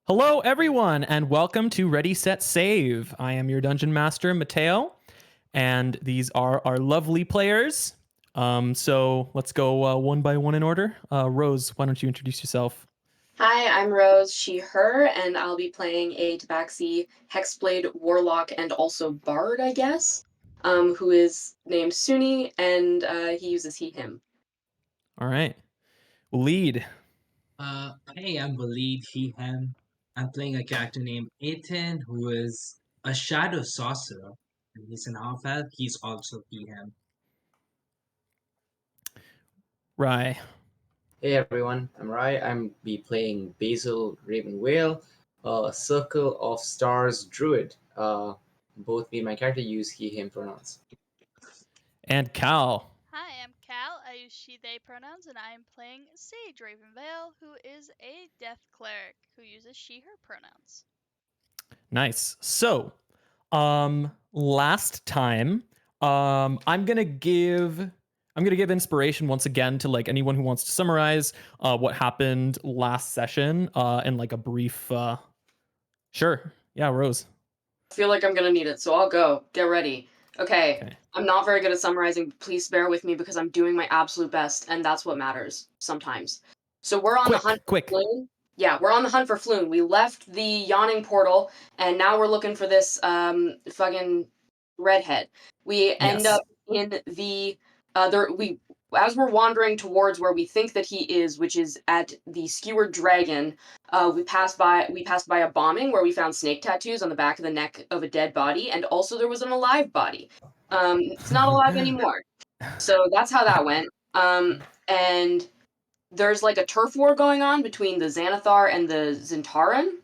Hello, everyone, and welcome to Ready, Set, Save. I am your dungeon master, Mateo, and these are our lovely players. So let's go one by one in order. Rose, why don't you introduce yourself? Hi, I'm Rose, she, her, and I'll be playing a Tabaxi Hexblade Warlock and also Bard, I guess, who is named Suni, and he uses he, him. All right. Lead. Hey, I'm Walid, he, him. I'm playing a character named Ethan, who is a shadow sorcerer. And he's an half elf. He's also he, him. Rye. Hey everyone, I'm Rai. I'm be playing Basil Raven Whale, a Circle of Stars druid. Both me and my character use he/him pronouns. And Cal. Hi, I'm Cal. I use she, they pronouns, and I am playing Sage Ravenvale, who is a death cleric who uses she, her pronouns. Nice. So, last time, I'm gonna give inspiration once again to like anyone who wants to summarize what happened last session in like a brief. Sure. Yeah, Rose. I feel like I'm gonna need it, so I'll go. Get ready. Okay. I'm not very good at summarizing. Please bear with me because I'm doing my absolute best, and that's what matters sometimes. So we're on the hunt for Floon. Yeah, we're on the hunt for Floon. We left the yawning portal, and now we're looking for this fucking redhead. We end up in the as we're wandering towards where we think that he is, which is at the Skewered Dragon. We passed by a bombing where we found snake tattoos on the back of the neck of a dead body, and also there was an alive body. It's not alive anymore. So that's how that went. And there's like a turf war going on between the Xanathar and the Zhentarim.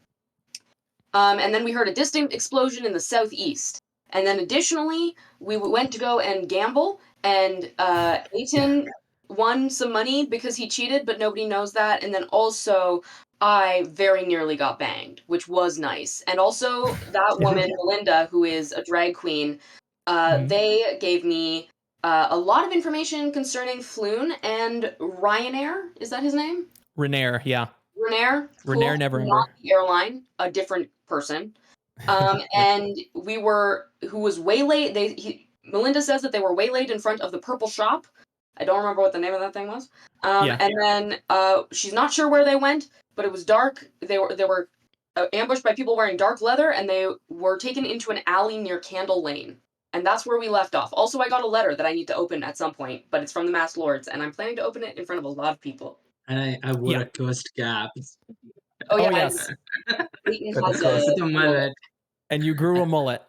And then we heard a distant explosion in the southeast. And then additionally, we went to go and gamble, and Aiton won some money because he cheated, but nobody knows that. And then also, I very nearly got banged, which was nice. And also, that woman, Melinda, who is a drag queen, they gave me a lot of information concerning Floon and Ryanair. Is that his name? Renair, yeah. Renair? Cool. Renair Neverember. Not the airline, a different person. And we were, who was waylaid, Melinda says that they were waylaid in front of the purple shop. I don't remember what the name of that thing was. And then she's not sure where they went, but it was dark. They were ambushed by people wearing dark leather, and they were taken into an alley near Candle Lane. And that's where we left off. Also, I got a letter that I need to open at some point, but it's from the Masked Lords, and I'm planning to open it in front of a lot of people. And I wore a cursed cap. Oh, yeah. Yes. With a mullet. And you grew a mullet.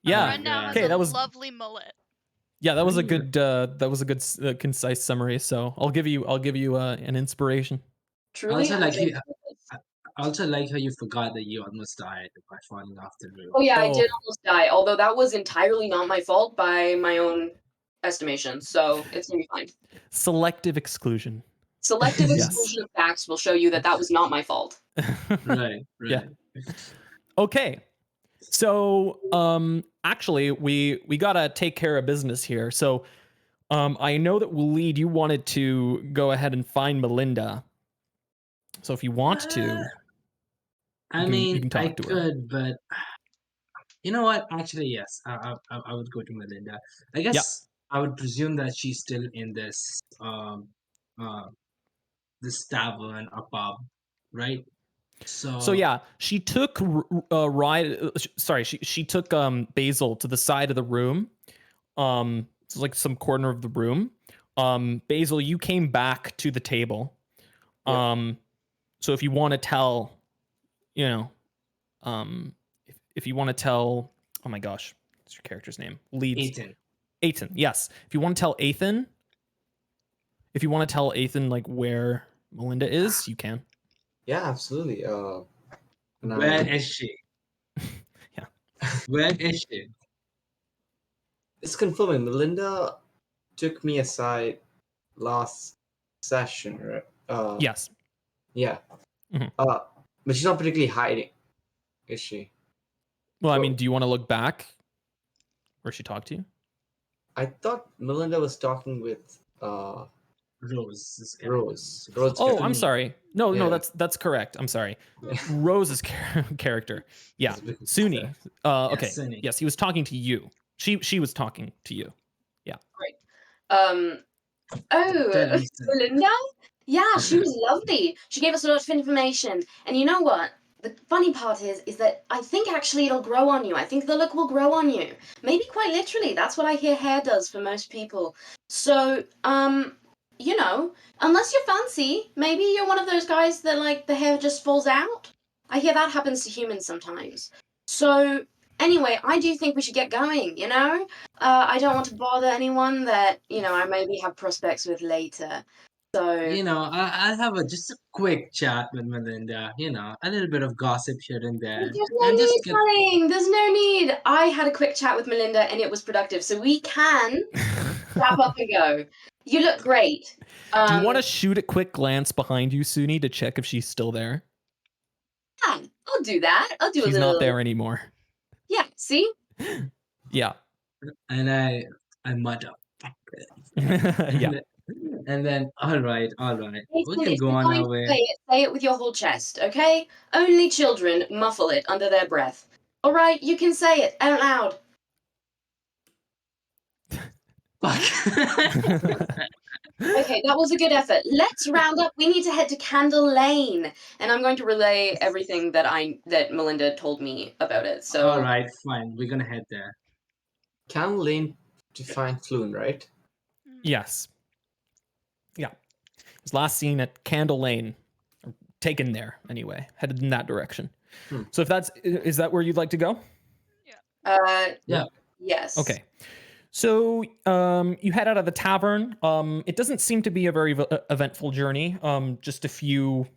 Yeah. Okay, that was lovely mullet. Yeah, that was a good concise summary. So I'll give you an inspiration. Truly. I also like how you forgot that you almost died by falling off the roof. Oh yeah, I did almost die, although that was entirely not my fault by my own estimation, so it's gonna be fine. Selective exclusion. Selective exclusion of facts will show you that was not my fault. Right. Yeah. Okay. So, actually, we gotta take care of business here. So, I know that Walid, you wanted to go ahead and find Melinda. So if you want to, I could, but you know what? Actually, yes, I would go to Melinda. I guess I would presume that she's still in this this tavern or pub, right? So yeah, she took she took Basil to the side of the room, it's like some corner of the room. Basil, you came back to the table. So if you want to tell, if you want to tell, oh my gosh, what's your character's name? Ethan. Yes. If you want to tell Ethan, like where Melinda is, you can. Yeah, absolutely. Where is she? Yeah. Where is she? It's confirming. Melinda took me aside last session, right? Yes. Yeah. Mm-hmm. But she's not particularly hiding, is she? Well, I mean, do you want to look back where she talked to you? I thought Melinda was talking with Rose's character. Rose. Oh, I'm sorry. No, Yeah. that's correct. I'm sorry. Rose's character. Yeah, Suni. Okay. Suni. Yes, he was talking to you. She was talking to you. Yeah. Great. Oh, Melinda? Yeah, she was lovely. She gave us a lot of information. And you know what? The funny part is that I think actually it'll grow on you. I think the look will grow on you. Maybe quite literally. That's what I hear hair does for most people. So, you know, unless you're fancy, maybe you're one of those guys that, like, the hair just falls out. I hear that happens to humans sometimes. So, anyway, I do think we should get going, you know? I don't want to bother anyone that, you know, I maybe have prospects with later. So, You know, I'll have just a quick chat with Melinda. You know, a little bit of gossip here and there, there's no and just need, darling. There's no need. I had a quick chat with Melinda and it was productive. So we can wrap up and go. You look great. Do you want to shoot a quick glance behind you, Suni, to check if she's still there? Yeah, I'll do that. I'll do She's a little. not there anymore. Yeah, see? Yeah. And I mutter. Yeah. And then, all right, we can If go you're on going our to way. say it with your whole chest, okay? Only children muffle it under their breath. All right, you can say it out loud. Okay, that was a good effort. Let's round up. We need to head to Candle Lane, and I'm going to relay everything that Melinda told me about it. So, all right, fine. We're gonna head there. Candle Lane to find Floon, right? Yes. Yeah. It was last seen at Candle Lane, or taken there anyway, headed in that direction. So if is that where you'd like to go? Yeah. Yes. Okay. So you head out of the tavern. It doesn't seem to be a very eventful journey. Just a few,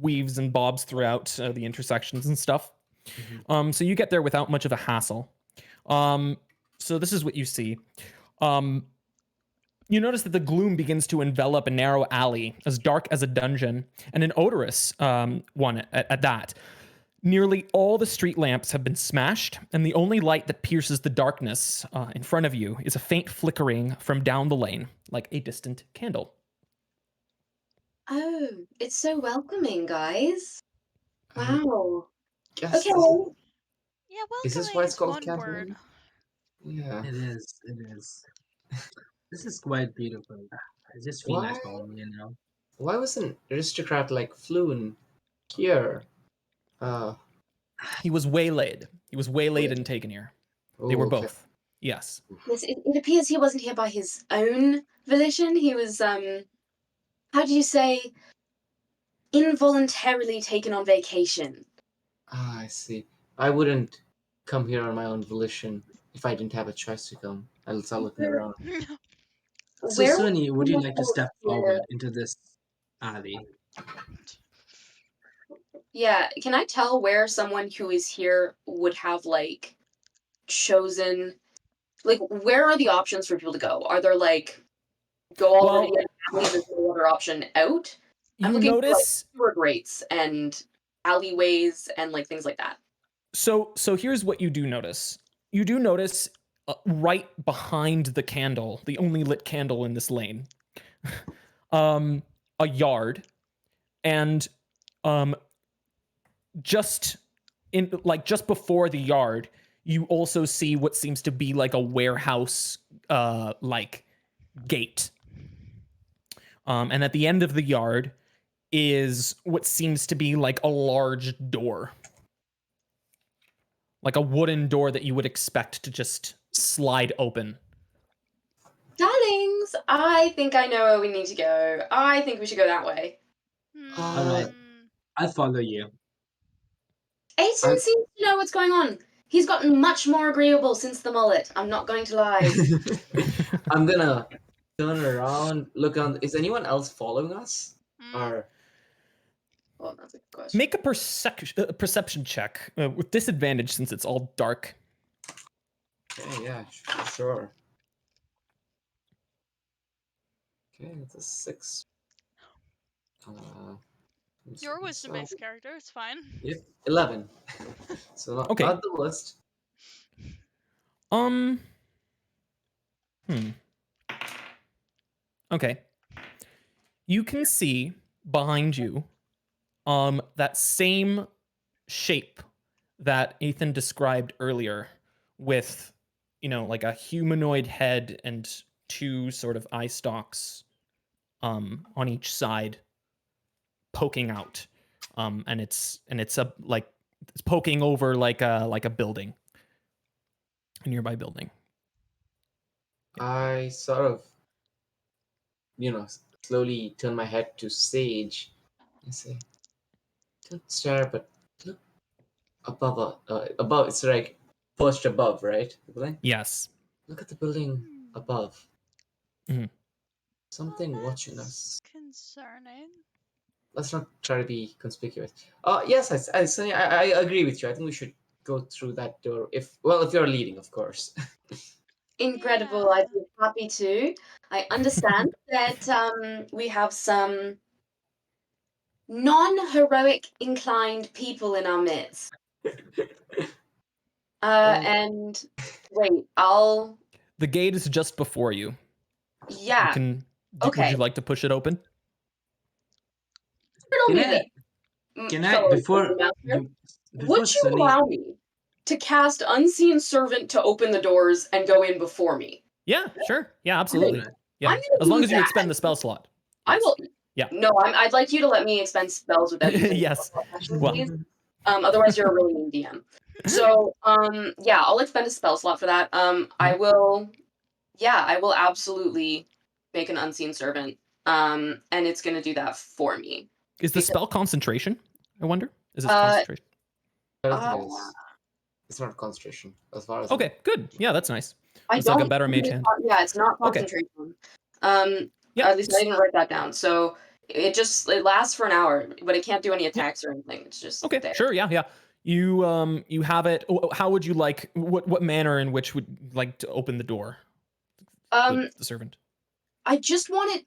weaves and bobs throughout the intersections and stuff. Mm-hmm. So you get there without much of a hassle. So this is what you see. You notice that the gloom begins to envelop a narrow alley, as dark as a dungeon, and an odorous one at that. Nearly all the street lamps have been smashed, and the only light that pierces the darkness in front of you is a faint flickering from down the lane, like a distant candle. Oh, it's so welcoming, guys. Wow. Yes. Okay. Yeah, welcoming is this why it's called one Candle word. Lane? Yeah. It is. This is quite beautiful. I just feel at home, you know. Why was an aristocrat like Floon here? He was waylaid. And taken here. They were both. Yes. Yes, it appears he wasn't here by his own volition. He was, how do you say, involuntarily taken on vacation. I see. I wouldn't come here on my own volition if I didn't have a choice to come. I'll start looking around. So, Suni, would you like to step forward into this alley? Yeah, can I tell where someone who is here would have, like, chosen... Like, where are the options for people to go? Are there, like, go all over the alley, there's no other option out? I'm looking for, like, sewer grates and alleyways and, like, things like that. So here's what you do notice. You do notice right behind the candle, the only lit candle in this lane, a yard, and just before the yard, you also see what seems to be like a warehouse like gate. And at the end of the yard is what seems to be like a large door. Like a wooden door that you would expect to just slide open. Darlings, I think I know where we need to go. I think we should go that way. All right, I'll follow you. Aiden seems to know what's going on. He's gotten much more agreeable since the mullet. I'm not going to lie. I'm gonna turn around, look on. Is anyone else following us? Or... Well, that's a good question. Make a perception check with disadvantage since it's all dark. Okay, yeah, sure. Okay, it's a 6. Your wisdom-based character is fine. Yep, 11. So not the worst. Okay. You can see behind you that same shape that Ethan described earlier with, like a humanoid head and two sort of eye stalks on each side poking out. And it's it's poking over like a building, a nearby building. I sort of, slowly turn my head to Sage and say, "Don't stare, but look above. Above. It's like perched above, right? The building. Yes. Look at the building above. Mm-hmm. Something watching us. Concerning. Let's not try to be conspicuous. Yes, Sunny, I agree with you. I think we should go through that door if you're leading, of course." Incredible. Yeah. I'd be happy to. I understand that we have some non-heroic inclined people in our midst. And wait, The gate is just before you. Yeah. Would you like to push it open? Before would you allow me to cast Unseen Servant to open the doors and go in before me? Yeah, sure. Yeah, absolutely. Yeah, as long as you expend the spell slot. Yes. I will. Yeah. No, I'd like you to let me expend spells without using yes. please. Otherwise, you're a really mean DM. So, yeah, I'll expend a spell slot for that. I will absolutely make an Unseen Servant. And it's gonna do that for me. Is the spell concentration? I wonder. Is it concentration? I don't think it is. It's not concentration, as far as. Okay, good. Yeah, that's nice. It's like a better mage hand. Yeah, it's not concentration. At least I didn't write that down. So it lasts for an hour, but it can't do any attacks or anything. It's just there. Sure. Yeah. You have it. How would you like? What manner in which would you like to open the door? The servant. I just want it.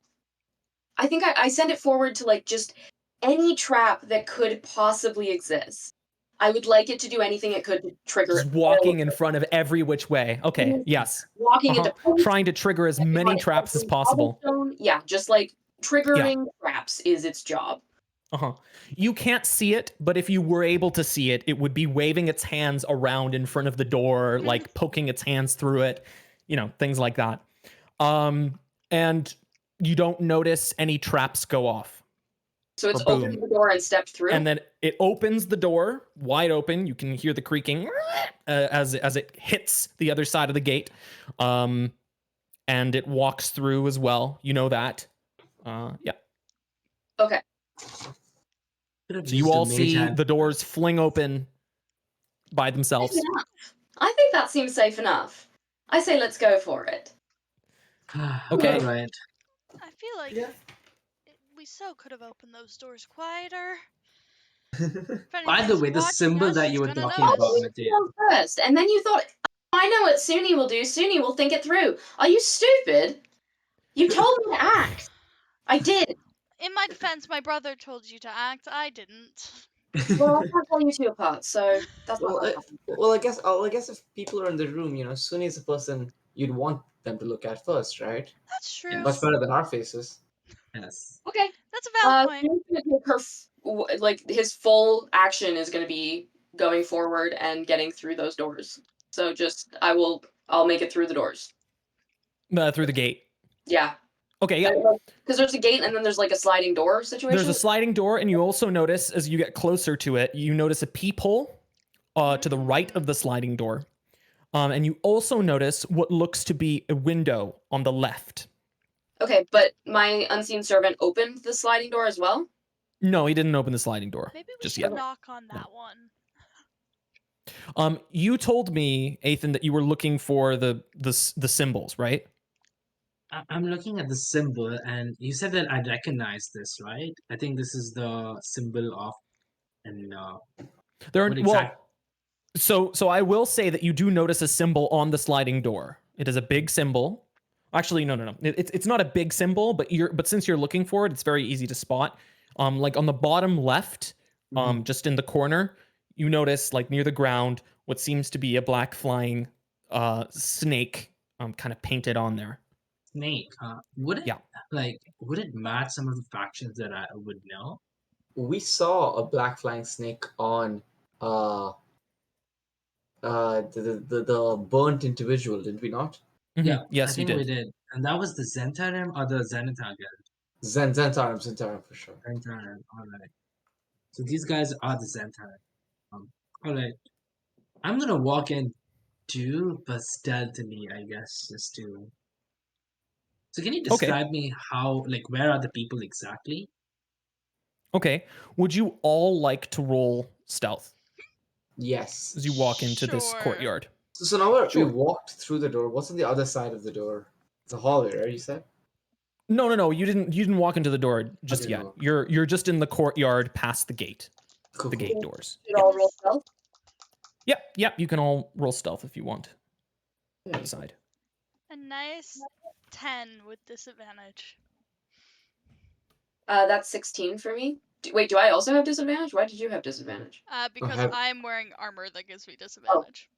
I think I send it forward to just any trap that could possibly exist. I would like it to do anything it could to trigger. Just walking in front of every which way. Okay. Yes. Walking into trying to trigger as many traps as possible. Yeah, just triggering traps is its job. You can't see it, but if you were able to see it, it would be waving its hands around in front of the door, like poking its hands through it, things like that. And you don't notice any traps go off. So it's opened the door and stepped through? And then it opens the door wide open. You can hear the creaking as it hits the other side of the gate. And it walks through as well. You know that. Yeah. Okay. So you all see the doors fling open by themselves. I think that seems safe enough. I say let's go for it. Okay. Right. I feel like we so could have opened those doors quieter. By the way, the symbol that you were talking about, first, and then you thought, I know what Suni will do. Suni will think it through. Are you stupid? You told me to act. I did. In my defense, my brother told you to act. I didn't. Well, I can't tell you two apart, so that's I guess if people are in the room, Suni is the person you'd want them to look at first, right? That's true. Much better than our faces. Yes. Okay. That's a valid point. His full action is going to be going forward and getting through those doors. So I'll make it through the doors. Through the gate. Yeah. Okay, yeah. Because there's a gate and then there's a sliding door situation. There's a sliding door, and you also notice, as you get closer to it, you notice a peephole to the right of the sliding door. And you also notice what looks to be a window on the left. Okay, but my Unseen Servant opened the sliding door as well? No, he didn't open the sliding door. Maybe we should knock on that one. You told me, Ethan, that you were looking for the symbols, right? I'm looking at the symbol, and you said that I recognize this, right? I think this is the symbol of So I will say that you do notice a symbol on the sliding door. It is a big symbol. Actually, no. It's not a big symbol, but since you're looking for it, it's very easy to spot. Like on the bottom left, just in the corner, you notice near the ground what seems to be a black flying snake kind of painted on there. snake, would it match some of the factions that I would know? We saw a black flying snake on the burnt individual, did we not? Mm-hmm. Yeah, yes, I think you we did. did. And that was the Zhentarim or the Xanathar guild? Zhentarim for sure. Zhentarim, alright. So these guys are the Zhentarim. Alright. I'm gonna walk in too, but stealthily, I guess, just to... So can you describe me how, like, where are the people exactly? Okay. Would you all like to roll stealth Yes. as you walk into this courtyard? So now we walked through the door. What's on the other side of the door? It's a hallway, right? You said? No. You didn't walk into the door just yet. Walk. You're just in the courtyard past the gate. Cool. The gate doors. Should all roll stealth? Yep. You can all roll stealth if you want. Decide. A nice 10 with disadvantage. That's 16 for me. Wait, do I also have disadvantage? Why did you have disadvantage? Because I'm wearing armor that gives me disadvantage.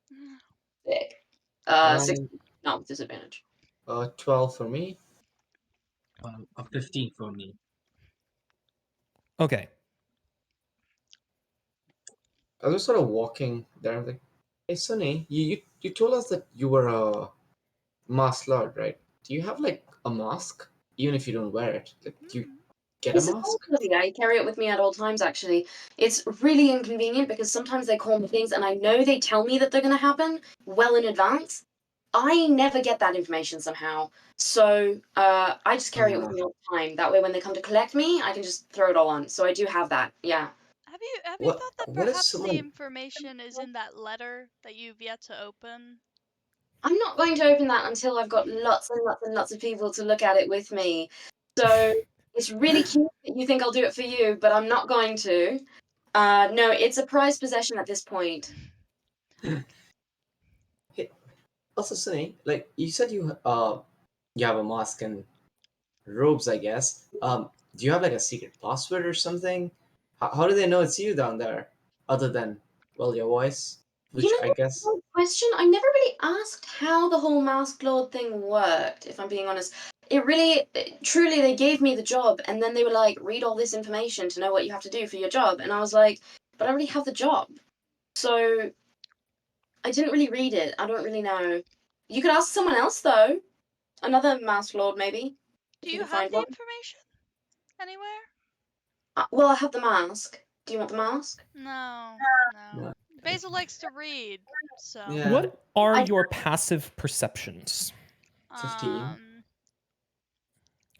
Sick. 16, not with disadvantage. 12 for me. A 15 for me. Okay. I was sort of walking there. I'm like, hey, Sunny, you told us that you were a masked lord, right? Do you have like a mask, even if you don't wear it? Like, do you get a mask? I carry it with me at all times, actually. It's really inconvenient because sometimes they call me things and I know they tell me that they're going to happen well in advance. I never get that information somehow. So I just carry it with me all the time. That way when they come to collect me, I can just throw it all on. So I do have that, yeah. Have you thought that perhaps the information is in that letter that you've yet to open? I'm not going to open that until I've got lots and lots and lots of people to look at it with me. So it's really cute that you think I'll do it for you, but I'm not going to. No, it's a prized possession at this point. Hey, also, Sunny, like you said, you have a mask and robes, I guess. Do you have like a secret password or something? How do they know it's you down there? Other than, well, your voice, which I guess. Good question. I never really asked how the whole Masked Lord thing worked, if I'm being honest. Truly, they gave me the job, and then they were like, read all this information to know what you have to do for your job. And I was like, but I already have the job. So I didn't really read it. I don't really know. You could ask someone else, though. Another Masked Lord, maybe. Do you have the information anywhere? Well, I have the mask. Do you want the mask? No. Basil likes to read, so. Yeah. What are your passive perceptions? 15.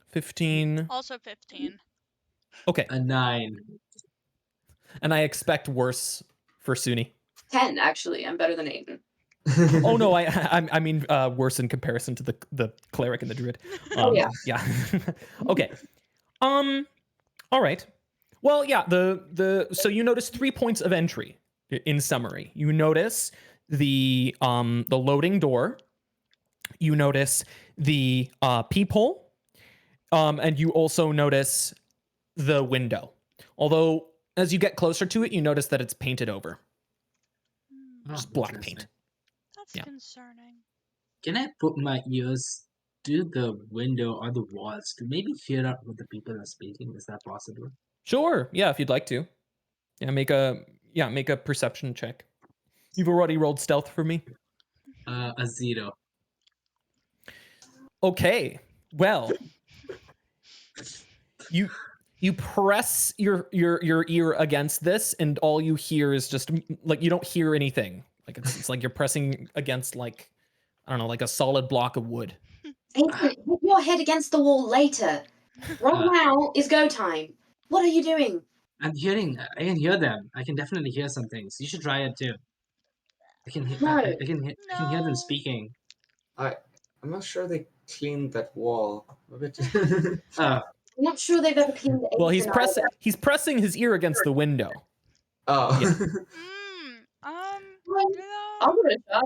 15. Also 15. Okay. A 9. And I expect worse for Suni. 10, actually. I'm better than Aiden. Oh no, I mean worse in comparison to the cleric and the druid. Yeah. Okay. All right. Well, yeah. So you notice 3 points of entry. In summary, you notice the loading door. You notice the peephole, and you also notice the window. Although, as you get closer to it, you notice that it's painted over. Just black paint. That's concerning. Can I put my ears to the window or the walls to maybe hear out what the people are speaking? Is that possible? Sure. Yeah, if you'd like to. Yeah, make a perception check. You've already rolled stealth for me. A 0. Okay. Well, you press your ear against this, and all you hear is just like you don't hear anything. Like it's like you're pressing against like I don't know, like a solid block of wood. Aiden, hit your head against the wall later. Right now is go time. What are you doing? I can hear them. I can definitely hear some things. You should try it too. I can hear them speaking. I'm not sure they cleaned that wall. A bit. I'm not sure they've ever cleaned it. Well, he's pressing his ear against the window. Oh. Yeah. I'll give it a shot.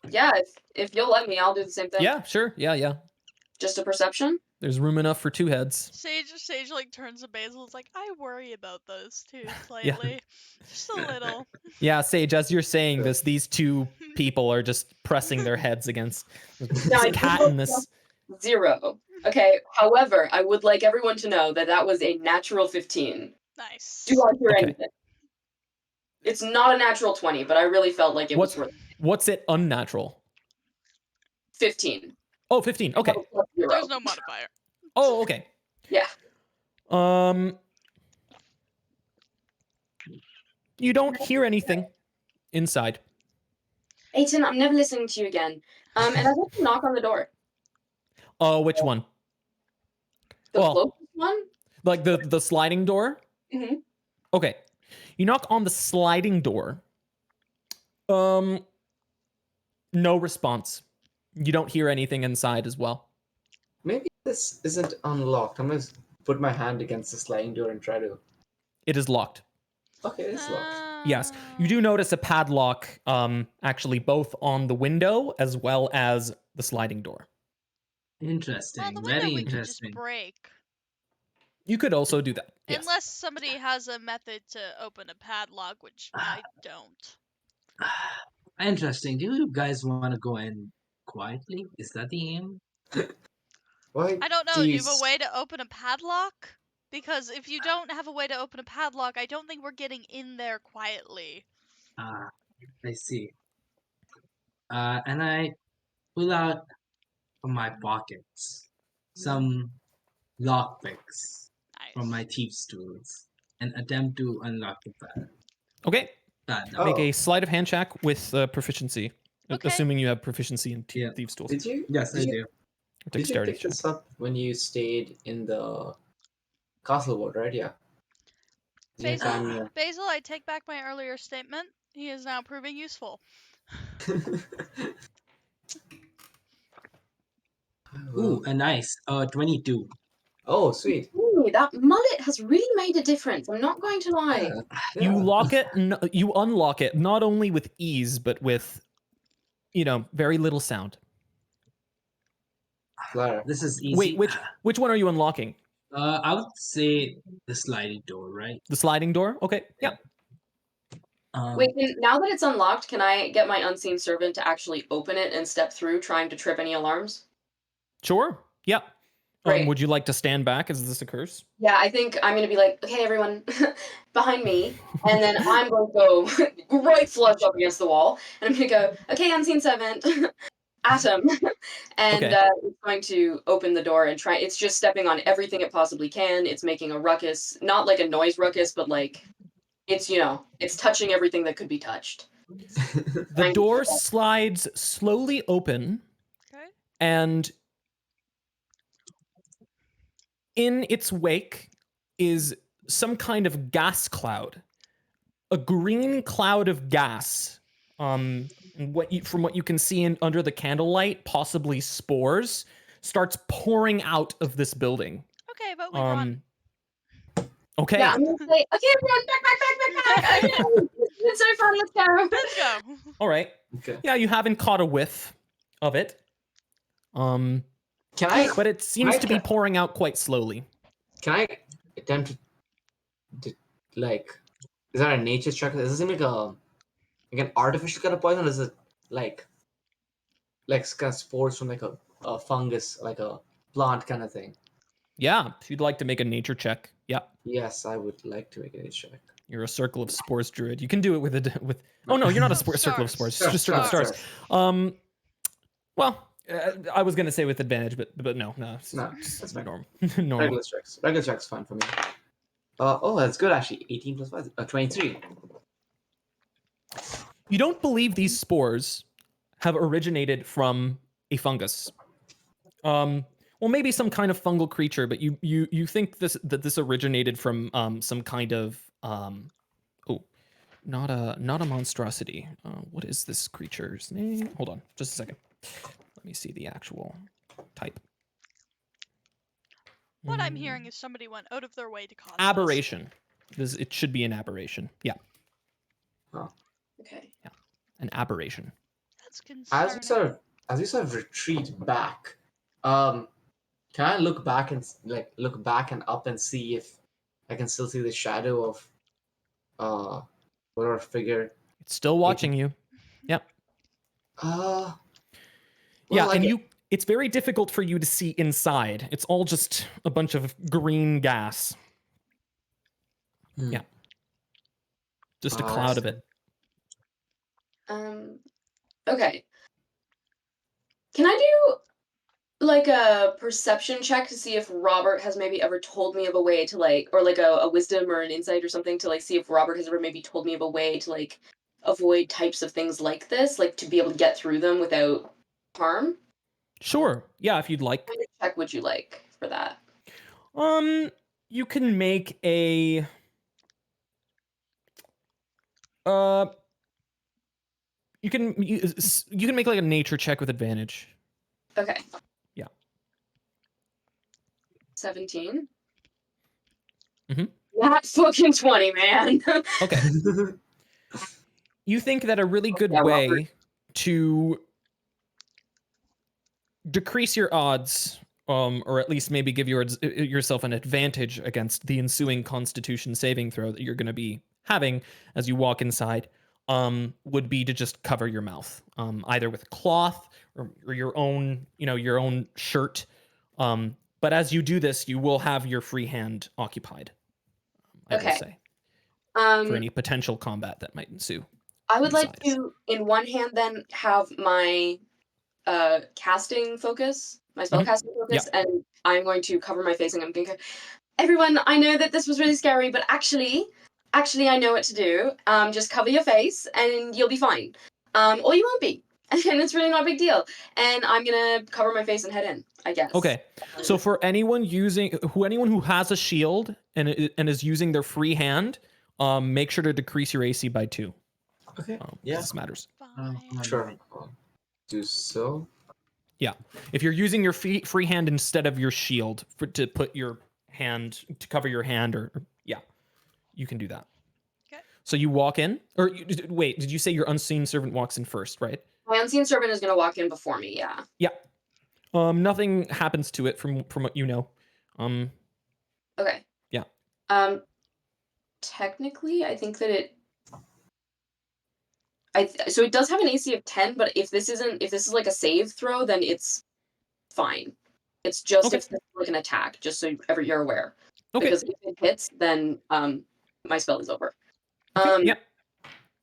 Yeah, if you'll let me, I'll do the same thing. Yeah, sure. Yeah. Just a perception? There's room enough for 2 heads. Sage like turns to Basil. Is like, I worry about those two slightly, just a little. Yeah, Sage. As you're saying this, these 2 people are just pressing their heads against this cat and this. 0. Okay. However, I would like everyone to know that that was a natural 15. Nice. Do I hear Okay. anything? It's not a natural 20, but I really felt like it was worth What's it unnatural? 15. Oh, 15. Okay. There's no modifier. Oh, okay. Yeah. You don't hear anything inside. Aiton, I'm never listening to you again. And I want to knock on the door. Oh, which one? The closest one? Like the sliding door? Mm-hmm. Okay. You knock on the sliding door. No response. You don't hear anything inside as well. Maybe this isn't unlocked. I'm gonna put my hand against the sliding door and try to. It is locked. Okay, it's locked. Yes. You do notice a padlock, actually both on the window as well as the sliding door. Interesting. Well, the Very window we can interesting. just break. You could also do that. Yes. Unless somebody has a method to open a padlock, which I don't. Interesting. Do you guys want to go in quietly? Is that the aim? Why I don't know. do Do you you have a way to open a padlock? Because if you don't have a way to open a padlock, I don't think we're getting in there quietly. Ah, I see. And I pull out from my pockets some lockpicks from my thieves' tools and attempt to unlock the Okay. padlock. Make a sleight of hand check with proficiency. Okay. Assuming you have proficiency in Yeah. thieves' tools. Did you? Yes, did I you, do. Or Did you dexterity pick check. this up when you stayed in the castle ward, right? Yeah. Did you find me Basil, I take back my earlier statement. He is now proving useful. Ooh, a nice 22. Oh, sweet. Ooh, that mullet has really made a difference. I'm not going to lie. Yeah. You lock it, you unlock it, not only with ease, but with, very little sound. Clara. This is easy. Wait, which one are you unlocking? I would say the sliding door, right? The sliding door? Okay, yeah. Wait, now that it's unlocked, can I get my unseen servant to actually open it and step through, trying to trip any alarms? Sure, yeah. Great. Would you like to stand back as this occurs? Yeah, I think I'm going to be like, okay, everyone, behind me. And then I'm going to go right flush up against the wall. And I'm going to go, okay, unseen servant, Atom. And Okay. it's going to open the door and try. It's just stepping on everything it possibly can. It's making a ruckus. Not like a noise ruckus, but like, it's, it's touching everything that could be touched. The door slides slowly open. Okay. And in its wake is some kind of gas cloud, a green cloud of gas. From what you can see under the candlelight, possibly spores, starts pouring out of this building. Okay, but we run. Okay. Yeah, I'm gonna say, okay, everyone, back. Okay, it's so fun. Let's go. Let's go. All right. Okay. Yeah, you haven't caught a whiff of it. Can I? But it seems to be pouring out quite slowly. Can I attempt to like? Is that a nature check? Does it seem like an artificial kind of poison? Or is it like kind of spores from like a fungus, like a plant kind of thing? Yeah, if you'd like to make a nature check. Yeah. Yes, I would like to make a nature check. You're a circle of spores druid. You can do it with. Oh no, you're not a circle of spores. It's just circle of stars. Well, I was gonna say with advantage, but no, that's fine. normal. Regular checks fine for me. Oh, that's good actually. 18 plus 5, 23. You don't believe these spores have originated from a fungus. Well, maybe some kind of fungal creature, but you think this originated from some kind of not a monstrosity. What is this creature's name? Hold on, just a second. Let me see the actual type. What I'm hearing is somebody went out of their way to cause aberration. It should be an aberration. Yeah. Oh. Okay. Yeah, an aberration. That's concerning. As we sort of retreat back, can I look back and up and see if I can still see the shadow of whatever figure? It's still watching you. Yep. Well, yeah, and it's very difficult for you to see inside. It's all just a bunch of green gas. Yeah. Just a cloud of it. Okay. Can I do like a perception check to see if Robert has maybe ever told me of a way to like, or like a wisdom or an insight or something to like see if Robert has ever maybe told me of a way to like avoid types of things like this, like to be able to get through them without harm? Sure. Yeah, if you'd like. What kind of check would you like for that? You can make a you can make like a nature check with advantage. Okay. Yeah. 17. Not fucking 20, man. Okay. You think that a really good way Robert. to decrease your odds, or at least maybe give yourself an advantage against the ensuing Constitution saving throw that you're going to be having as you walk inside, would be to just cover your mouth, either with cloth or your own shirt. But as you do this, you will have your free hand occupied. I will say, for any potential combat that might ensue. I would like to, in one hand, then have my casting focus, my spell casting focus, and I'm going to cover my face and I'm going to go, everyone, I know that this was really scary, but actually I know what to do. Just cover your face and you'll be fine. Or you won't be. And it's really not a big deal. And I'm going to cover my face and head in, I guess. Okay. So for anyone who has a shield and is using their free hand, make sure to decrease your AC by 2. Okay. Yeah. This matters. Sure. Do so. Yeah. If you're using your free hand instead of your shield to put your hand to cover your hand, or yeah, you can do that. Okay. So you walk in, or wait, did you say your unseen servant walks in first, right? My unseen servant is going to walk in before me. Yeah. Yeah. Nothing happens to it from what you know. Okay. Yeah. Technically, I think that it. So it does have an AC of 10, but if this is like a save throw, then it's fine. It's just if it's like an attack, just so you're aware. Okay. Because if it hits, then my spell is over. Yeah.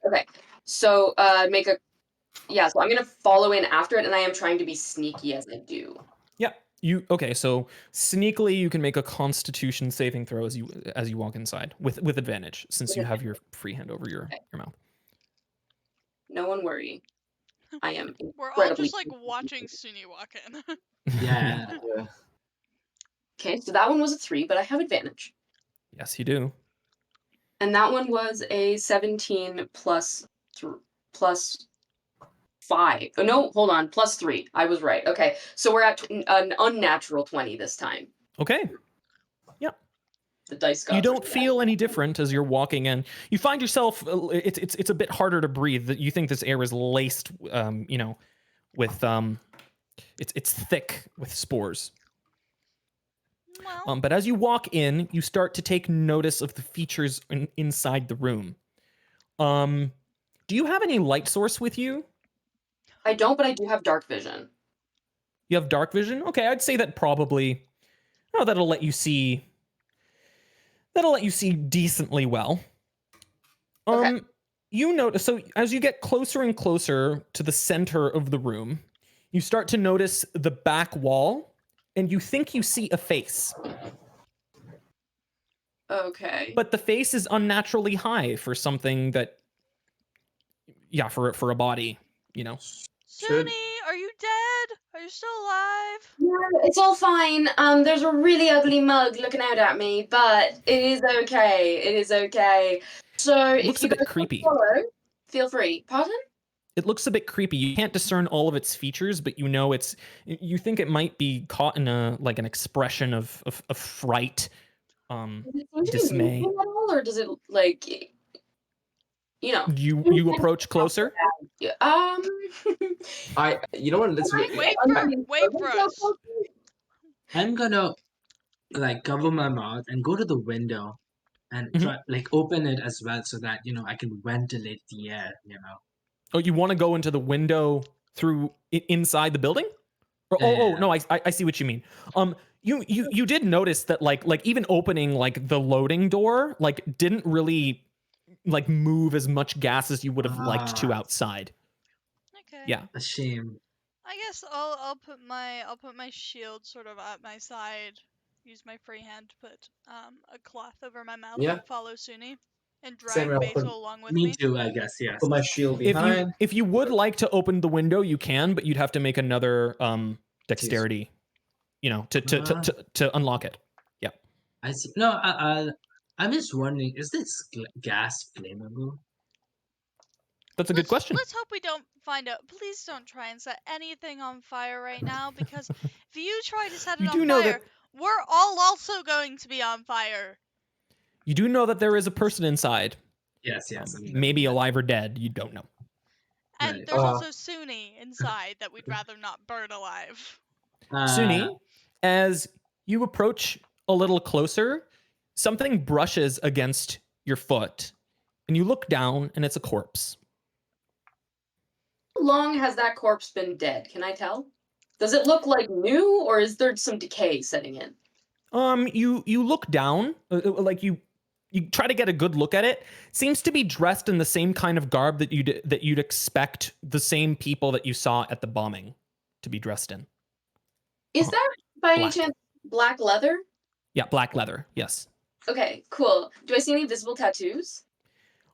Okay. So so I'm gonna follow in after it, and I am trying to be sneaky as I do. Yeah. So sneakily you can make a Constitution saving throw as you walk inside with advantage, since you have your free hand over your mouth. No one worry. I am. We're all just like watching Suni walk in. Yeah. Okay, so that one was a 3, but I have advantage. Yes, you do. And that one was a 17 plus 5. Oh, no, hold on, plus 3. I was right. Okay, so we're at an unnatural 20 this time. Okay. Yep. The dice gods. You don't feel any different as you're walking in. You find yourself, it's a bit harder to breathe. You think this air is laced, with it's thick with spores. But as you walk in, you start to take notice of the features inside the room. Do you have any light source with you? I don't, but I do have dark vision. You have dark vision? Okay, I'd say that probably. Oh, that'll let you see decently well. Okay. You notice, so as you get closer and closer to the center of the room, you start to notice the back wall, and you think you see a face. Okay. But the face is unnaturally high for something that, for a body, Suni, are you dead? Are you still alive? Yeah, it's all fine. There's a really ugly mug looking out at me, but it is okay. It is okay. So It looks a bit creepy. Follow, feel free. Pardon? It looks a bit creepy. You can't discern all of its features, but you think it might be caught in an expression of fright, dismay. At all, or does it like, You approach closer? You know what? Let's wait for us. I'm gonna cover my mouth and go to the window and try open it as well so that I can ventilate the air. Oh, you want to go into the window through inside the building? No, I see what you mean. You did notice that like even opening like the loading door like didn't really like move as much gas as you would have liked to outside. Okay. Yeah. A shame. I guess I'll put my shield sort of at my side. Use my free hand to put a cloth over my mouth Yeah. and follow Suni and Same drag here. Basil along with Me me. too, I guess. Yes. Put my shield behind. If you would like to open the window, you can, but you'd have to make another dexterity, to unlock it. Yeah. I see. No, I'm just wondering, is this gas flammable? That's a good question. Let's hope we don't find out. Please don't try and set anything on fire right now, because if you try to set it You on do know fire, that we're all also going to be on fire. you do know that there is a person inside. Yes. Maybe alive or dead. You don't know. And Right. there's also Suni inside that we'd rather not burn alive. Suni, as you approach a little closer, something brushes against your foot, and you look down, and it's a corpse. How long has that corpse been dead? Can I tell? Does it look like new, or is there some decay setting in? You look down, like you try to get a good look at it. Seems to be dressed in the same kind of garb that you'd expect the same people that you saw at the bombing to be dressed in. Is that by any Black. chance black leather? Yeah, black leather. Yes. Okay, cool. Do I see any visible tattoos?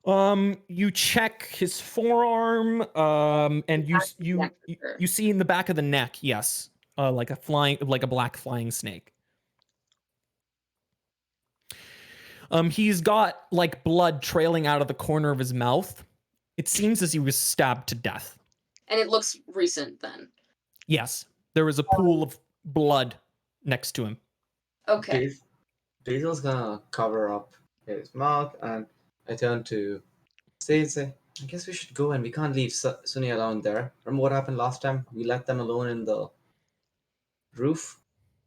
You check his forearm, and you see in the back of the neck, yes, like a black flying snake. He's got like blood trailing out of the corner of his mouth. It seems as he was stabbed to death. And it looks recent then. Yes, there was a pool of blood next to him. Okay. Basil's gonna cover up his mouth, and I turn to Say, I guess we should go, and we can't leave Sunny alone there. Remember what happened last time? We let them alone in the roof.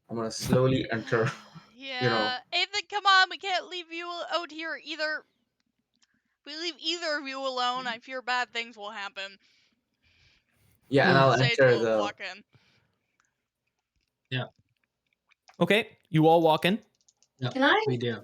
I'm gonna slowly enter. Yeah, Ethan, come on, we can't leave you out here either. If we leave either of you alone, I fear bad things will happen. Yeah, and I'll Sage enter will the. walk in. Yeah. Okay, you all walk in. No, Can I we do.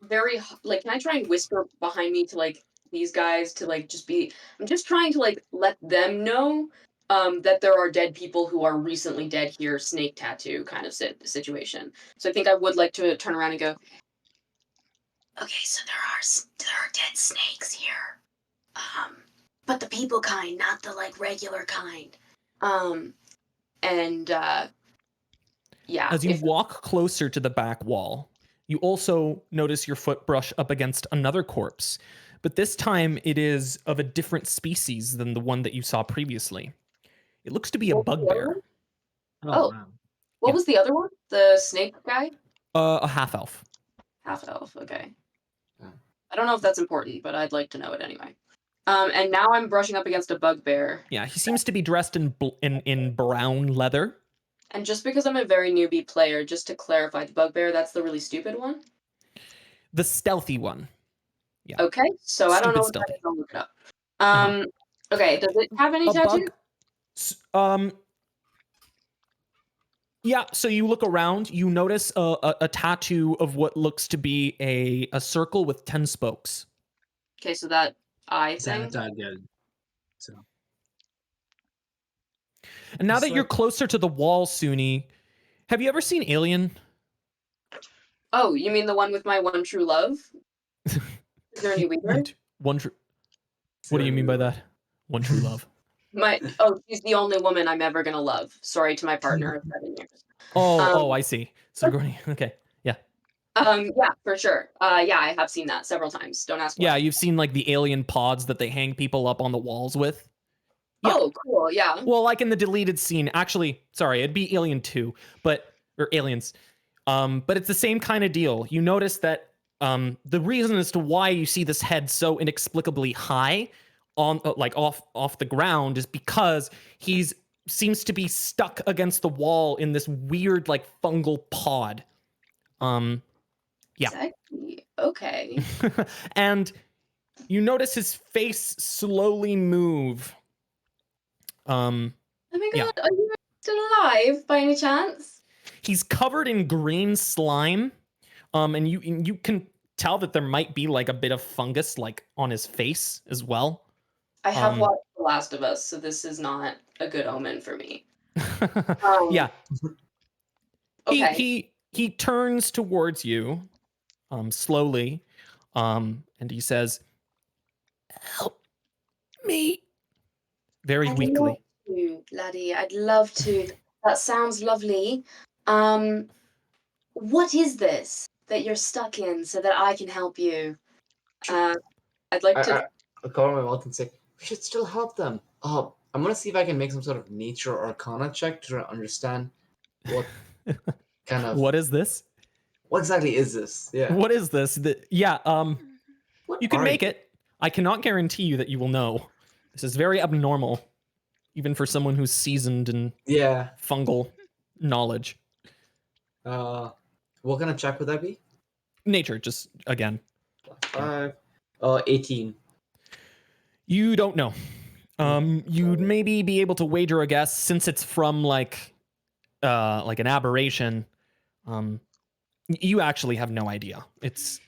can I try and whisper behind me to like these guys to like just be I'm just trying to like let them know that there are dead people who are recently dead here, snake tattoo kind of situation. So I think I would like to turn around and go, okay, so there are dead snakes here. But the people kind, not the like regular kind. Yeah. As you walk closer to the back wall, you also notice your foot brush up against another corpse, but this time it is of a different species than the one that you saw previously. It looks to be a bugbear. Oh. Wow. What was the other one? The snake guy? A half elf. Half elf, okay. Yeah. I don't know if that's important, but I'd like to know it anyway. And now I'm brushing up against a bugbear. Yeah, he seems to be dressed in brown leather. And just because I'm a very newbie player, just to clarify, the bugbear, that's the really stupid one? The stealthy one. Yeah. Okay, so I don't know what that is. I'll look it up. Okay, does it have any tattoos? Yeah, so you look around, you notice a tattoo of what looks to be a circle with 10 spokes. Okay, so that eye thing? Xanathar good. So. And now that you're closer to the wall, Suni, have you ever seen Alien? Oh, you mean the one with my one true love? Is there any weirder? What do you mean by that? One true love. She's the only woman I'm ever gonna love. Sorry to my partner of 7 years. I see. So okay, yeah. Yeah, for sure. Yeah, I have seen that several times. Don't ask why. Yeah, you've seen like the alien pods that they hang people up on the walls with. Yeah. Oh, cool. Yeah. Well, like in the deleted scene, actually, sorry, it'd be Alien 2, or Aliens. But it's the same kind of deal. You notice that the reason as to why you see this head so inexplicably high on off the ground is because he's seems to be stuck against the wall in this weird like fungal pod. Yeah. Exactly. Okay. And you notice his face slowly move. Oh my god, Yeah. are you still alive by any chance? He's covered in green slime, and you can tell that there might be like a bit of fungus like on his face as well. I have watched The Last of Us, so this is not a good omen for me. Yeah. Okay. He turns towards you, slowly, and he says, "Help me," very weakly. Love to, laddie. I'd love to. That sounds lovely. What is this that you're stuck in so that I can help you? I'd like to. I'll cover my mouth and say, we should still help them. I'm gonna see if I can make some sort of nature arcana check to try to understand what kind of. What is this? What exactly is this? Yeah. What is this? What You can are make you? it. I cannot guarantee you that you will know. This is very abnormal, even for someone who's seasoned in Yeah. fungal knowledge. What kind of check would that be? Nature, just again. 5. 18. You don't know. You'd maybe be able to wager a guess since it's from like an aberration. You actually have no idea. It's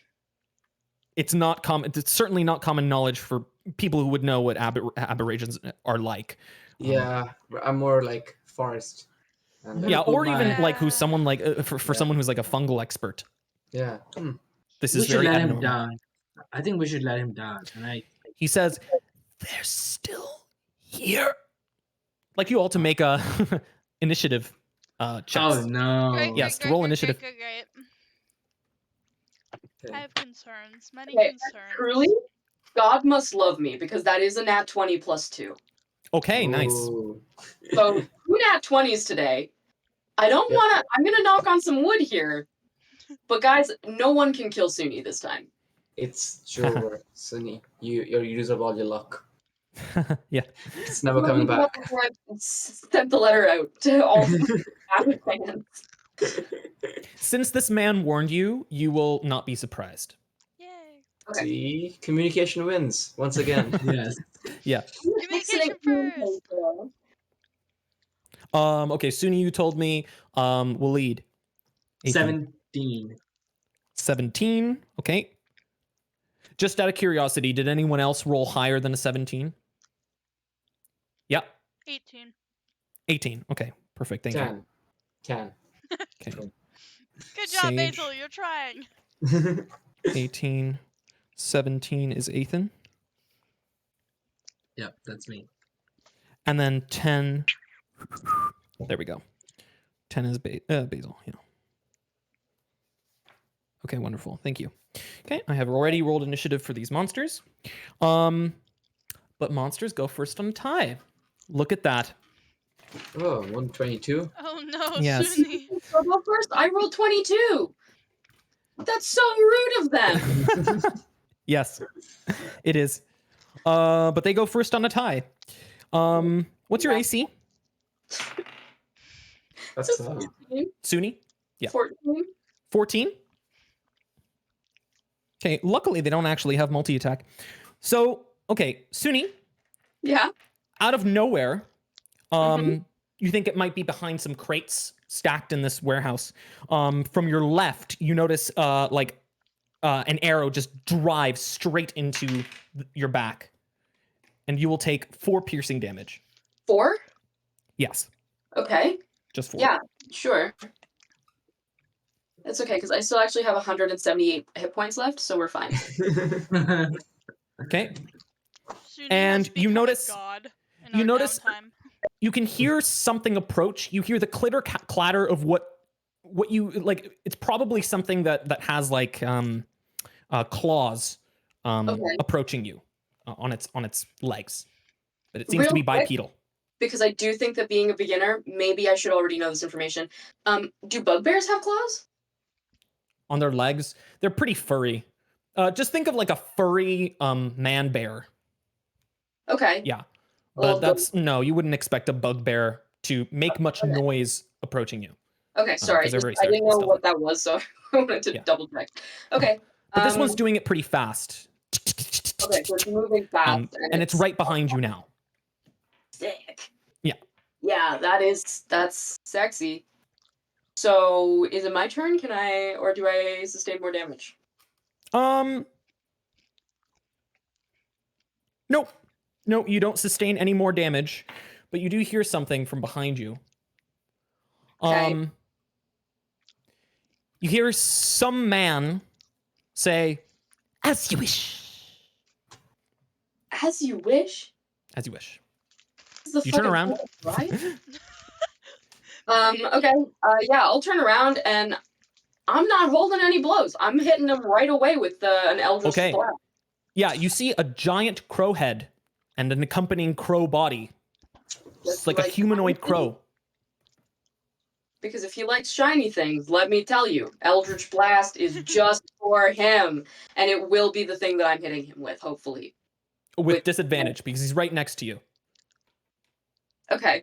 not common. It's certainly not common knowledge for people who would know what aberrations are like. Yeah, I'm more like forest. And, Yeah, or my- even like who's someone like for someone who's like a fungal expert. Yeah. This We is should very let him abnormal. down. I think we should let him down. And He says, "They're still here." Like you all to make a initiative checks. oh no. Great, Yes, great, roll great, initiative. Great, great, great. I have concerns. Many Okay, concerns. truly, God must love me because that is a nat 20 plus 2. Okay, nice. Ooh. So 2 nat 20s today. I don't Yep. want to. I'm gonna knock on some wood here, but guys, no one can kill Suni this time. It's Jover, Sunny. You're used up all your luck. Yeah. It's never coming back. Before I sent the letter out to all avid fans. Since this man warned you, you will not be surprised. Yay. Okay. See, communication wins once again. Yes. Yeah. Communication first. Okay, Suni, you told me we'll lead. 17. 17. Okay. Just out of curiosity, did anyone else roll higher than a 17? Yeah. 18. 18. Okay. Perfect. Thank you. 10. Okay. Good job, Sage. Basil. You're trying. 18. 17 is Ethan. Yep, that's me. And then 10. There we go. 10 is Basil. Yeah. Okay, wonderful. Thank you. Okay, I have already rolled initiative for these monsters. But monsters go first on tie. Look at that. Oh, 122. Oh no, Yes. Suni. So go first. I rolled 22. That's so rude of them. Yes, it is. But they go first on a tie. What's your AC? That's So 14. Suni? Yeah. 14. 14? Okay, luckily they don't actually have multi-attack. So, okay, Suni, Yeah. out of nowhere, Mhm. you think it might be behind some crates stacked in this warehouse. From your left, you notice an arrow just drives straight into your back. And you will take 4 piercing damage. 4? Yes, Okay. just 4. Yeah, sure. It's okay because I still actually have 178 hit points left, so we're fine. Okay. Suni And has you become a notice- god in you our notice- downtime. You can hear something approach. You hear the clatter of what you like. It's probably something that has like claws Okay. approaching you on its legs, but it seems to Real be quick, bipedal. because I do think that being a beginner, maybe I should already know this information. Do bugbears have claws? On their legs, they're pretty furry. Just think of like a furry man bear. Okay. Yeah, Well, but no, you wouldn't expect a bugbear to make much Okay. noise approaching you. Okay, sorry. 'cause they're very I didn't know stealthy. what that was, so I wanted to Yeah. double check. Okay. But this one's doing it pretty fast. Okay, so it's moving fast. And it's right behind you now. Sick. Yeah. Yeah, that's sexy. So, is it my turn? Can I, or do I sustain more damage? Nope. No, you don't sustain any more damage, but you do hear something from behind you. Okay. You hear some man say, "As you wish." As you wish. As you wish. This is the You turn fucking around. point, right? Okay. Yeah, I'll turn around and I'm not holding any blows. I'm hitting him right away with an Eldritch Blast. Yeah, you see a giant crow head and an accompanying crow body. It's like a humanoid crow. Because if he likes shiny things, let me tell you, Eldritch Blast is just for him. And it will be the thing that I'm hitting him with, hopefully. With disadvantage, because he's right next to you. Okay.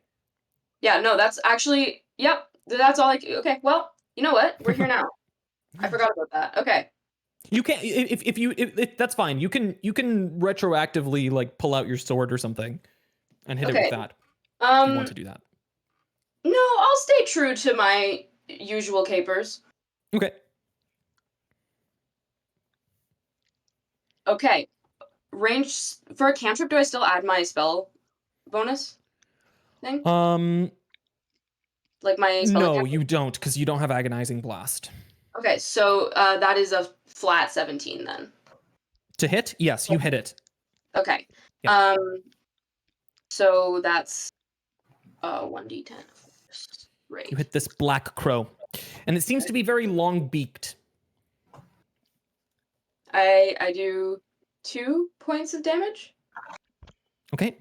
Yeah, no, that's actually, yep, that's all okay, well, you know what? We're here now. I forgot about that. Okay. You can if that's fine. You can retroactively like pull out your sword or something and hit it with that. If you want to do that. No, I'll stay true to my usual capers. Okay. Okay. Range for a cantrip, do I still add my spell bonus thing? Like my spell. No, you don't, because you don't have agonizing blast. Okay, so that is a flat 17 then. To hit? Yes, you hit it. Okay. Yeah. So that's 1d10. Right. You hit this black crow, and it seems to be very long beaked. I do 2 points of damage. Okay.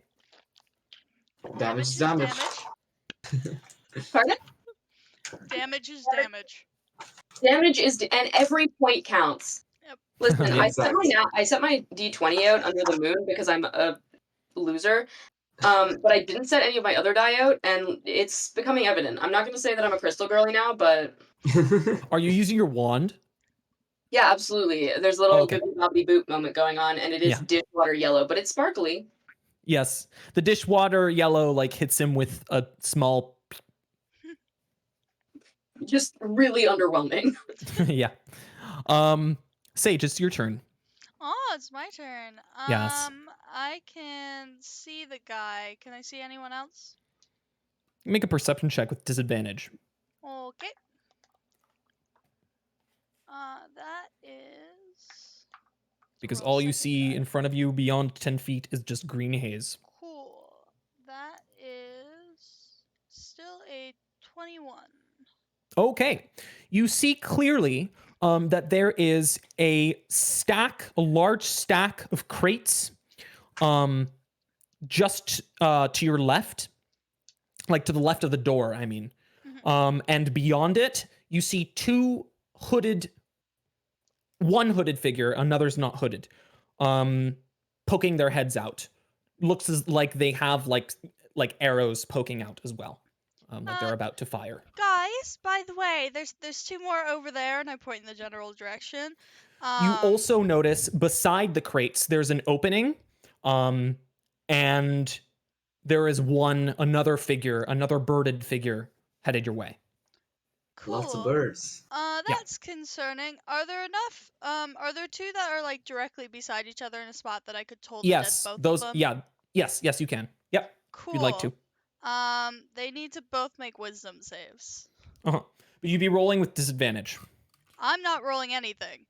Damage is damage. Pardon? Damage is damage. Damage is, and every point counts. Yep. Listen, Yeah, I set my d20 out under the moon because I'm a loser. But I didn't set any of my other die out, and it's becoming evident. I'm not going to say that I'm a crystal girly now, but Are you using your wand? yeah, absolutely. There's a little bobbity boop moment going on, and it is dishwater yellow, but it's sparkly. Yes, the dishwater yellow like hits him with a small. Just really underwhelming. Yeah. Sage, it's your turn. Oh, it's my turn. Yes. I can see the guy. Can I see anyone else? Make a perception check with disadvantage. Okay. That is... Because all you see in front of you beyond 10 feet is just green haze. Cool. That is still a 21. Okay. You see clearly that there is a large stack of crates just to your left, like to the left of the door, I mean. Mm-hmm. And beyond it, you see one hooded figure, another's not hooded, poking their heads out. Looks like they have like arrows poking out as well. Like they're about to fire. Guys, by the way, there's 2 more over there, and I point in the general direction. You also notice beside the crates there's an opening, and there is another birded figure headed your way. Cool. Lots of birds. That's concerning. Are there enough? Are there 2 that are like directly beside each other in a spot that I could hold dead both of them? Yeah, yes, you can. Yep. Cool. If you'd like to. They need to both make wisdom saves. But you'd be rolling with disadvantage. I'm not rolling anything.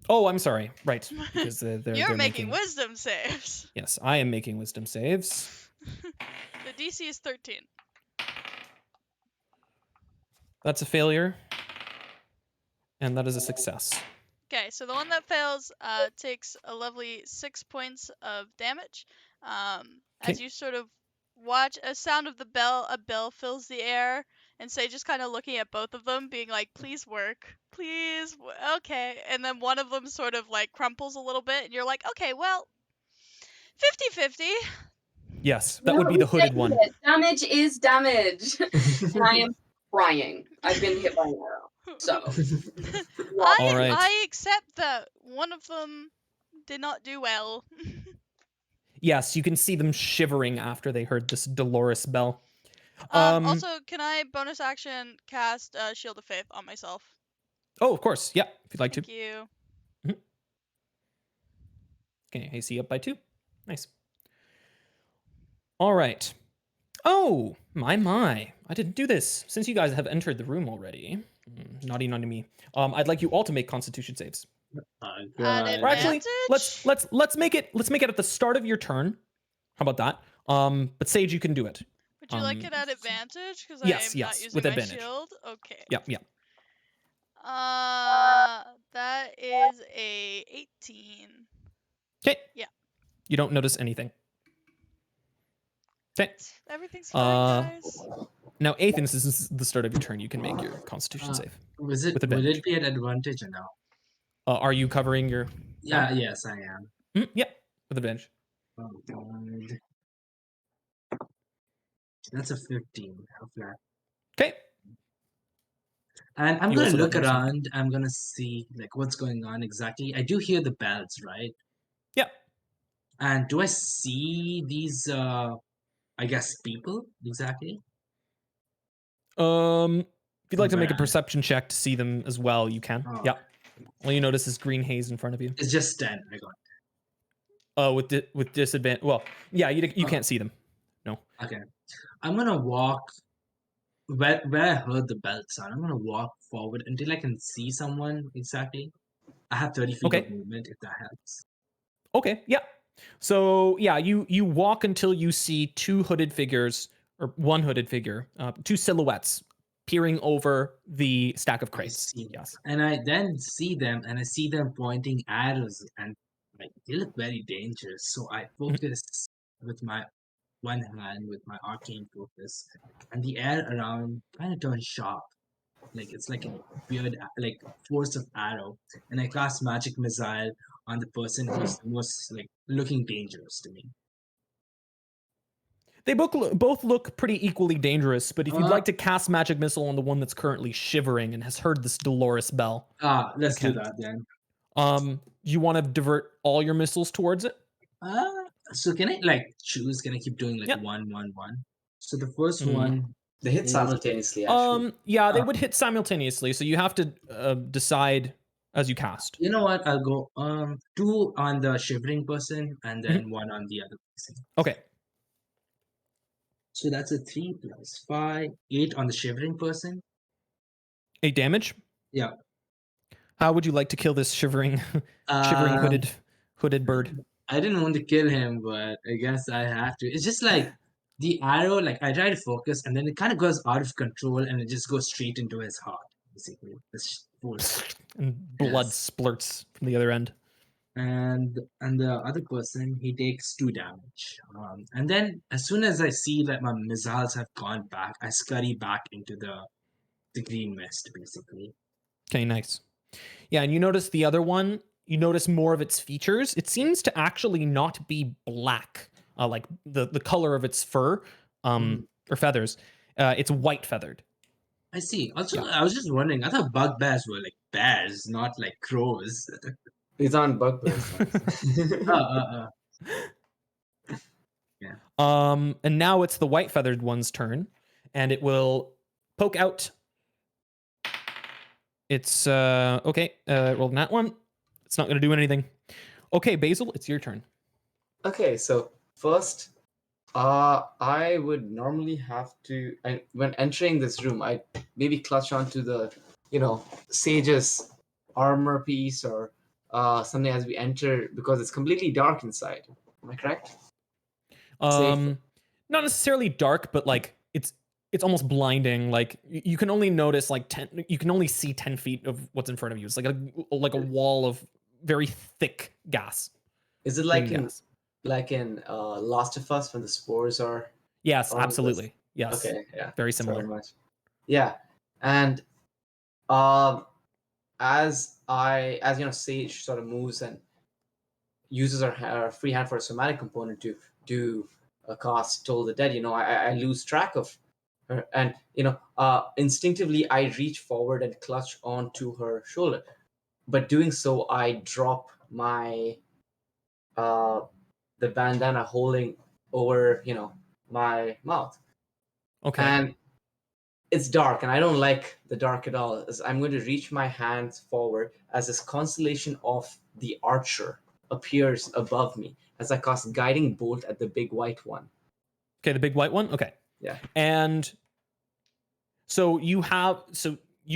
Oh, I'm sorry. Right. Because You're making wisdom saves. Yes, I am making wisdom saves. The DC is 13. That's a failure. And that is a success. Okay, so the one that fails takes a lovely 6 points of damage. As you sort of watch a sound of a bell fills the air, and say just kind of looking at both of them, being like, please work. Please, okay. And then one of them sort of like crumples a little bit, and you're like, okay, well, 50-50. Yes, that would be the hooded one. Damage is damage. And I am crying. I've been hit by an arrow. So. I accept that one of them did not do well. Yes, you can see them shivering after they heard this dolorous bell. Also, can I bonus action cast Shield of Faith on myself? Oh, of course. Yeah, if you'd like Thank to. you. Okay, AC up by 2. Nice. All right. Oh, my. I didn't do this. Since you guys have entered the room already. Naughty me. I'd like you all to make constitution saves. At Or actually, advantage? let's make it at the start of your turn. How about that? But Sage, you can do it. Would you like it at advantage? Because yes, I'm not using with my advantage. shield? Okay. Yep. That is a 18. Okay. Yeah. You don't notice anything. Okay. Everything's fine, guys. Now, Athan, this is the start of your turn. You can make your constitution save. Would it be an advantage or no? Are you covering your... Yeah, yes, I am. Yep, with advantage. Oh, God. That's a 15. How flat. Okay. And I'm You going to also look don't notice around. I'm going to see like what's going on exactly. I do hear the bells, right? Yep. And do I see these, I guess, people exactly? If you'd like to make a Where? perception check to see them as well, you can. Oh. Yep. All you notice is green haze in front of you. It's just 10. I got it. Oh, with disadvantage. Well, yeah, you can't see them. No. Okay. I'm going to walk where I heard the bell sound. I'm going to walk forward until I can see someone exactly. I have 30 feet Okay. of movement if that helps. Okay, yeah. So yeah, you walk until you see two hooded figures, or one hooded figure, two silhouettes peering over the stack of crates. Yes. And I then see them, and I see them pointing arrows, and like they look very dangerous. So I focus with my one hand, with my arcane focus, and the air around kind of turns sharp. Like it's like a weird like force of arrow, and I cast magic missile on the person who's the most like looking dangerous to me. They both look pretty equally dangerous, but if you'd like to cast magic missile on the one that's currently shivering and has heard this Dolores bell, Let's do that then. You want to divert all your missiles towards it? So can I like choose? Can I keep doing like 1, 1, 1? So the first one. They hit simultaneously, actually. Yeah, they would hit simultaneously, so you have to decide as you cast. You know what? I'll go 2 on the shivering person and then 1 on the other person. Okay. So that's a 3 plus 5, 8 on the shivering person. 8 damage? Yeah. How would you like to kill this shivering hooded bird? I didn't want to kill him, but I guess I have to. It's just like the arrow, like I try to focus and then it kind of goes out of control and it just goes straight into his heart, basically. This force. And blood splurts from the other end. And the other person, he takes 2 damage. And then as soon as I see that my missiles have gone back, I scurry back into the green mist, basically. Okay, nice. Yeah, and you notice the other one, you notice more of its features. It seems to actually not be black, like the color of its fur or feathers. It's white feathered. I see. Also, I was just wondering, I thought bugbears were like bears, not like crows. These aren't bugbears. Yeah. And now it's the white feathered one's turn, and it will poke out. It's okay. Rolled that one. It's not going to do anything. Okay, Basil, it's your turn. Okay, so first, I would normally have to, and when entering this room, I maybe clutch onto the, sage's armor piece or something as we enter because it's completely dark inside. Am I correct? Not necessarily dark, but like it's almost blinding. Like you can only notice like 10. You can only see 10 feet of what's in front of you. It's like a wall of very thick gas. Is it like in Last of Us when the spores are? Yes, absolutely. Yes. Okay, yeah. Very similar. Very much. Yeah, and as Sage sort of moves and uses her free hand for a somatic component to do a cast Toll the Dead, I lose track of her, and instinctively I reach forward and clutch onto her shoulder, but doing so I drop my the bandana holding over my mouth. Okay. And it's dark, and I don't like the dark at all. I'm going to reach my hands forward as this constellation of the Archer appears above me as I cast Guiding Bolt at the big white one. Okay, the big white one? Okay. Yeah. And so you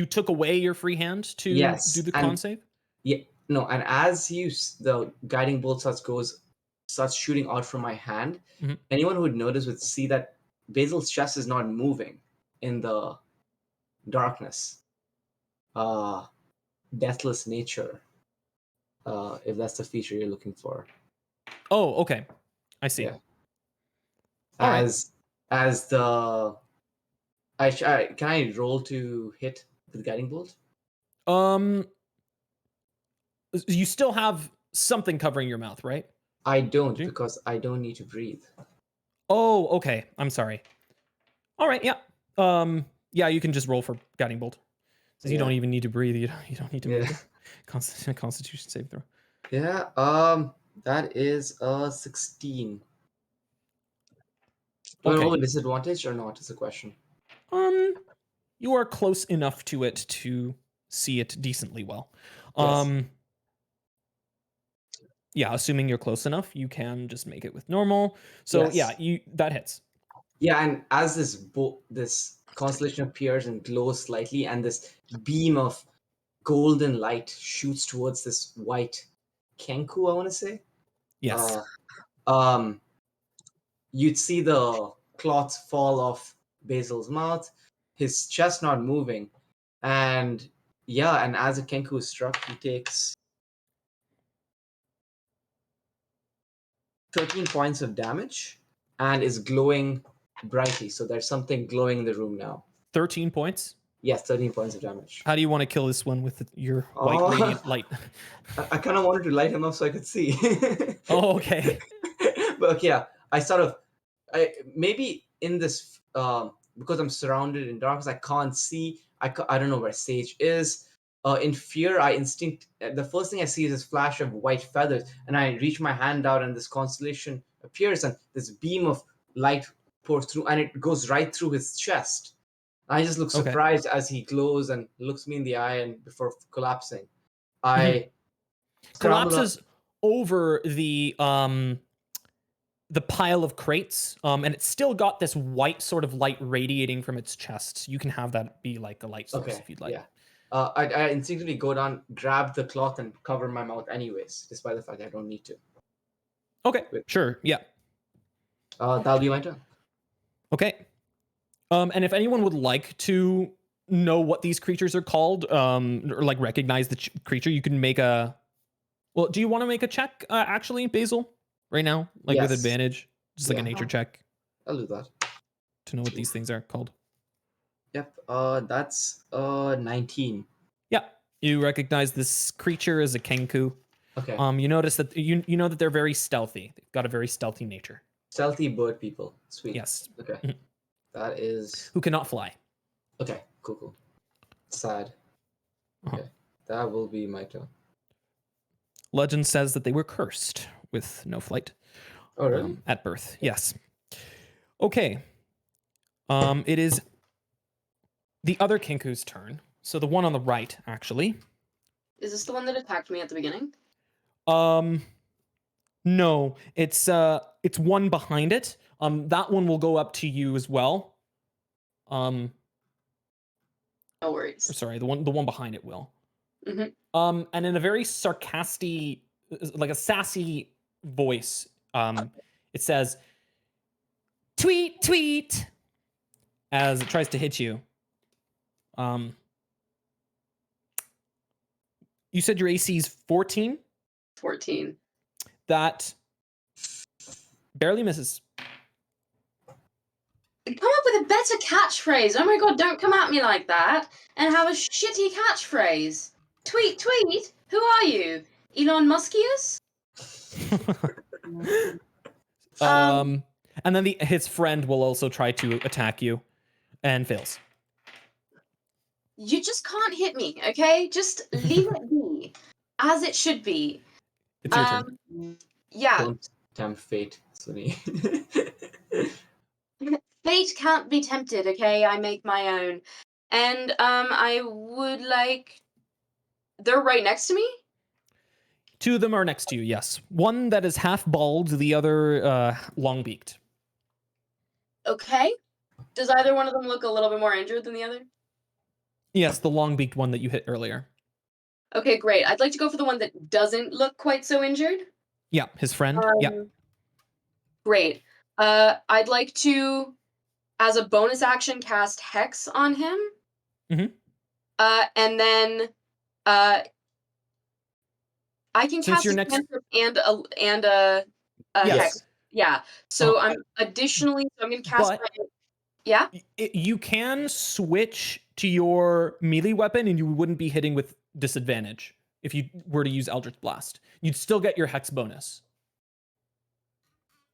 took away your free hand to do the con save? Yeah. No, and as the Guiding Bolt starts shooting out from my hand, anyone who would notice would see that Basil's chest is not moving in the darkness. Deathless nature, if that's the feature you're looking for. Oh, okay. I see. Yeah. All right. As the can I roll to hit with Guiding Bolt? You still have something covering your mouth, right? I don't, because I don't need to breathe. Oh, okay. I'm sorry. All right, yeah. Yeah, you can just roll for Guiding Bolt. Because you don't even need to breathe. You don't need to make a Constitution save throw. Yeah, that is a 16. Do I roll a disadvantage or not is the question. You are close enough to it to see it decently well. Yes. Yeah, assuming you're close enough, you can just make it with normal. So yeah, that hits. Yeah, and as this constellation appears and glows slightly, and this beam of golden light shoots towards this white Kenku, I want to say. Yes. You'd see the cloth fall off Basil's mouth, his chest not moving, and as the Kenku is struck, he takes 13 points of damage and is glowing brightly. So there's something glowing in the room now. 13 points? Yes, 13 points of damage. How do you want to kill this one with your white radiant light? I kind of wanted to light him up so I could see. Oh, okay. But yeah, maybe in this, because I'm surrounded in darkness, I can't see. I don't know where Sage is. In fear, the first thing I see is this flash of white feathers, and I reach my hand out, and this constellation appears, and this beam of light pours through, and it goes right through his chest. I just look surprised as he glows and looks me in the eye, and before collapsing, I collapses over the pile of crates, and it's still got this white sort of light radiating from its chest. You can have that be like a light source if you'd like. Yeah. I instinctively go down, grab the cloth, and cover my mouth anyways, despite the fact I don't need to. Okay, sure, yeah. That'll be my turn. Okay. And if anyone would like to know what these creatures are called, or like recognize the creature, you can make a... Well, do you want to make a check, actually, Basil, right now? Like with advantage? Just like a nature check? I'll do that. To know what these things are called. Yep, that's 19. Yeah, you recognize this creature as a Kenku. Okay. You notice that you know that they're very stealthy. They've got a very stealthy nature. Stealthy bird people. Sweet. Yes. Okay. Mm-hmm. That is... Who cannot fly. Okay, cool. Sad. Okay, that will be my turn. Legend says that they were cursed with no flight. Oh, really? At birth, yes. Okay. It is the other Kenku's turn. So the one on the right, actually. Is this the one that attacked me at the beginning? No, it's one behind it. That one will go up to you as well. No worries. Sorry, the one behind it will. Mm-hmm. And in a very sarcastic, like a sassy voice, it says, "Tweet, tweet," as it tries to hit you. You said your AC is 14? 14. That barely misses. Come up with a better catchphrase. Oh my god, don't come at me like that and have a shitty catchphrase. Tweet, tweet. Who are you? Elon Muskius? And then his friend will also try to attack you and fails. You just can't hit me, okay? Just leave it be. As it should be. It's your turn. Yeah. Don't tempt fate, Sunny. fate can't be tempted, okay? I make my own. And I would like... They're right next to me? 2 of them are next to you, yes. One that is half bald, the other long-beaked. Okay. Does either one of them look a little bit more injured than the other? Yes, the long-beaked one that you hit earlier. Okay, great. I'd like to go for the one that doesn't look quite so injured. Yeah, his friend. Yeah. Great. I'd like to, as a bonus action, cast Hex on him. Mhm. And then I can Since cast your a next- cantrip and a Yes. Hex. Yeah. So I'm additionally, so I'm going to cast But- my... Yeah? You can switch to your melee weapon and you wouldn't be hitting with disadvantage if you were to use Eldritch Blast. You'd still get your Hex bonus.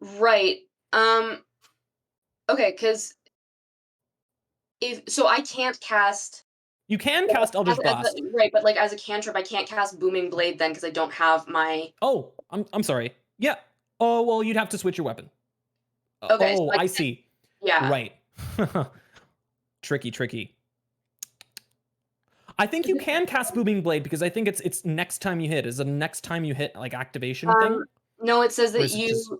Right. Okay, because so I can't cast... You can cast Eldritch Blast. Right, but like as a cantrip, I can't cast Booming Blade then because I don't have my... Oh, I'm sorry. Yeah. Oh, well, you'd have to switch your weapon. Okay, Oh, so I see. Yeah. Right. Tricky. I think you can cast Booming Blade because I think it's next time you hit. Is it a next time you hit like activation thing? No, it says Or that is it just-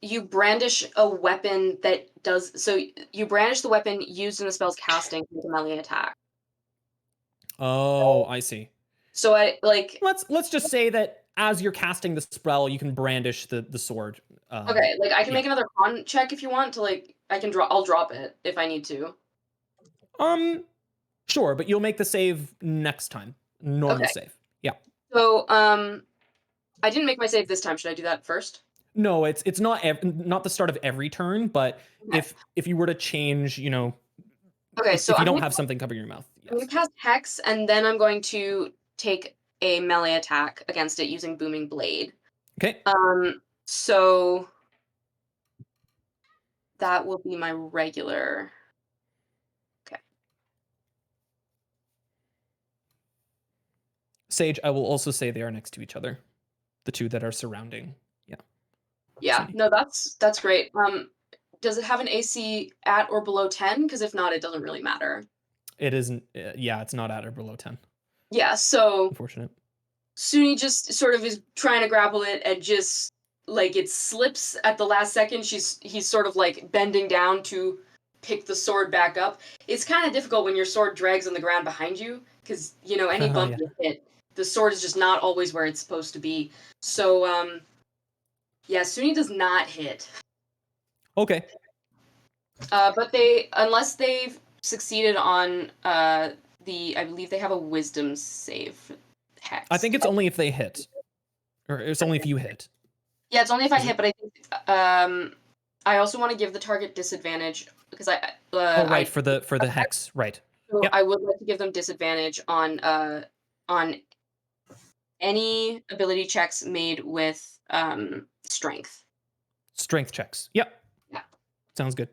you brandish a weapon that does... So you brandish the weapon used in the spell's casting with a melee attack. Oh, I see. So I like... Let's just say that as you're casting the spell, you can brandish the sword. Okay, like I can yeah. make another con check if you want to, like I'll drop it if I need to. Sure, but you'll make the save next time. Normal Okay. save. Yeah. So I didn't make my save this time. Should I do that first? No, it's not the start of every turn, but Okay. if you were to change, Okay, if so you I'm don't gonna, have something covering your mouth. I'm gonna Yes. cast Hex, and then I'm going to take a melee attack against it using Booming Blade. Okay. So that will be my regular. Okay. Sage, I will also say they are next to each other. The 2 that are surrounding. Yeah. Yeah. Sunny. No, that's great. Does it have an AC at or below 10? Because if not, it doesn't really matter. It isn't. Yeah, it's not at or below 10. Yeah. So Unfortunate. Suni just sort of is trying to grapple it and just like it slips at the last second. He's sort of like bending down to pick the sword back up. It's kind of difficult when your sword drags on the ground behind you because any bump Yeah. you hit, the sword is just not always where it's supposed to be. So yeah, Suni does not hit. Okay. But unless they've succeeded on I believe they have a wisdom save Hex. I think it's only if they hit. Or it's only if you hit. Yeah, it's only if I Is it- hit, but I think I also want to give the target disadvantage because right, for the hex, right. So Yep. I would like to give them disadvantage on any ability checks made with strength. Strength checks. Yep. Yeah. Sounds good.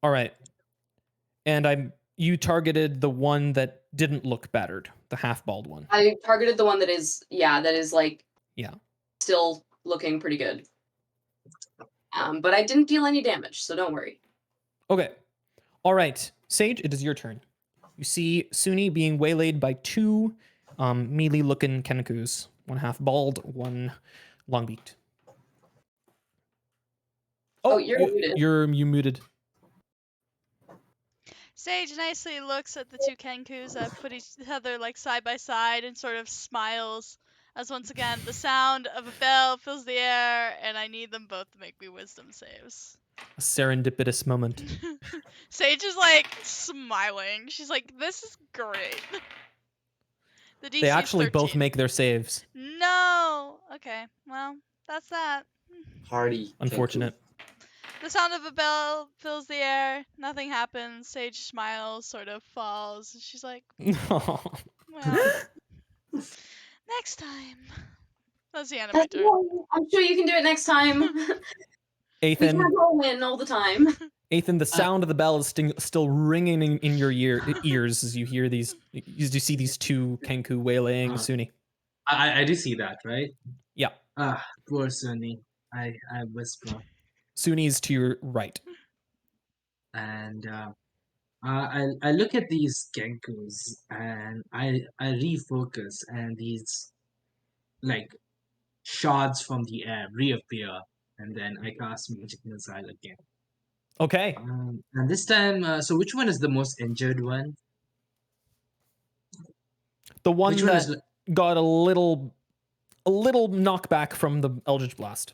All right. And you targeted the one that didn't look battered, the half bald one. I targeted the one that is like Yeah. still looking pretty good. But I didn't deal any damage, so don't worry. Okay. All right. Sage, it is your turn. You see Suni being waylaid by 2 melee-looking Kenkus. One half bald, one long-beaked. Oh, you're muted. You muted. Sage nicely looks at the 2 Kenkus that put each other like side by side and sort of smiles as once again the sound of a bell fills the air and I need them both to make me wisdom saves. A serendipitous moment. Sage is like smiling. She's like, this is great. The DC They actually is both 13. make their saves. No. Okay. Well, that's that. Hardy. Unfortunate. The sound of a bell fills the air. Nothing happens. Sage smiles, sort of falls. She's like, well, next time. That's the end of my turn. I'm sure you can do it next time. We Ethan, can't all win all the time. Ethan, the sound of the bell is still ringing in your ears as you hear these. You see these 2 Kenku waylaying Suni. I do see that, right? Yeah. Ah, poor Sunny. I whisper. Sunni's to your right. And I look at these Genkus and I refocus, and these like shards from the air reappear, and then I cast magic missile again. Okay. And this time, so which one is the most injured one? The one Which one that is? got a little knockback from the Eldritch Blast.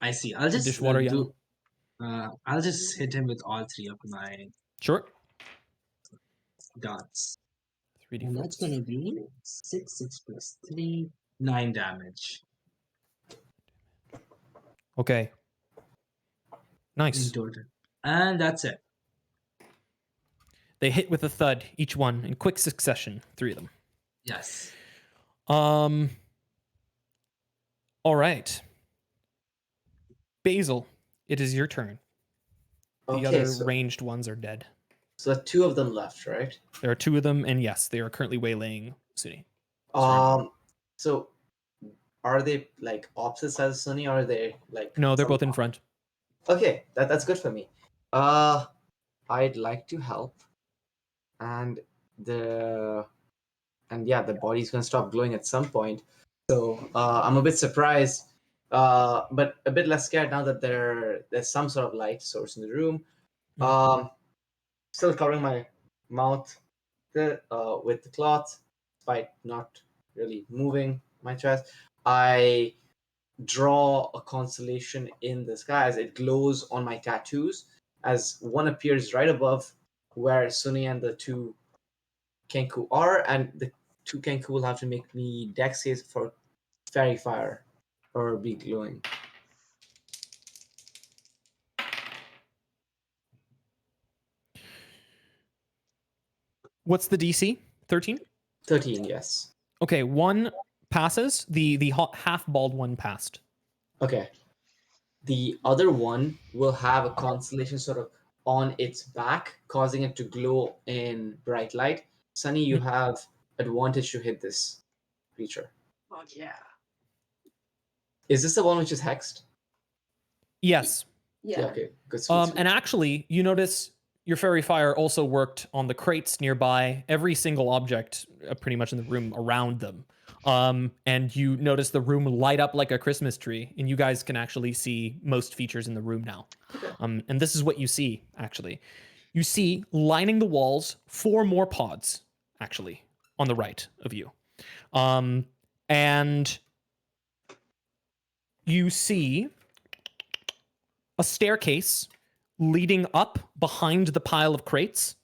I see. I'll just Dishwater Young. I'll just hit him with all 3 of my Sure. darts. 3d4. And that's gonna be 6 plus 3, 9 damage. Okay. Nice. In total. And that's it. They hit with a thud, each one in quick succession. 3 of them. Yes. All right. Basil, it is your turn. The Okay, other so, ranged ones are dead. so 2 of them left, right? There are 2 of them, and yes, they are currently waylaying Sunni. So are they like opposite sides of Sunny, or are they like? No, they're both in front. Okay, that's good for me. I'd like to help, and the body's gonna stop glowing at some point. So I'm a bit surprised, but a bit less scared now that there's some sort of light source in the room. Still covering my mouth with the cloth, despite not really moving my chest. I draw a constellation in the sky as it glows on my tattoos, as one appears right above where Sunny and the 2 Kenku are, and the 2 Kenku will have to make me dex saves for fairy fire or be glowing. What's the DC? 13? 13, yes. Okay, one passes. The half-bald one passed. Okay. The other one will have a constellation sort of on its back, causing it to glow in bright light. Sunny, you have advantage to hit this creature. Oh yeah. Is this the one which is hexed? Yes. Yeah. Okay. Good. Sweet. And actually, you notice your fairy fire also worked on the crates nearby, every single object pretty much in the room around them. And you notice the room light up like a Christmas tree, and you guys can actually see most features in the room now. And this is what you see, actually. You see, lining the walls, 4 more pods, actually, on the right of you. And you see a staircase leading up behind the pile of crates.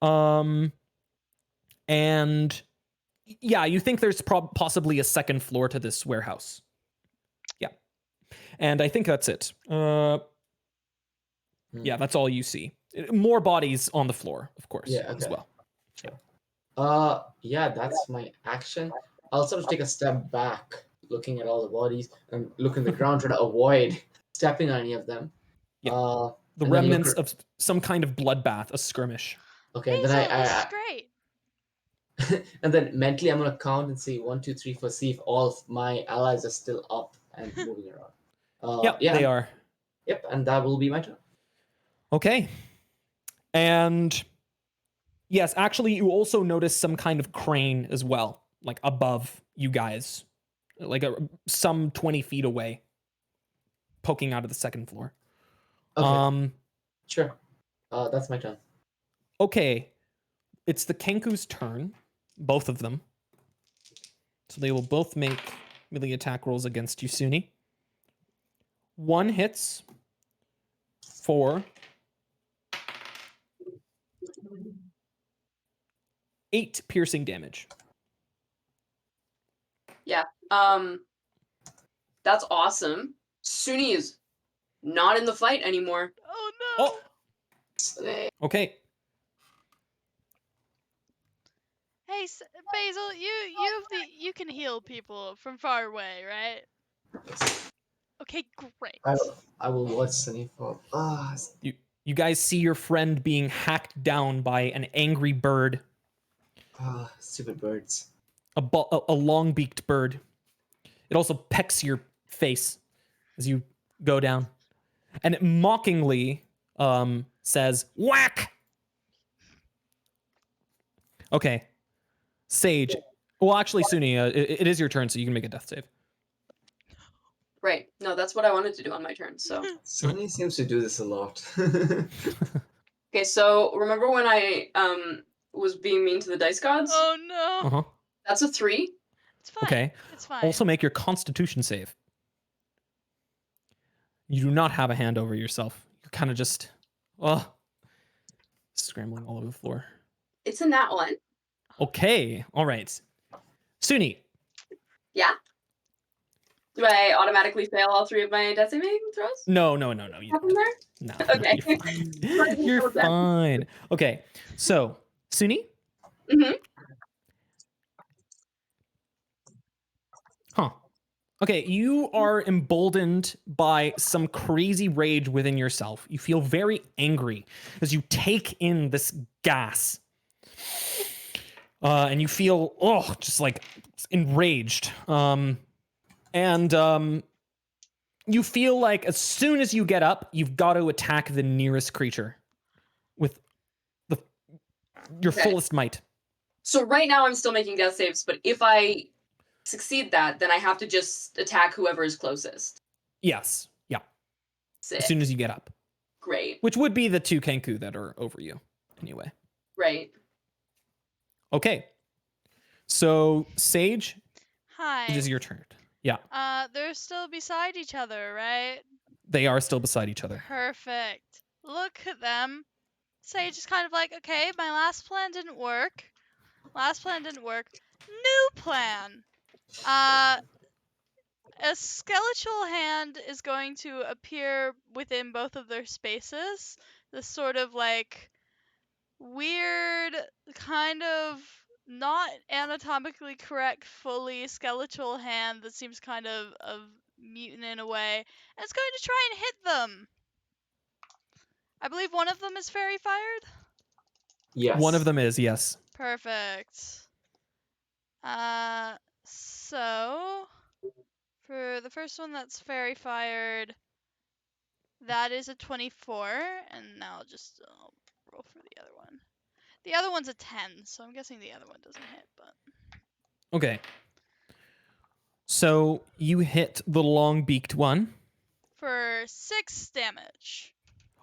And yeah, you think there's possibly a second floor to this warehouse. Yeah. And I think that's it. Yeah, that's all you see. More bodies on the floor, of course, as well. Yeah, that's my action. I'll sort of take a step back, looking at all the bodies, and look in the ground, trying to avoid stepping on any of them. Yeah. The remnants of some kind of bloodbath, a skirmish. Okay, Basil, then this is great. and then mentally I'm gonna count and see 1, 2, 3, 4, see if all of my allies are still up and moving around. Yeah, they are. Yep, and that will be my turn. Okay. And yes, actually, you also notice some kind of crane as well, like above you guys, like some 20 feet away, poking out of the second floor. Okay. Sure. That's my turn. Okay. It's the Kenku's turn, both of them. So they will both make melee attack rolls against you, Sunni. 1 hits for 8 piercing damage. Yeah. That's awesome. Sunni is not in the fight anymore. Oh no. Oh. Okay. Hey, Basil, you can heal people from far away, right? Yes. Okay, great. I will watch Sunny fall. You guys see your friend being hacked down by an angry bird. Stupid birds. A long-beaked bird. It also pecks your face as you go down. and it mockingly says, "Whack!" Okay. Sage. Well, actually, Suni, it is your turn, so you can make a death save. Right. No, that's what I wanted to do on my turn. So. Sunny seems to do this a lot. Okay, so remember when I was being mean to the dice gods? Oh no. Uh-huh. That's a 3. It's fine. Okay. It's fine. Also make your Constitution save. You do not have a hand over yourself. You're kind of just, scrambling all over the floor. It's a nat 1. Okay. All right. Suni. Yeah. Do I automatically fail all 3 of my death saving throws? No. You Happen there? no. Okay. You're fine. You're fine. Okay. So, Suni? Mm-hmm. Huh. Okay, you are emboldened by some crazy rage within yourself. You feel very angry as you take in this gas. And you feel, just like enraged. And you feel like as soon as you get up, you've got to attack the nearest creature with your fullest might. So right now I'm still making death saves, but if I succeed that, then I have to just attack whoever is closest. Yes. Yeah. Sick. As soon as you get up. Great. Which would be the 2 Kenku that are over you, anyway. Right. Okay. So, Sage, Hi. it is your turn. Yeah. They're still beside each other, right? They are still beside each other. Perfect. Look at them. Sage is kind of like, okay, my last plan didn't work. New plan. A skeletal hand is going to appear within both of their spaces. This sort of like weird, kind of not anatomically correct, fully skeletal hand that seems kind of mutant in a way. And it's going to try and hit them. I believe one of them is fairy fired. Yes. One of them is, yes. Perfect. So for the first one that's fairy fired, that is a 24, and now I'll just roll for the other one. The other one's a 10, so I'm guessing the other one doesn't hit, but... Okay. So you hit the long-beaked one. For 6 damage.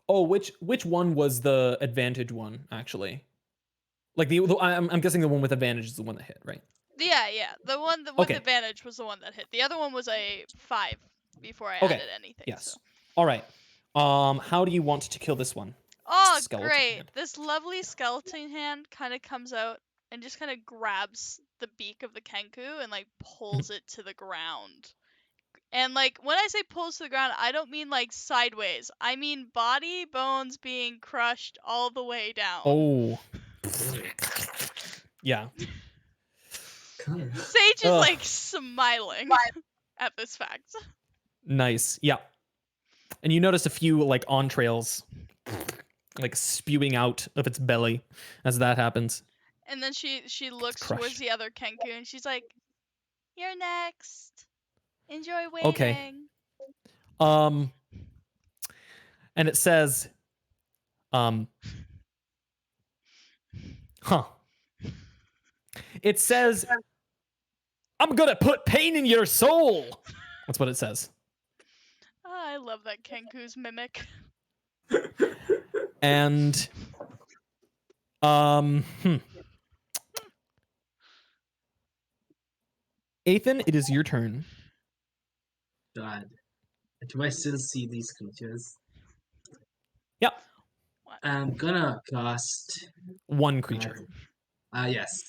Oh, which one was the advantage one, actually? Like, I'm guessing the one with advantage is the one that hit, right? Yeah. The one with advantage was the one that hit. The other one was a 5 before I added anything. Yes. So. All right. How do you want to kill this one? Oh, great. Hand. This lovely skeleton hand kind of comes out and just kind of grabs the beak of the Kenku and, like, pulls it to the ground. And, like, when I say pulls to the ground, I don't mean, like, sideways. I mean body, bones being crushed all the way down. Oh. Yeah. Sage is, like, smiling at this fact. Nice. Yeah. And you notice a few, like, entrails, like, spewing out of its belly as that happens. And then she looks towards the other Kenku and she's like, "You're next. Enjoy waiting." Okay. And it says, It says, "I'm gonna put pain in your soul." That's what it says. Oh, I love that Kenku's mimic. And, Ethan, it is your turn. God. Do I still see these creatures? Yep. I'm gonna cast... One creature. Yes.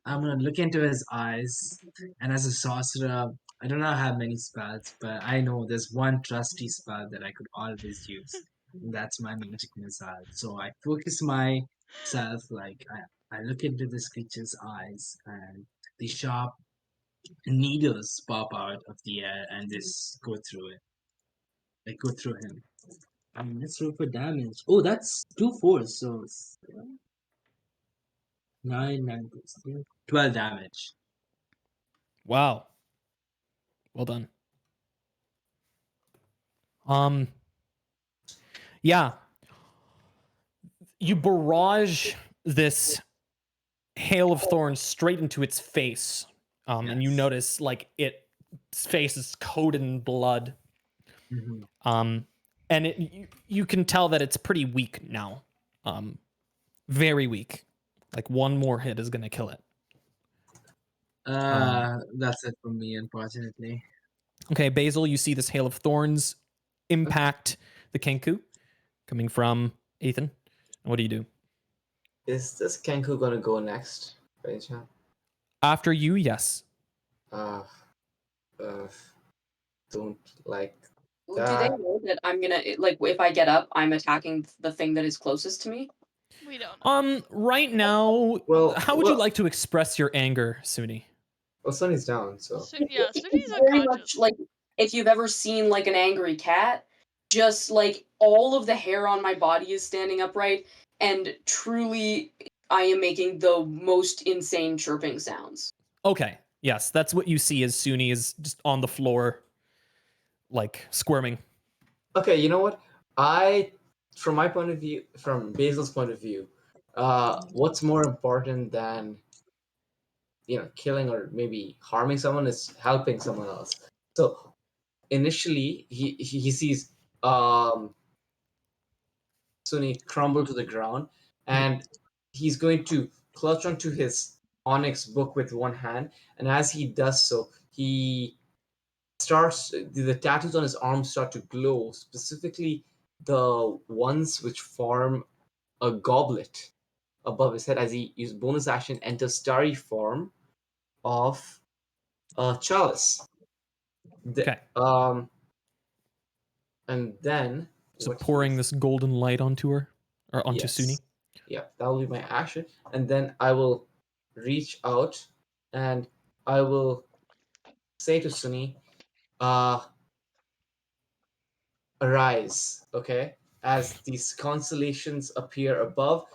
I'm gonna look into his eyes, and as a sorcerer, I do not have many spells, but I know there's one trusty spell that I could always use. And that's my magic missile. So I focus myself, like I look into this creature's eyes, and the sharp needles pop out of the air and just go through it. They go through him. Let's roll for damage. Oh, that's 2 4s, so 9 plus 3, 12 damage. Wow. Well done. Yeah. You barrage this hail of thorns straight into its face. And you Yes. notice like its face is coated in blood. Mhm. And you can tell that it's pretty weak now. Very weak. Like one more hit is gonna kill it. That's it for me, unfortunately. Okay, Basil, you see this hail of thorns impact the Kenku coming from Ethan. What do you do? Is this Kenku gonna go next? By any chance? After you, yes. Uh, don't like Do they that. know that I'm gonna like if I get up, I'm attacking the thing that is closest to me? We don't know. Right now, Well, how would you like to express your anger, Suni? Well, Sunny's down, so. Yeah, It's Sudi's very unconscious. much like if you've ever seen like an angry cat, just like all of the hair on my body is standing upright, and truly, I am making the most insane chirping sounds. Okay, yes, that's what you see as Suni is just on the floor, like squirming. Okay, you know what? From my point of view, from Basil's point of view, what's more important than killing or maybe harming someone is helping someone else. So initially, he sees Sunny crumble to the ground, and he's going to clutch onto his onyx book with one hand, and as he does so, he starts the tattoos on his arms start to glow, specifically the ones which form a goblet above his head as he uses bonus action enters starry form of a chalice. Okay. And then So pouring this golden light onto her or onto Suni. Yeah, that will be my action, and then I will reach out and I will say to Suni, arise, okay? As these constellations appear above,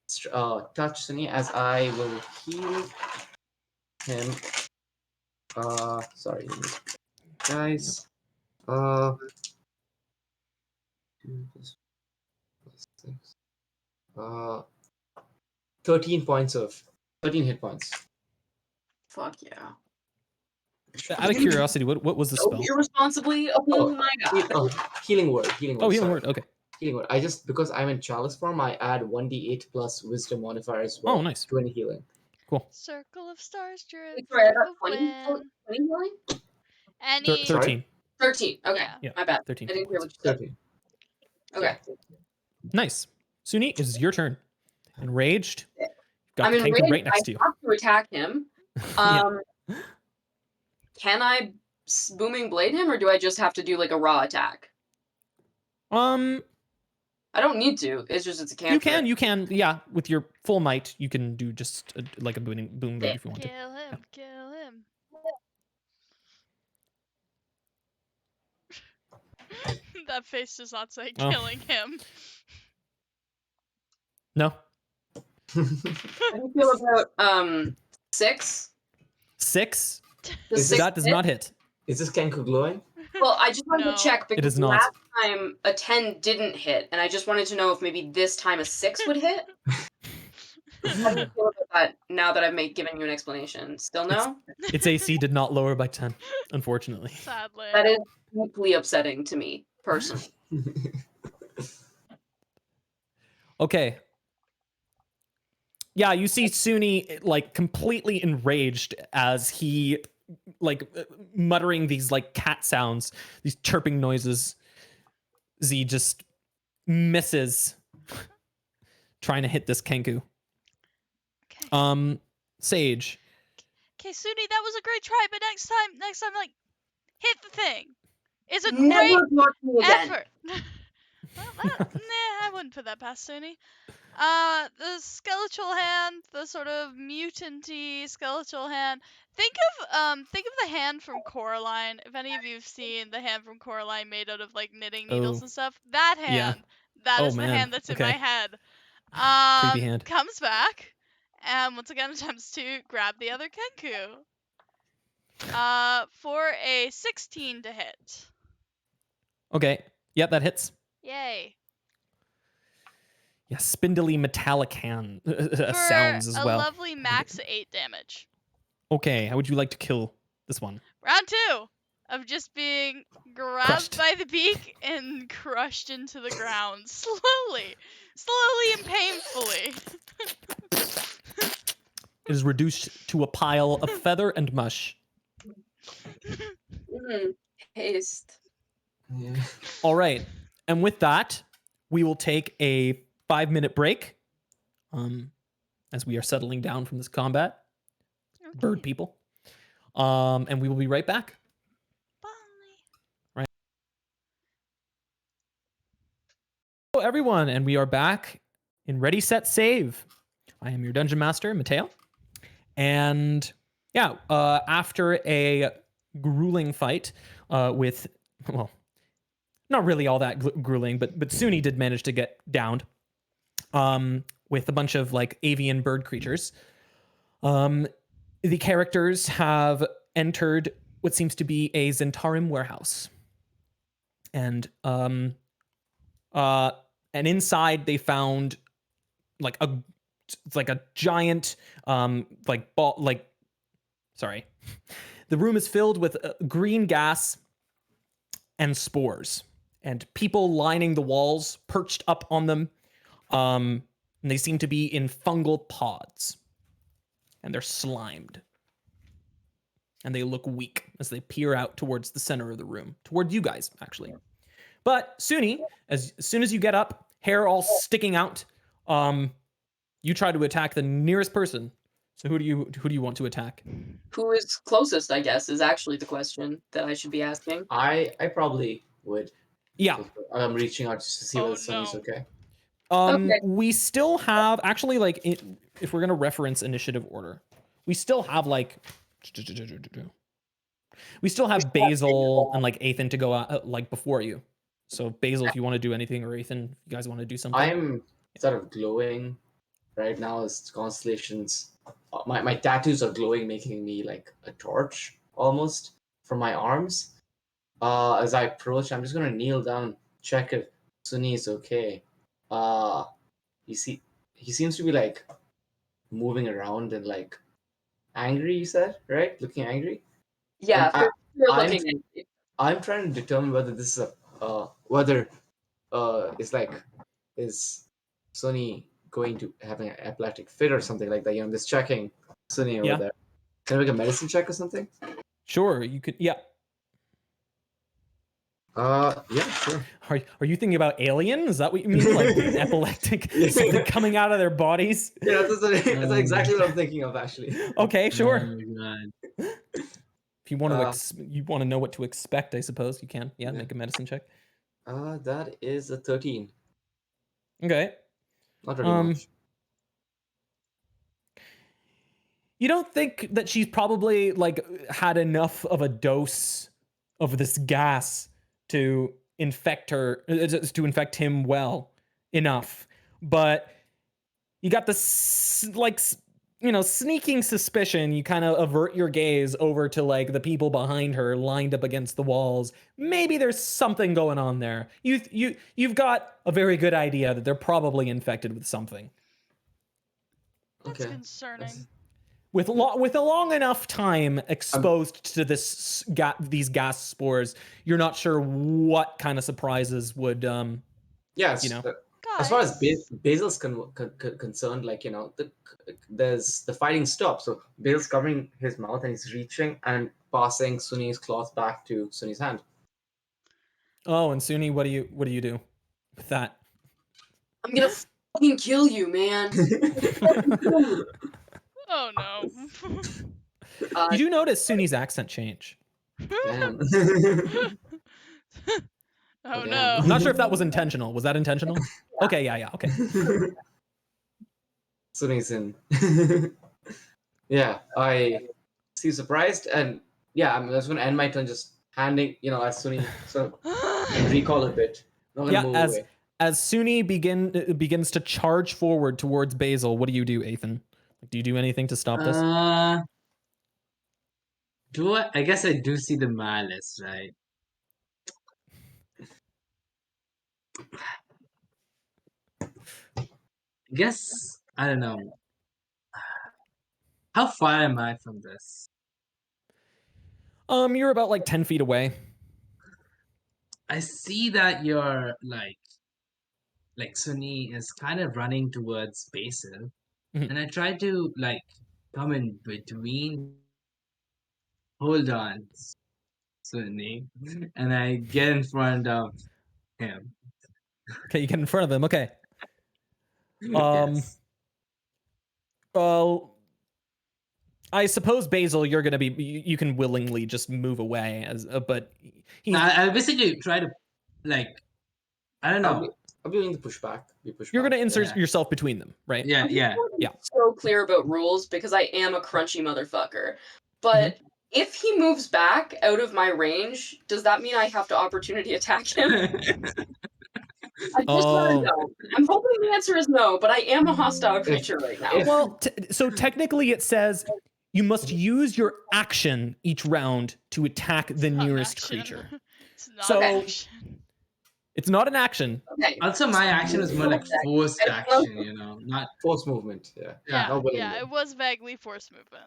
touch Suni as I will heal him. Sorry, guys. 13 hit points. Fuck yeah. Out of curiosity, what was the So spell? irresponsibly, oh my god. Healing word. Oh, healing word. Okay. Healing word. Because I'm in chalice form, I add 1d8 plus wisdom modifier as well. Oh, nice. To any healing. Cool. Circle of stars driven Sorry, I for got the 20 win. healing? Any 13. 13. Okay. Yeah. My bad. 13 I didn't hear what you said. 13. Okay. Nice. Suni, it is your turn. Enraged. You've got I'm the Kenku enraged. right next to you. I have to attack him. Can I booming blade him, or do I just have to do like a raw attack? I don't need to. It's just it's a cantrip. You can. Yeah, with your full might, you can do just like a boom blade if you want to. Kill him. That face does not say killing him. No. How do you feel about 6? 6? That does not hit. Is this Kenku glowing? Well, I just wanted to check because it is not. last time a 10 didn't hit, and I just wanted to know if maybe this time a 6 would hit. How do you feel about that now that I've given you an explanation? Still no? Its AC did not lower by 10, unfortunately. Sadly. That is deeply upsetting to me, personally. Okay. Yeah, you see Suni like completely enraged as he like muttering these like cat sounds, these chirping noises. Z just misses trying to hit this Kenku. Okay. Sage. Okay, Suni, that was a great try, but next time, like, hit the thing. It's a Never great talk to me again. effort. Well, I wouldn't put that past Suni. The skeletal hand, the sort of mutant-y skeletal hand. Think of the hand from Coraline. If any of you've seen the hand from Coraline made out of like knitting needles and stuff, that hand. Yeah. That is the hand that's in my head. Creepy hand. Comes back, and once again attempts to grab the other Kenku. For a 16 to hit. Okay. Yep, that hits. Yay. spindly metallic hand For sounds as a well. lovely max 8 damage. Okay, how would you like to kill this one? Round 2 of just being grabbed Crushed. by the beak and crushed into the ground slowly and painfully. It is reduced to a pile of feather and mush. Haste. Yeah. All right, and with that, we will take a 5-minute break. As we are settling down from this combat, bird people. And we will be right back. Bye. Right. Hello, everyone, and we are back in Ready, Set, Save. I am your Dungeon Master, Mateo. And yeah, after a grueling fight with, well, not really all that grueling, but Suni did manage to get downed with a bunch of like avian bird creatures. The characters have entered what seems to be a Zhentarim warehouse. And inside they found like a giant sorry. The room is filled with green gas and spores, and people lining the walls, perched up on them. And they seem to be in fungal pods. And they're slimed. And they look weak as they peer out towards the center of the room. Toward you guys, actually. But Suni, as soon as you get up, hair all sticking out, you try to attack the nearest person. So who do you want to attack? Who is closest, I guess, is actually the question that I should be asking. I probably would. Yeah. I'm reaching out just to see whether Sunny's no. okay. Okay. We still have, actually, like, if we're going to reference initiative order, we still have, like, we still have Basil and, like, Ethan to go out, like, before you. So, Basil, if you want to do anything, or Ethan, if you guys want to do something. I'm sort of glowing right now as constellations. My tattoos are glowing, making me like a torch almost from my arms. As I approach, I'm just gonna kneel down, check if Sunny is okay. He seems to be like moving around and like angry. You said right, looking angry. Yeah, And you're looking at it. I'm trying to determine whether this is it's like is Sunny going to having an epileptic fit or something like that. I'm just checking Sunny over there. Can I make a medicine check or something? Sure, you could. Yeah. Yeah, sure. Are you thinking about alien? Is that what you mean? Like epileptic, something coming out of their bodies? Yeah, that's exactly what I'm thinking of, actually. Okay, sure. Oh my God. If you want to, you want to know what to expect, I suppose you can. Yeah, make a medicine check. That is a 13. Okay. Not really much. You don't think that she's probably like had enough of a dose of this gas to infect her, to infect him well enough, but you got this like, sneaking suspicion. You kind of avert your gaze over to like the people behind her lined up against the walls. Maybe there's something going on there. You've got a very good idea that they're probably infected with something. That's concerning. With a long enough time exposed to these gas spores, you're not sure what kind of surprises would Yes. As far as Basil's concerned, like there's the fighting stops. So Basil's covering his mouth and he's reaching and passing Sunny's cloth back to Sunny's hand. Oh, and Sunny, what do you do with that? I'm gonna fucking kill you, man. Oh no. You do notice Sunny's accent change. Damn. Oh no. I'm not sure if that was intentional. Was that intentional? Okay, yeah, okay. Sunny's in. Yeah, I seem surprised, and yeah, I'm just gonna end my turn just handing, as Sunny sort of recall a bit. Not gonna move away. As Sunny begins to charge forward towards Basil, what do you do, Ethan? Do you do anything to stop this? Do I? I guess I do see the malice, right? I guess I don't know. How far am I from this? You're about like 10 feet away. I see that you're like Sunny is kind of running towards Basil, and I try to like come in between. Hold on, Sunny, and I get in front of him. Okay, you get in front of him. Okay. Yes. I suppose Basil, you're gonna be. You can willingly just move away, but I basically try to like I don't know. I'll be willing to push back. You're gonna insert yourself between them, right? Yeah. So clear about rules because I am a crunchy motherfucker. But if he moves back out of my range, does that mean I have to opportunity attack him? I just want to know. I'm hoping the answer is no, but I am a hostile creature right now. Well, so technically it says you must use your action each round to attack the nearest creature. It's not an action. It's not an action. Okay. Also, my action is more like forced action, not forced movement. Yeah, it was vaguely forced movement.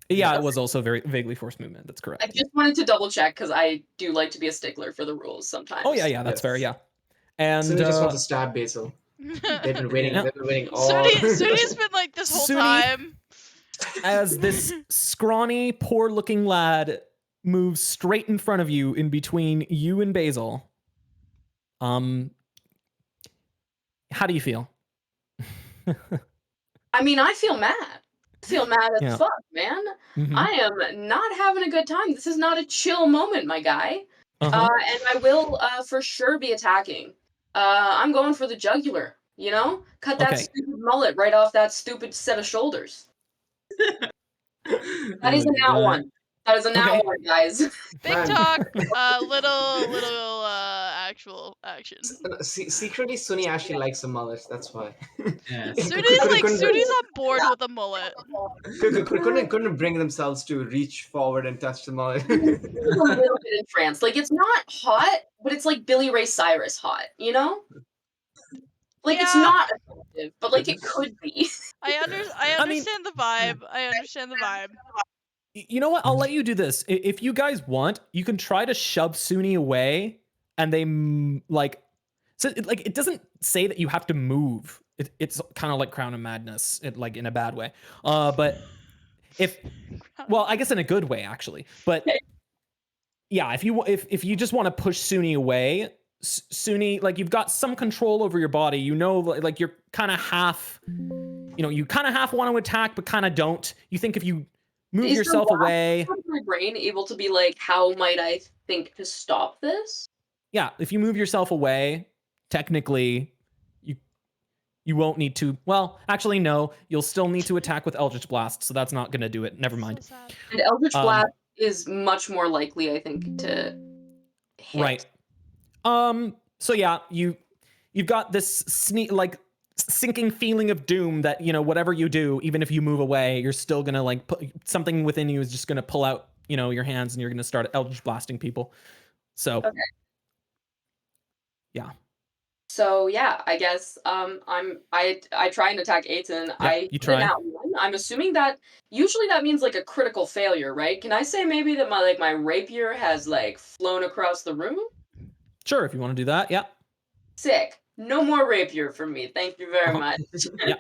Yeah, it was also very vaguely forced movement. That's correct. I just wanted to double check because I do like to be a stickler for the rules sometimes. Oh yeah, that's fair. Yeah, and so we just want to stab Basil. They've been waiting. They've been waiting all. Suni's been like this whole time. As this scrawny, poor-looking lad moves straight in front of you, in between you and Basil. How do you feel? I mean, I feel mad. I feel mad as fuck, man. I am not having a good time. This is not a chill moment, my guy. And I will for sure be attacking. I'm going for the jugular, Cut that stupid mullet right off that stupid set of shoulders. That is a nat one. That is a nat one, guys. Big talk, little actual action. Secretly, Sunny actually likes the mullet. That's why. Yeah. Suni's on board with the mullet. Couldn't bring themselves to reach forward and touch the mullet. A little bit in France. Like, it's not hot, but it's like Billy Ray Cyrus hot, Like, it's not effective, but like it could be. I understand the vibe. I understand the vibe. You know what? I'll let you do this. If you guys want, you can try to shove Suni away, and they it doesn't say that you have to move. It's kind of like Crown of Madness, like in a bad way. But I guess in a good way actually. But yeah, if you just want to push Suni away, Suni, like you've got some control over your body. Like you're kind of half. You kind of half want to attack, but kind of don't. You think if you move yourself away. My brain able to be like, how might I think to stop this? Yeah, if you move yourself away, technically, you won't need to. Well, actually, no. You'll still need to attack with Eldritch Blast, so that's not going to do it. Never mind. So sad. And Eldritch Blast is much more likely, I think, to hit. Right. So yeah, you've got this sinking feeling of doom that whatever you do, even if you move away, you're still gonna something within you is just gonna pull out your hands, and you're gonna start Eldritch blasting people. So yeah. So yeah, I guess I try and attack Aiton. You try. I'm assuming that usually that means like a critical failure, right? Can I say maybe that my rapier has flown across the room? Sure, if you want to do that. Yeah. Sick. No more rapier from me. Thank you very much. Yeah.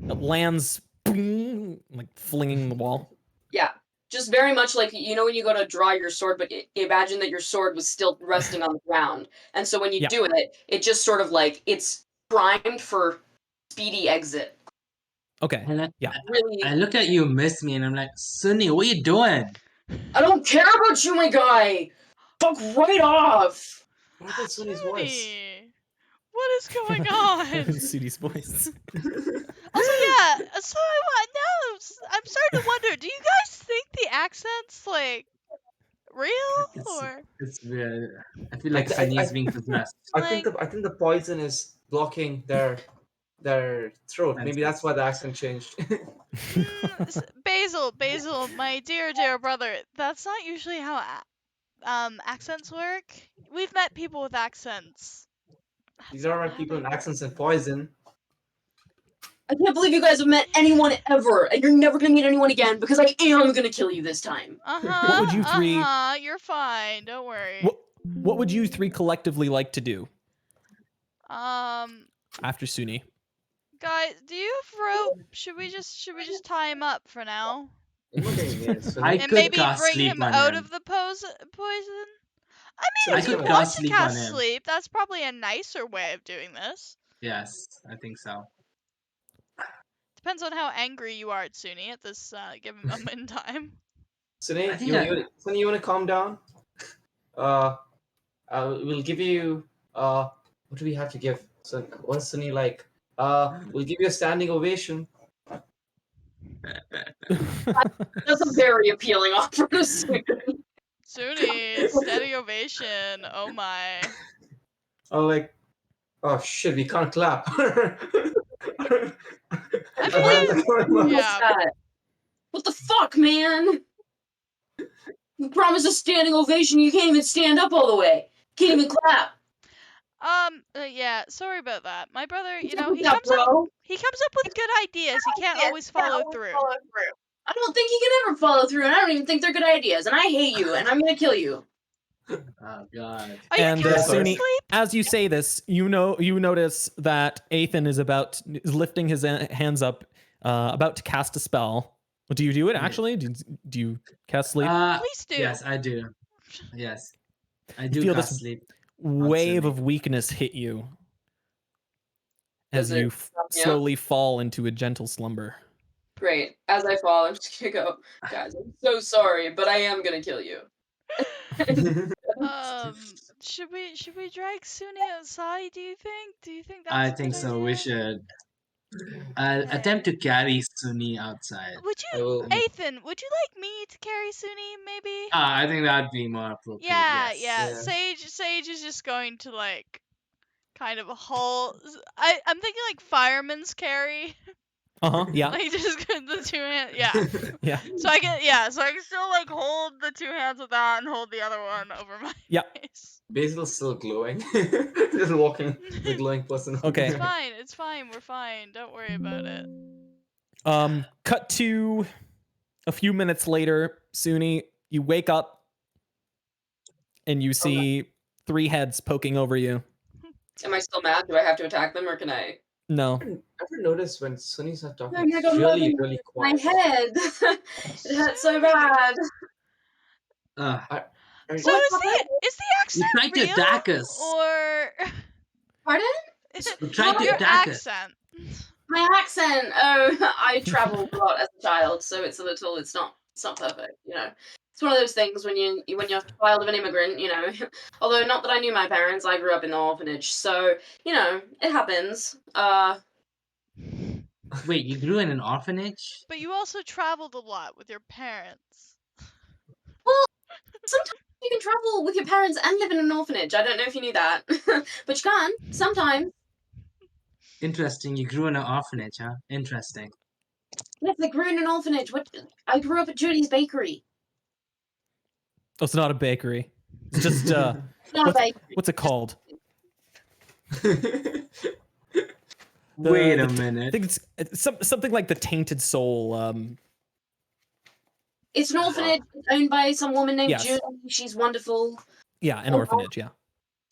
It lands, boom, like flinging the wall. Yeah. Just very much like, when you go to draw your sword, but imagine that your sword was still resting on the ground. And so when you do it, it just sort of it's primed for speedy exit. Okay. And really, I look at you, miss me, and I'm like, Sunny, what are you doing? I don't care about you, my guy. Fuck right off. What about Sunny's voice? What is going on? Suni's voice. Also, yeah. So I'm starting to wonder. Do you guys think the accent's real or? It's weird. I feel like Sunny's being possessed. I think the poison is blocking their throat. Maybe that's why the accent changed. Basil, my dear brother. That's not usually how accents work. We've met people with accents. These are people in accents and poison. I can't believe you guys have met anyone ever, and you're never gonna meet anyone again because I am gonna kill you this time. What would you three? You're fine. Don't worry. What would you three collectively like to do? After Suni. Guys, do you have rope? Should we just tie him up for now? I And could maybe cast bring sleep him on out him. of the poison? I So mean, I if you could want cast to sleep on cast him. sleep, that's probably a nicer way of doing this. Yes, I think so. Depends on how angry you are at Suni at this given moment in time. Sunny, I think you want to calm down? We'll give you what do we have to give? So what's Sunny like? We'll give you a standing ovation. That's a very appealing offer to Suni. Suni, standing ovation. Oh my. Oh, like, oh shit, we can't clap. I mean, yeah. What the fuck, man? You promised a standing ovation, you can't even stand up all the way. Can't even clap. Yeah, sorry about that. My brother, he Yeah, comes up bro. with good ideas. He can't always follow through. I don't think he can ever follow through, and I don't even think they're good ideas, and I hate you, and I'm gonna kill you. Oh god. Are you And casting Suni, sleep? as you say this, you notice that Athan is lifting his hands up, about to cast a spell. Do you do it actually? Do you cast sleep? Please do. Yes, I do. Yes, I do feel cast this sleep. Wave of weakness hit you as you slowly fall into a gentle slumber. Great. As I fall, I'm just gonna go, guys, I'm so sorry, but I am gonna kill you. Should we drag Suni outside, do you think? Do you think that's I a think good so. idea? We should. I'll attempt to carry Suni outside. Would you, Athan, would you like me to carry Suni, maybe? I think that'd be more appropriate. Yeah, yes. yeah. Sage is just going to, like, kind of haul. I'm thinking, like, fireman's carry. Yeah. Like, just the two hands. Yeah. Yeah. So I can still, like, hold the two hands with that and hold the other one over my face. Basil's still glowing. Just walking the glowing person. Okay. It's fine. We're fine. Don't worry about it. Cut to a few minutes later. Suni, you wake up and you see three heads poking over you. Am I still mad? Do I have to attack them, or can I? No. Ever noticed when Sunny's not talking? Oh my God, really, really quiet. My head. It hurts so bad. So is the accent you tried to real, attack us. or pardon? You tried to attack us. My accent. Oh, I traveled a lot as a child, so it's not perfect, you know. It's one of those things when you're a child of an immigrant, you know. Although not that I knew my parents, I grew up in the orphanage, so you know it happens. Wait, you grew in an orphanage? But you also traveled a lot with your parents. Well, sometimes you can travel with your parents and live in an orphanage. I don't know if you knew that, but you can sometimes. Interesting. You grew in an orphanage, huh? Interesting. Yes, I grew in an orphanage. I grew up at Judy's Bakery. Oh, it's not a bakery. It's just what's it called? Wait a minute. I think it's something like the Tainted Soul. It's an orphanage owned by some woman named Yes. Judy. She's wonderful. Yeah, an orphanage. Yeah.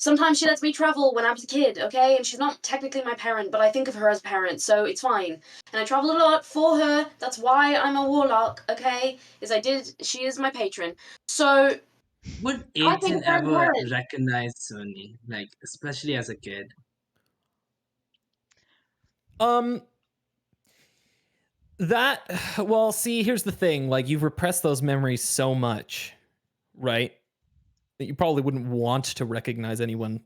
Sometimes she lets me travel when I was a kid, okay? And she's not technically my parent, but I think of her as a parent, so it's fine. And I travel a lot for her. That's why I'm a warlock, okay? She is my patron. So would Aiden ever recognize Suni, like especially as a kid? Well, see, here's the thing. Like, you've repressed those memories so much, right? That you probably wouldn't want to recognize anyone.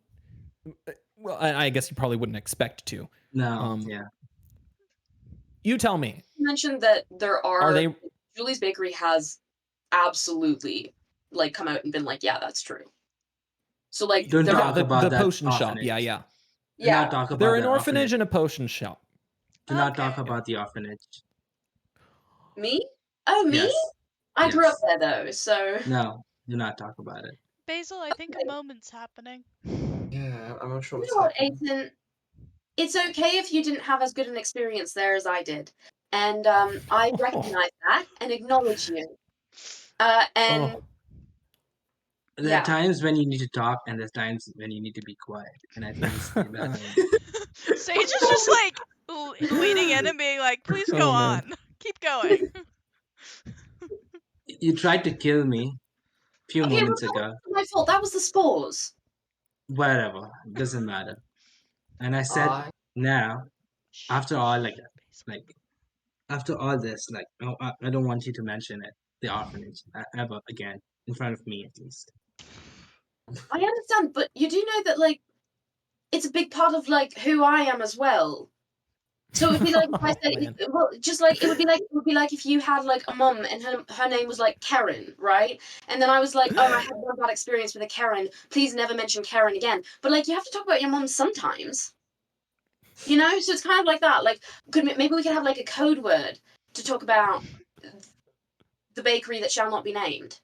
Well, I guess you probably wouldn't expect to. No, yeah. You tell me. You mentioned that Julie's Bakery has absolutely, like, come out and been like, yeah, that's true. So, like, don't talk about the potion shop. Yeah. Do not talk about they're an orphanage and a potion shop. Do not talk about the orphanage. Me? Oh, me? Yes. I grew up there, though, so... No, do not talk about it. Basil, I think a moment's happening. Yeah, I'm not sure You what's know what, happening. Aiden? it's okay if you didn't have as good an experience there as I did. And I recognize that and acknowledge you. And there are times when you need to talk, and there's times when you need to be quiet. And I think this is the balance. Sage is just like leaning in and being like, "Please go on, keep going." You tried to kill me a few moments ago. That was my fault. That was the spores. Whatever, it doesn't matter. And I said, now, after all, after all this, I don't want you to mention it, the orphanage, ever again, in front of me at least. I understand, but you do know that, like, it's a big part of, like, who I am as well. So it would be like if I said, well, just like it would be like if you had like a mum and her name was like Karen, right? And then I was like, oh, I had one bad experience with a Karen. Please never mention Karen again. But like, you have to talk about your mum sometimes, you know. So it's kind of like that. Like, maybe we could have like a code word to talk about the bakery that shall not be named.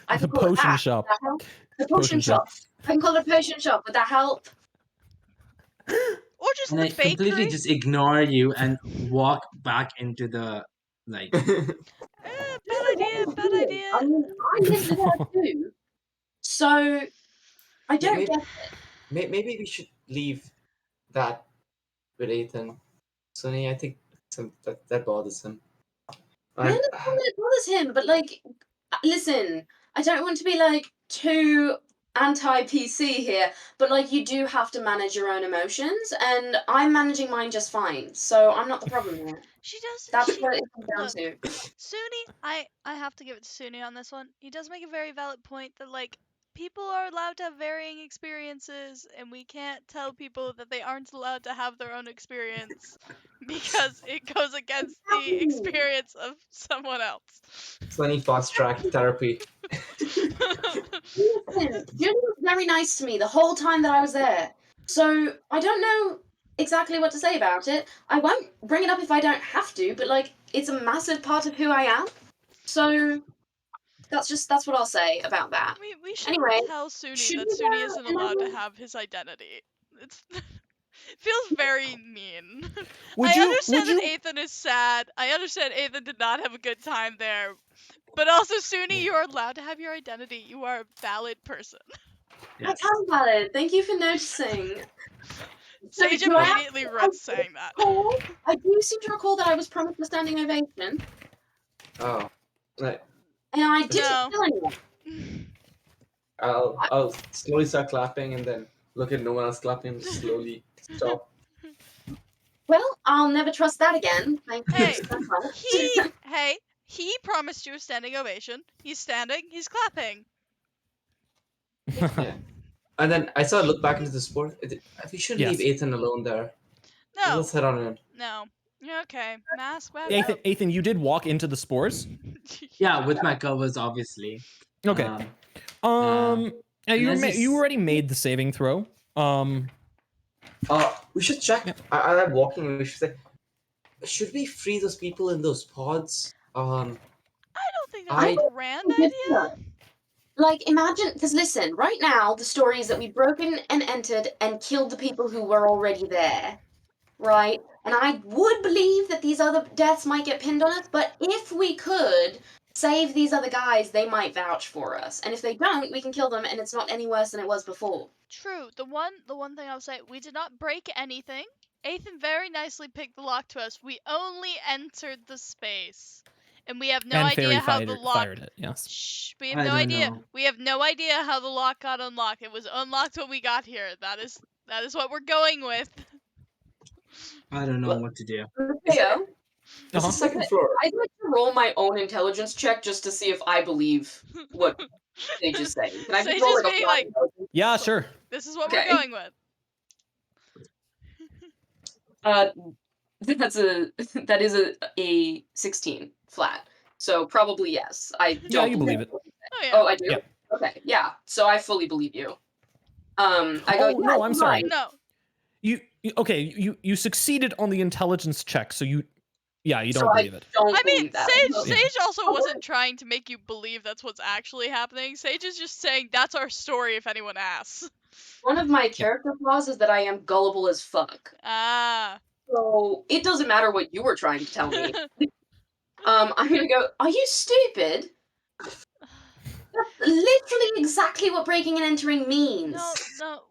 I The could call potion it that. shop. The potion shop. I can call it a potion shop. Would that help? Or just And the I bakery. completely just ignore you and walk back into the like. Bad idea. Bad idea. I mean, I live there too, so I don't get it. Maybe we should leave that with Ethan. Sunny, I think that bothers him. I understand that it bothers him, but like, listen, I don't want to be like too anti-PC here, but like, you do have to manage your own emotions, and I'm managing mine just fine, so I'm not the problem here. She does. That's what it comes down to. Suni, I have to give it to Suni on this one. He does make a very valid point that like people are allowed to have varying experiences, and we can't tell people that they aren't allowed to have their own experience because it goes against the experience of someone else. Sunny fast-track therapy. Listen, Julie was very nice to me the whole time that I was there, so I don't know exactly what to say about it. I won't bring it up if I don't have to, but like, it's a massive part of who I am, so that's what I'll say about that. We should Anyway, tell Suni that Suni isn't allowed to have his identity. It's it feels very mean. I understand that Ethan is sad. I understand Ethan did not have a good time there. But also, Suni, you are allowed to have your identity. You are a valid person. Yes. I am valid. Thank you for noticing. Sage immediately regrets saying that. I do seem to recall that I was promised a standing ovation. Oh, right. And I didn't kill anyone. I'll slowly start clapping and then look at no one else clapping and just slowly stop. Well, I'll never trust that again. Thank you. He promised you a standing ovation. He's standing. He's clapping. Yeah. And then I saw look back into the sport. We should leave Ethan alone there. No. Let's head on in. No. Okay. Mask. Ethan, you did walk into the spores? Yeah, with my covers, obviously. Okay. You already made the saving throw. We should check. Yeah. I'm walking. We should say, should we free those people in those pods? I don't think that's a grand idea. Like, imagine, because listen, right now, the story is that we've broken and entered and killed the people who were already there, right? And I would believe that these other deaths might get pinned on us, but if we could save these other guys, they might vouch for us. And if they don't, we can kill them, and it's not any worse than it was before. True. The one thing I'll say, we did not break anything. Ethan very nicely picked the lock to us. We only entered the space. And we have no idea how the lock fired it, yes. Shh, we have no idea. Know. We have no idea how the lock got unlocked. It was unlocked when we got here. That is what we're going with. I don't know what to do. Theo, this is the second floor. I'd like to roll my own intelligence check just to see if I believe what they just say. Can I just roll like a Yeah, sure. This is what we're going with. That is a 16 flat. So probably yes. I don't believe it. Oh, I do? Yep. Okay, yeah. So I fully believe you. I'm sorry. No. You succeeded on the intelligence check, so you don't believe it. Sage also wasn't trying to make you believe that's what's actually happening. Sage is just saying that's our story if anyone asks. One of my character flaws is that I am gullible as fuck. Ah. So it doesn't matter what you were trying to tell me. I'm gonna go, are you stupid? That's literally exactly what breaking and entering means. No,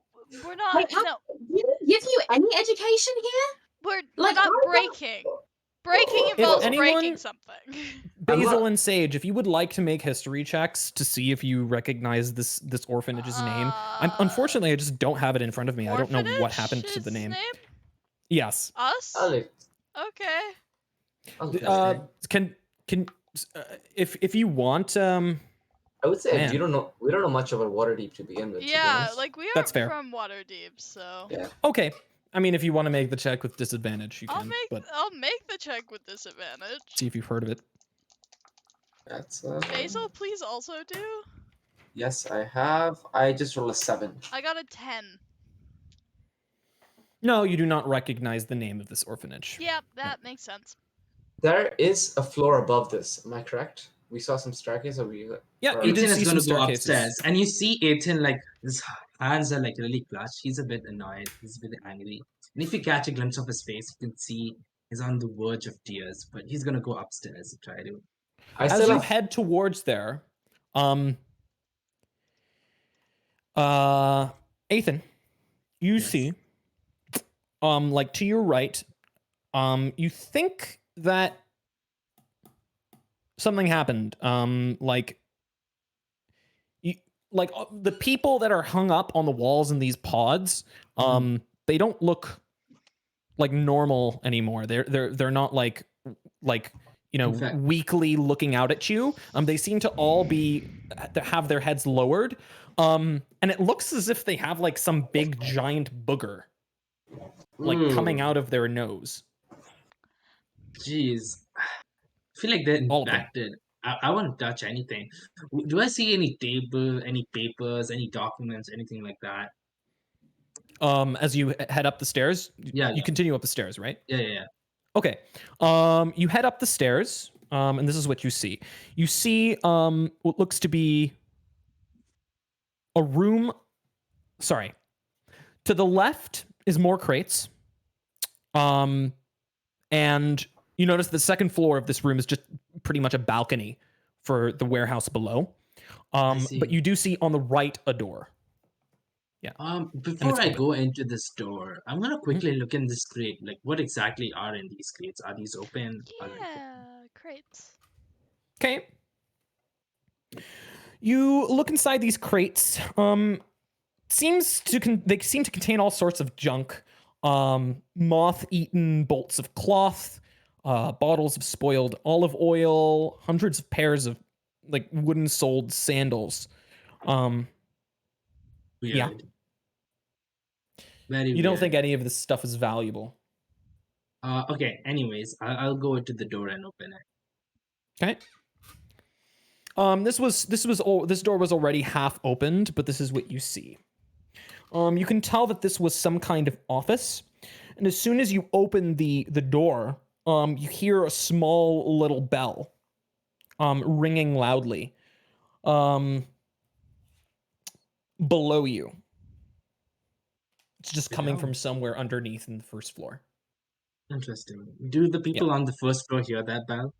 we're not. Like, No, did it give you any education here? we're Like, not breaking. Breaking involves breaking something. Basil and Sage, if you would like to make history checks to see if you recognize this orphanage's name, unfortunately I just don't have it in front of me. I don't know what happened to the name. Yes. Us? Okay. Can if you want I would say man. we don't know much about Waterdeep to begin with. Yeah, like we That's aren't fair. from Waterdeep, so. Yeah. Okay. I mean, if you want to make the check with disadvantage, you can. I'll make the check with disadvantage. See if you've heard of it. That's Basil, please also do. Yes, I have. I just rolled a 7. I got a 10. No, you do not recognize the name of this orphanage. Yep, that makes sense. There is a floor above this. Am I correct? We saw some staircase. Yeah, Ethan did is see going to some go staircases. upstairs, and you see Ethan like his hands are like really clutched. He's a bit annoyed. He's a bit angry. And if you catch a glimpse of his face, you can see he's on the verge of tears. But he's going to go upstairs to try to. As you head towards there, Ethan, you see, like to your right, you think that something happened. The people that are hung up on the walls in these pods, they don't look like normal anymore. They're not like weakly looking out at you. They seem to all have their heads lowered. And it looks as if they have like some big giant booger like coming out of their nose. Jeez. I feel like they're infected. I won't touch anything. Do I see any table, any papers, any documents, anything like that? As you head up the stairs, you continue up the stairs, right? Yeah. Okay. You head up the stairs, and this is what you see. You see what looks to be a room. Sorry. To the left is more crates. And you notice the second floor of this room is just pretty much a balcony for the warehouse below. But you do see on the right a door. Yeah. Before I go into this door, I'm gonna quickly look in this crate. Like, what exactly are in these crates? Are these open? Yeah, crates. Okay. You look inside these crates. They seem to contain all sorts of junk. Moth-eaten bolts of cloth, bottles of spoiled olive oil, hundreds of pairs of like wooden-soled sandals. Weird. Yeah. You don't think any of this stuff is valuable. Okay. Anyways, I'll go to the door and open it. Okay. This door was already half opened, but this is what you see. You can tell that this was some kind of office, and as soon as you open the door, you hear a small little bell, ringing loudly, below you. It's just coming from somewhere underneath in the first floor. Interesting. Do the people on the first floor hear that bell?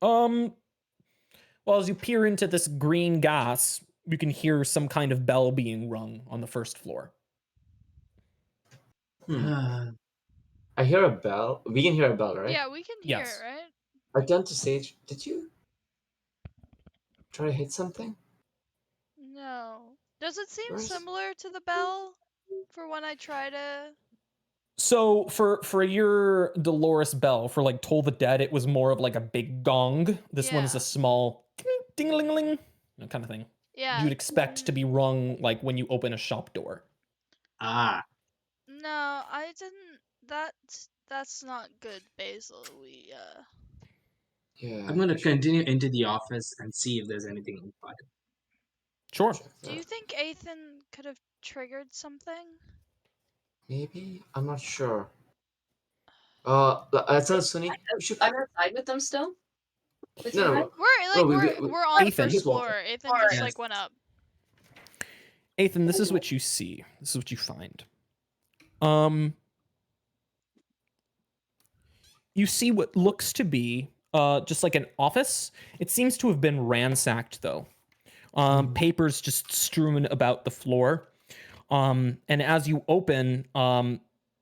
Well, as you peer into this green gas, you can hear some kind of bell being rung on the first floor. I hear a bell. We can hear a bell, right? Yeah, we can hear it, right? I turn to Sage. Did you try to hit something? No. Does it seem similar to the bell for when I try to... So for your Dolores bell, for like Toll the Dead, it was more of like a big gong. This one's a small ding-a-ling-a-ling kind of thing. Yeah. You'd expect to be rung like when you open a shop door. Ah. No, I didn't. That's not good, Basil. Yeah. I'm gonna continue into the office and see if there's anything important. Sure. Do you think Ethan could have triggered something? Maybe? I'm not sure. Sunny, I'm outside with them still? No. We're on the first floor. Ethan just like went up. Ethan, this is what you see. This is what you find. You see what looks to be just like an office. It seems to have been ransacked, though. Papers just strewn about the floor. And as you open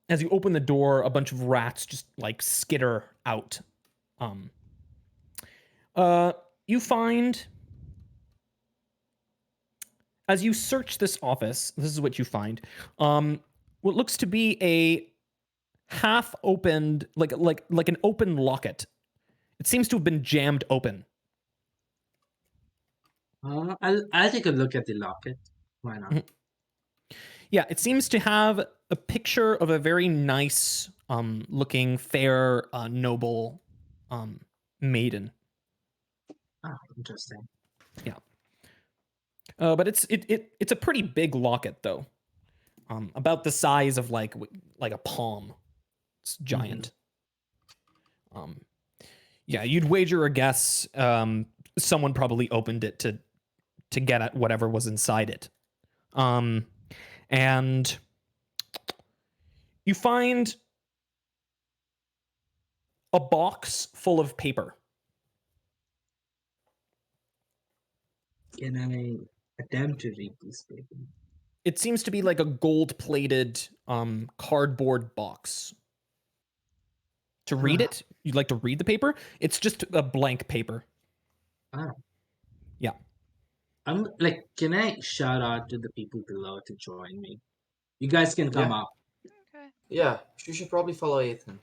the door, a bunch of rats just like skitter out. You find, as you search this office, this is what you find. What looks to be a half-opened, like an open locket. It seems to have been jammed open. I'll take a look at the locket. Why not? Yeah, it seems to have a picture of a very nice looking, fair, noble maiden. Oh, interesting. Yeah. But it's a pretty big locket, though. About the size of like a palm. It's giant. Yeah, you'd wager a guess someone probably opened it to get at whatever was inside it. And you find a box full of paper. Can I attempt to read this paper? It seems to be like a gold-plated cardboard box. To read it? You'd like to read the paper? It's just a blank paper. Ah. Yeah. I'm like, can I shout out to the people below to join me? You guys can come up. Okay. Yeah, you should probably follow Ethan.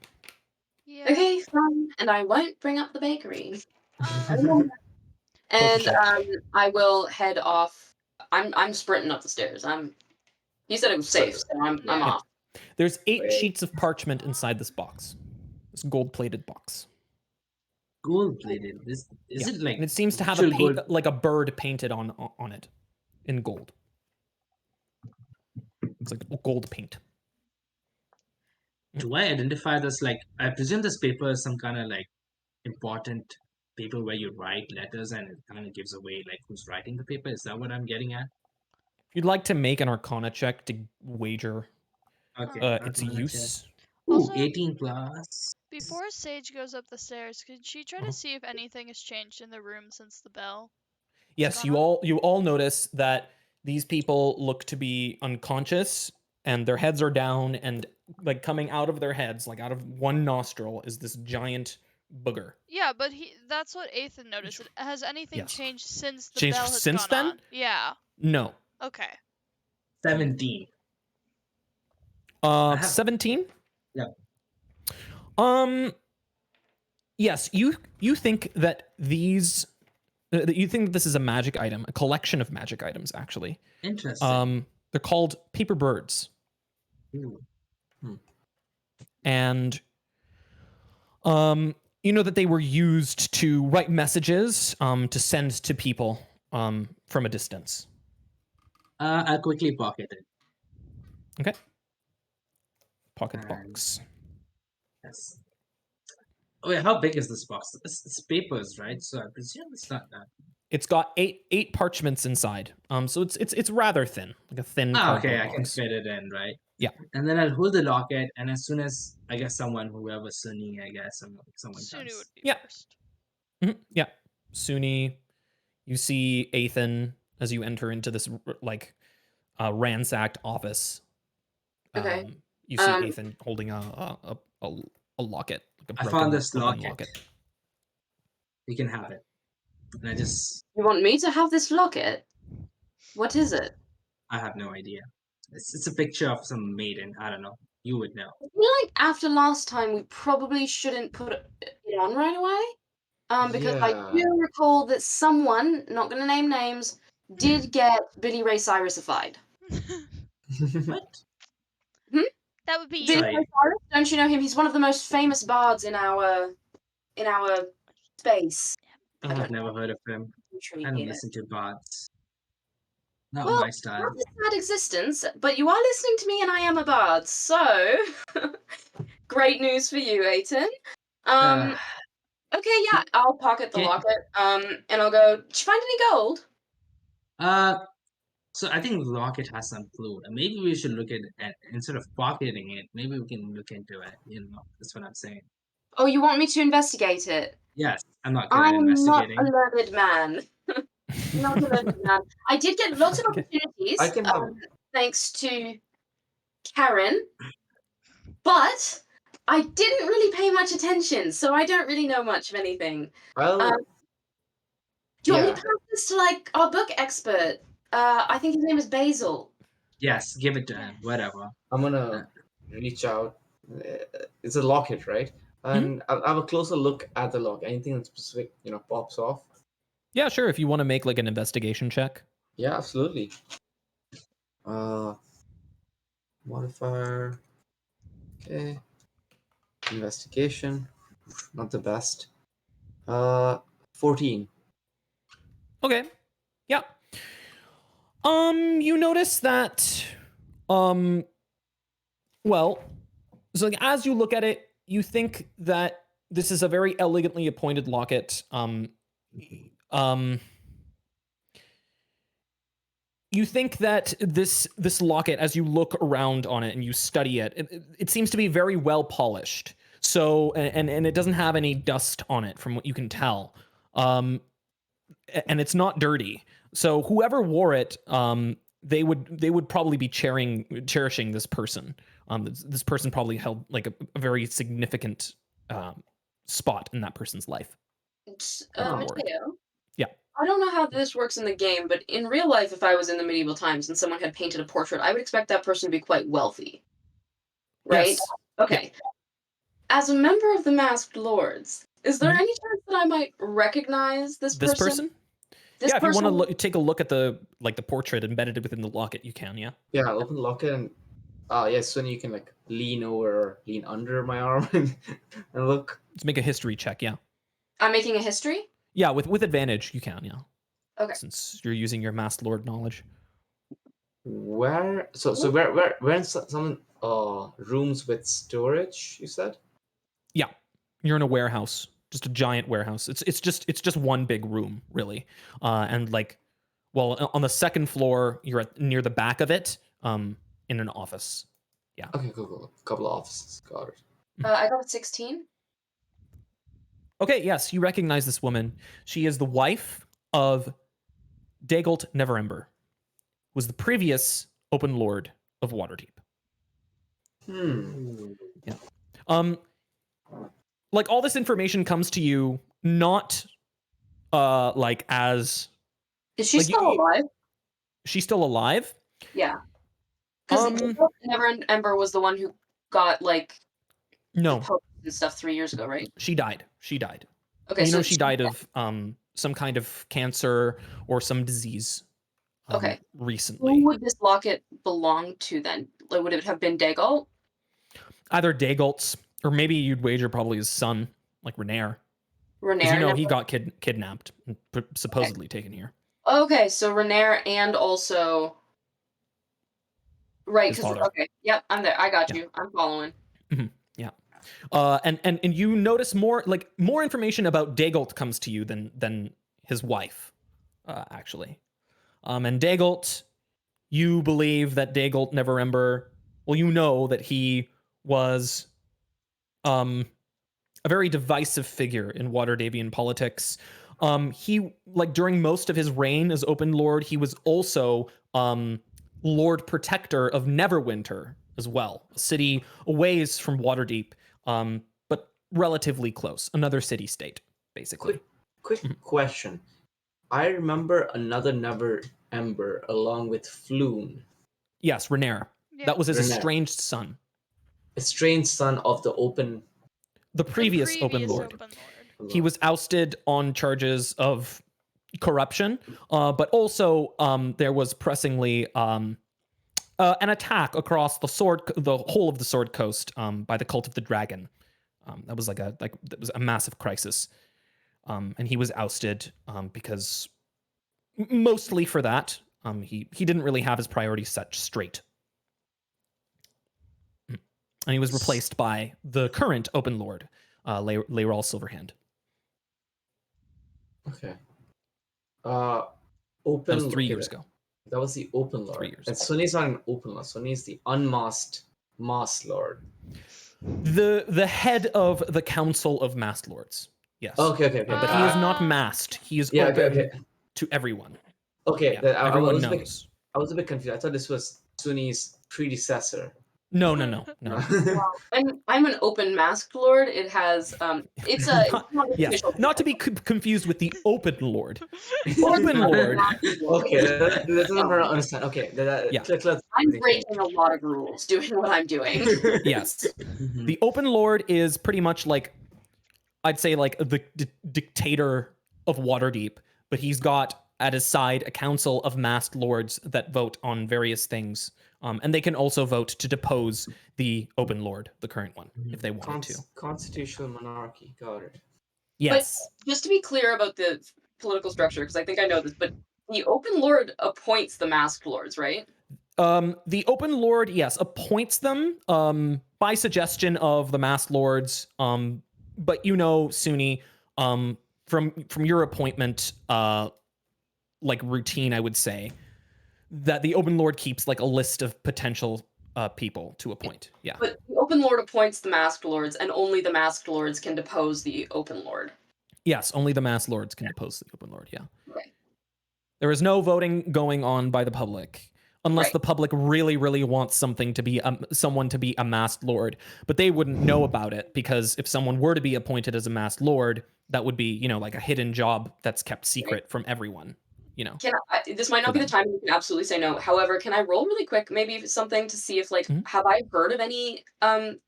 Yeah. Okay, fine. And I won't bring up the bakery. And I will head off. I'm sprinting up the stairs. He said it was safe, so I'm off. There's 8 sheets of parchment inside this box. This gold-plated box. Gold-plated. Is it like? And it seems to have like a bird painted on it in gold. It's like gold paint. Do I identify this? Like, I presume this paper is some kind of like important paper where you write letters and it kind of gives away like who's writing the paper. Is that what I'm getting at? If you'd like to make an Arcana check to wager its use. Check. Ooh, Also, 18 plus. Before Sage goes up the stairs, could she try to see if anything has changed in the room since the bell? Yes, you all notice that these people look to be unconscious and their heads are down, and like coming out of their heads, like out of one nostril, is this giant booger. Yeah, but that's what Ethan noticed. Has anything changed since the Changed bell has since gone then? on? Yeah. No. Okay. 17. 17? Yeah. Yes, you think that these you think that this is a magic item, a collection of magic items, actually. Interesting. They're called paper birds. And you know that they were used to write messages to send to people from a distance. I'll quickly pocket it. Okay. Pocket the box. Yes. Oh wait, how big is this box? It's papers, right? So I presume it's not that. It's got eight parchments inside. So it's rather thin, like a thin cardboard okay, box. I can fit it in, right? Yeah. And then I'll hold the locket, and as soon as I guess whoever Sunny, I guess someone Sunu comes. would be first. Yeah. Suni, you see Ethan as you enter into this like ransacked office. Okay. You see Ethan holding a locket. Like a I found this locket. You can have it. And I just. You want me to have this locket? What is it? I have no idea. It's a picture of some maiden. I don't know. You would know. I feel like after last time, we probably shouldn't put it on right away. Because I do recall that someone, not going to name names, did get Billy Ray Cyrus-ified. What? That would be Billy Ray Cyrus, don't you know him? He's one of the most famous bards in our space. I've never heard of him. I don't listen to bards. Not my style. Not a sad existence, but you are listening to me and I am a bard, so great news for you, Aiton. Okay, yeah, I'll pocket the locket, and I'll go, did you find any gold? So I think the locket has some clue, and maybe we should look at instead of pocketing it. Maybe we can look into it. That's what I'm saying. Oh, you want me to investigate it? Yes, I'm not good at I'm not a investigating. learned man. Not a learned man. I did get lots of Okay. opportunities, I can have. thanks to Karen, but I didn't really pay much attention, so I don't really know much of anything. Well, Um, do you want me yeah. to pass this to like our book expert? I think his name is Basil. Yes, give it to him. Yes. Whatever. I'm Uh, gonna reach out. It's a locket, right? And I'll have a closer look at the lock. Anything in specific, pops off. Yeah, sure. If you want to make like an investigation check. Yeah, absolutely. Modifier. Okay. Investigation. Not the best. 14. Okay. Yeah. You notice that, well, so like, as you look at it, you think that this is a very elegantly appointed locket. You think that this locket, as you look around on it and you study it seems to be very well polished. So, and it doesn't have any dust on it from what you can tell. And it's not dirty. So whoever wore it, they would probably be cherishing this person. This person probably held like a very significant spot in that person's life. Mateo? Yeah. I don't know how this works in the game, but in real life, if I was in the medieval times and someone had painted a portrait, I would expect that person to be quite wealthy. Right? Yes. Okay. Yeah. As a member of the Masked Lords, is there Mhm. any chance that I might recognize this person? This person? This yeah, if person? you want to take a look at the portrait embedded within the locket, you can. Yeah. Yeah, I'll open the locket and yes, so you can like lean over or lean under my arm and look. Let's make a history check. Yeah. I'm making a history? Yeah, with advantage, you can. Yeah. Okay. Since you're using your Masked Lord knowledge. Where? So where in some rooms with storage? You said. Yeah, you're in a warehouse, just a giant warehouse. It's just one big room, really. And like, well, on the second floor, you're near the back of it, in an office. Yeah. Okay, cool. Couple of offices. Got it. I got a 16. Okay, yes, you recognize this woman. She is the wife of Dagult Neverember, was the previous Open Lord of Waterdeep. Yeah. Like, all this information comes to you not like as Is she like, still alive? She's still alive? Yeah. Because Neverember was the one who got like No, and stuff 3 years ago, right? she died. Okay, You so know, she died of some kind of cancer or some disease. Okay. Recently. Who would this locket belong to then? Like, would it have been Dagult? Either Dagult's, or maybe you'd wager probably his son, like Renaer. Renaer. Because you know he got kidnapped and supposedly taken here. Okay, so Renaer and also right. His father. Okay, yep, I'm there. I got you. I'm following. Mm-hmm. Yeah. And you notice more information about Dagult comes to you than his wife, actually. And Dagult, you believe that Dagult Neverember, well, you know that he was a very divisive figure in Waterdavian politics. He, like, during most of his reign as Open Lord, he was also Lord Protector of Neverwinter as well, a city a ways from Waterdeep, but relatively close, another city-state, basically. Quick question. I remember another Neverember along with Floon. Yes, Renaer. Yeah. That was his Renaer. estranged son. Estranged son of The previous Open Lord. Open Lord. He was ousted on charges of corruption, but also there was pressingly an attack across the whole of the Sword Coast by the Cult of the Dragon. That was that was a massive crisis, and he was ousted because mostly for that. He didn't really have his priorities set straight, and he was replaced by the current Open Lord, Leyrol Silverhand. Okay. That was 3 years ago. That was the open 3 lord. years And ago. Sunny's not an open lord. Sunny is the unmasked masked lord. The head of the Council of Masked Lords. Yes. Okay. But he is not masked. He is Yeah, open okay. to everyone. Okay, Yeah, everyone was knows. I was a bit confused. I thought this was Sunny's predecessor. No. I'm an open masked lord. It has it's a Not, it's not yes, official. not to be confused with the Open Lord. Open Lord. Okay, that's not hard to understand. Okay, Yeah. I'm breaking a lot of rules doing what I'm doing. Yes. The Open Lord is pretty much like, I'd say like the dictator of Waterdeep, but he's got at his side a council of masked lords that vote on various things. And they can also vote to depose the Open Lord, the current one, if they wanted to. Constitutional monarchy, got it. Yes. But just to be clear about the political structure, because I think I know this, but the Open Lord appoints the masked lords, right? The Open Lord, yes, appoints them by suggestion of the masked lords. But you know, Suni, from your appointment, like routine, I would say that the Open Lord keeps like a list of potential people to appoint. Yeah. But the Open Lord appoints the masked lords, and only the masked lords can depose the Open Lord. Yes, only the masked lords can depose the Open Lord. Yeah. Okay. There is no voting going on by the public. Unless the public really, really wants something to be someone to be a masked lord, but they wouldn't know about it because if someone were to be appointed as a masked lord, that would be, like a hidden job that's kept secret from everyone. This might not be the time you can absolutely say no. However, can I roll really quick, maybe something to see if have I heard of any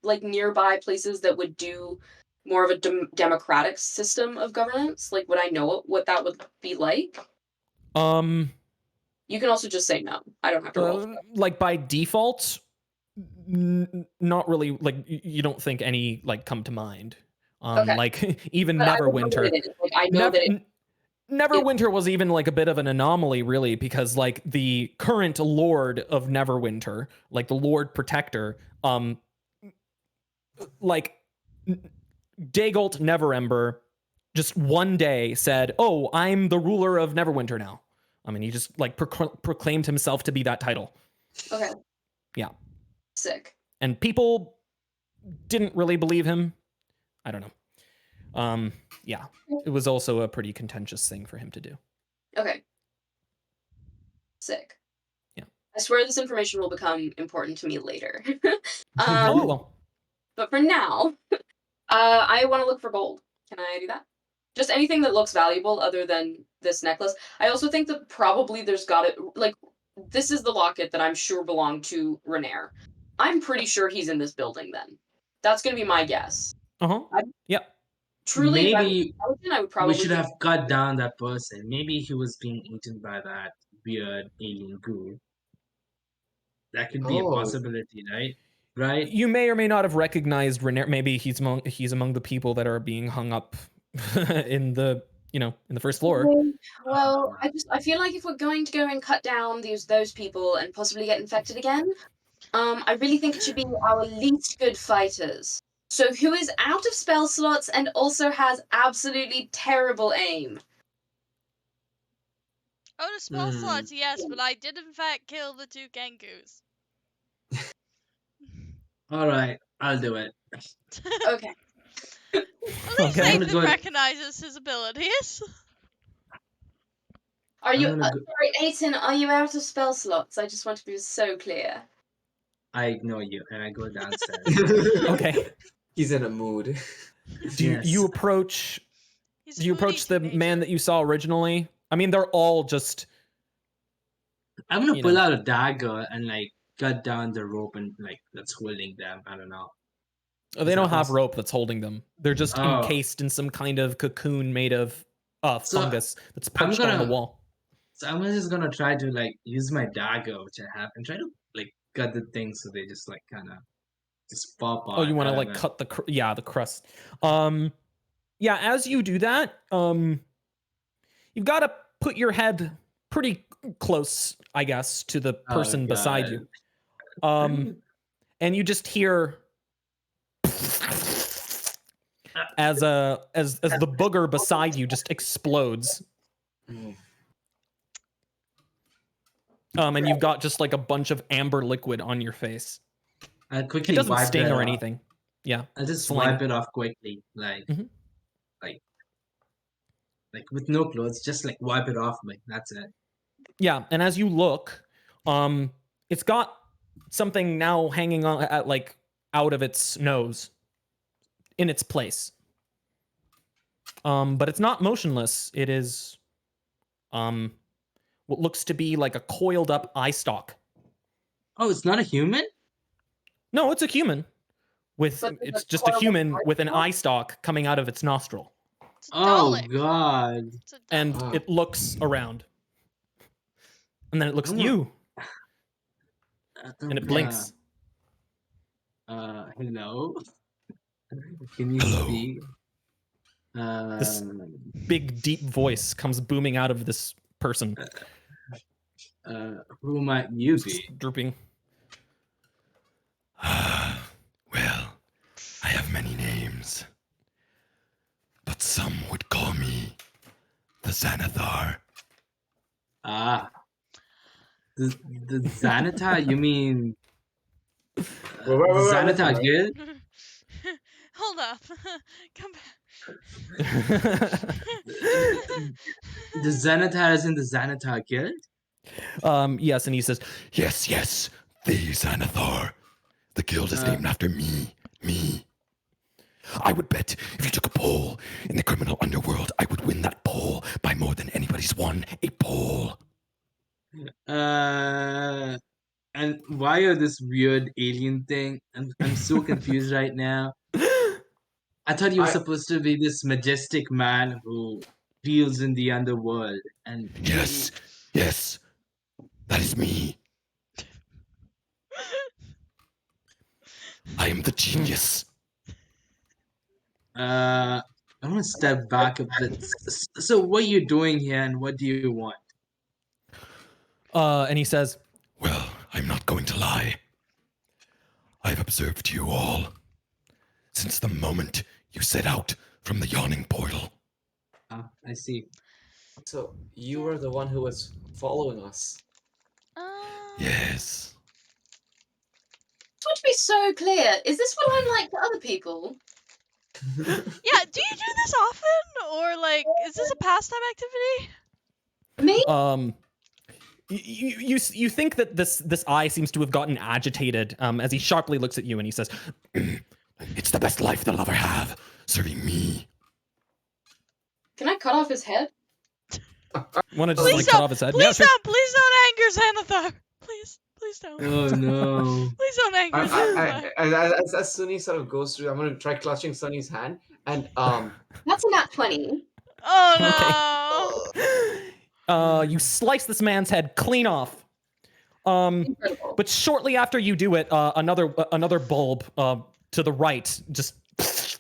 like nearby places that would do more of a democratic system of governance? Like, would I know what that would be like? You can also just say no. I don't have to roll. Like by default, not really. Like you don't think any like come to mind. Okay. Like even But Neverwinter. I know that Neverwinter was even like a bit of an anomaly, really, because like the current Lord of Neverwinter, like the Lord Protector, like Dagult Neverember, just one day said, "Oh, I'm the ruler of Neverwinter now." I mean, he just like proclaimed himself to be that title. Okay. Yeah. Sick. And people didn't really believe him. I don't know. Yeah. It was also a pretty contentious thing for him to do. Okay. Sick. Yeah. I swear this information will become important to me later. Oh, well. But for now, I want to look for gold. Can I do that? Just anything that looks valuable other than this necklace. I also think that probably there's got it. Like, this is the locket that I'm sure belonged to Renair. I'm pretty sure he's in this building then. That's going to be my guess. Yep. Truly, maybe I would probably we should have cut down that person. Maybe he was being eaten by that weird alien goo. That could be a possibility, right? Right? You may or may not have recognized Renair. Maybe he's among the people that are being hung up in the in the first floor. Well, I feel like if we're going to go and cut down those people and possibly get infected again, I really think it should be our least good fighters. So who is out of spell slots and also has absolutely terrible aim. Oh, the spell slots, yes, but I did in fact kill the 2 Kengus. Alright, I'll do it. Okay. At least Nathan recognizes his abilities. Are you sorry, Aiton, are you out of spell slots? I just want to be so clear. I ignore you and I go downstairs. Okay. He's in a mood. Do you approach the man that you saw originally? I mean, they're all just I'm gonna pull out a dagger and like cut down the rope and like that's holding them. I don't know. They don't have rope that's holding them. They're just encased in some kind of cocoon made of fungus that's perched on the wall. So I'm just gonna try to like use my dagger, which I have, and try to like cut the things so they just like kind of just pop out. Oh, you want to like cut the crust. Yeah. As you do that, you've got to put your head pretty close, I guess, to the person beside you. And you just hear as the booger beside you just explodes. And you've got just like a bunch of amber liquid on your face. I quickly It doesn't wipe sting it or off. anything. Yeah. I just slang. wipe it off quickly, like with no clothes, just like wipe it off. Like that's it. Yeah, and as you look, it's got something now hanging on at like out of its nose, in its place. But it's not motionless. It is, what looks to be like a coiled up eye stalk. Oh, it's not a human? No, it's a human. It's just a human with an eye stalk coming out of its nostril. Oh god. And it looks around. And then it looks at you. And it blinks. Hello? Can you Hello. speak? This big, deep voice comes booming out of this person. Who might you be? Just drooping. Well, I have many names, but some would call me the Xanathar. Ah. The Xanathar? You mean the Xanathar Guild? Hold up. Come back. The Xanathar is in the Xanathar Guild? Yes, and he says, Yes, the Xanathar. The guild is named after me. I would bet if you took a poll in the criminal underworld, I would win that poll by more than anybody's won a poll. And why are this weird alien thing? I'm so confused right now. I thought you were supposed to be this majestic man who deals in the underworld. And yes, that is me. I am the genius. I want to step back a bit. So what are you doing here and what do you want? And he says, Well, I'm not going to lie. I've observed you all since the moment you set out from the yawning portal. Ah, I see. So you were the one who was following us. Yes. Just want to be so clear. Is this what I'm like to other people? Yeah, do you do this often? Or, like, is this a pastime activity? Me? You think that this eye seems to have gotten agitated as he sharply looks at you and he says, It's the best life they'll ever have, serving me. Can I cut off his head? Want to just like cut off his head? Please don't anger Xanathar. Please don't. Oh no. Please don't anger Xanathar. As Sunny sort of goes through, I'm gonna try clutching Sunny's hand, and That's a nat 20. Oh no. You slice this man's head clean off. Incredible. But shortly after you do it, another bulb to the right just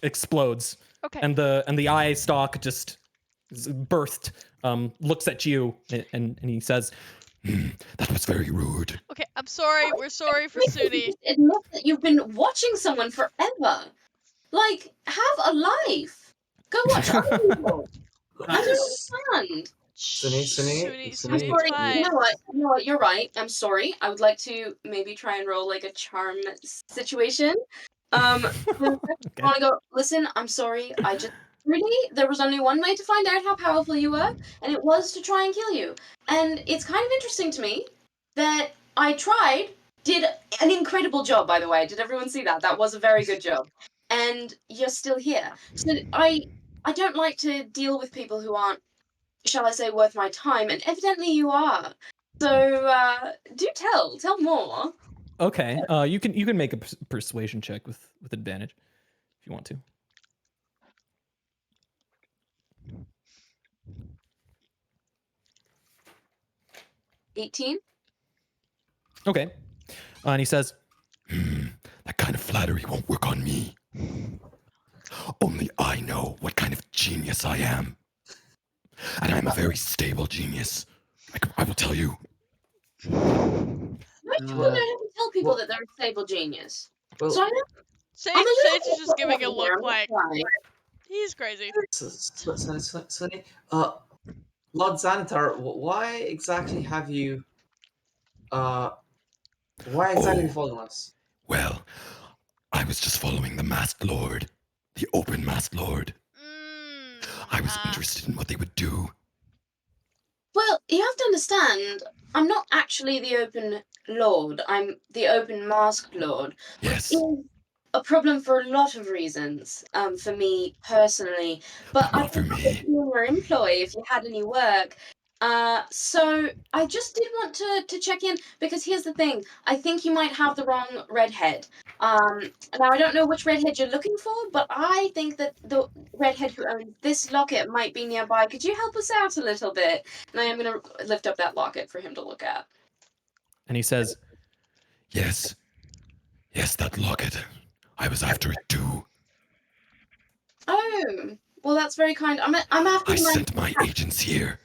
explodes. Okay. And the eye stalk just burst. Looks at you and he says, That was very rude. Okay, I'm sorry. We're sorry for Suni. Just admit that you've been watching someone forever. Like, have a life. Go watch other people. I don't understand. Sunny. I'm sorry. You know what? You're right. I'm sorry. I would like to maybe try and roll like a charm situation. I want to go. Listen, I'm sorry. There was only one way to find out how powerful you were, and it was to try and kill you. And it's kind of interesting to me that I tried, did an incredible job, by the way. Did everyone see that? That was a very good job. And you're still here. So I don't like to deal with people who aren't, shall I say, worth my time, and evidently you are. So do tell more. okay, you can make a persuasion check with advantage if you want to. 18. Okay, and he says, That kind of flattery won't work on me. Only I know what kind of genius I am. And I'm a very stable genius. I will tell you. Why do you want to tell people that they're a stable genius? Well, So Sage is just giving a look like he's crazy. Sunny, Lord Xanathar, why exactly have you Why exactly Oh. following us? Well, I was just following the Masked Lord. The open Masked Lord. I was interested in what they would do. Well, you have to understand, I'm not actually the open lord. I'm the open masked lord. Yes. Which is a problem for a lot of reasons. For me personally, but Not for me. be in your employ if you had any work. So I just did want to check in because here's the thing. I think you might have the wrong redhead. Now I don't know which redhead you're looking for, but I think that the redhead who owns this locket might be nearby. Could you help us out a little bit? And I am gonna lift up that locket for him to look at. And he says, Yes. Yes, that locket. I was after it too. Oh, well, that's very kind. I'm after I my. sent my agents here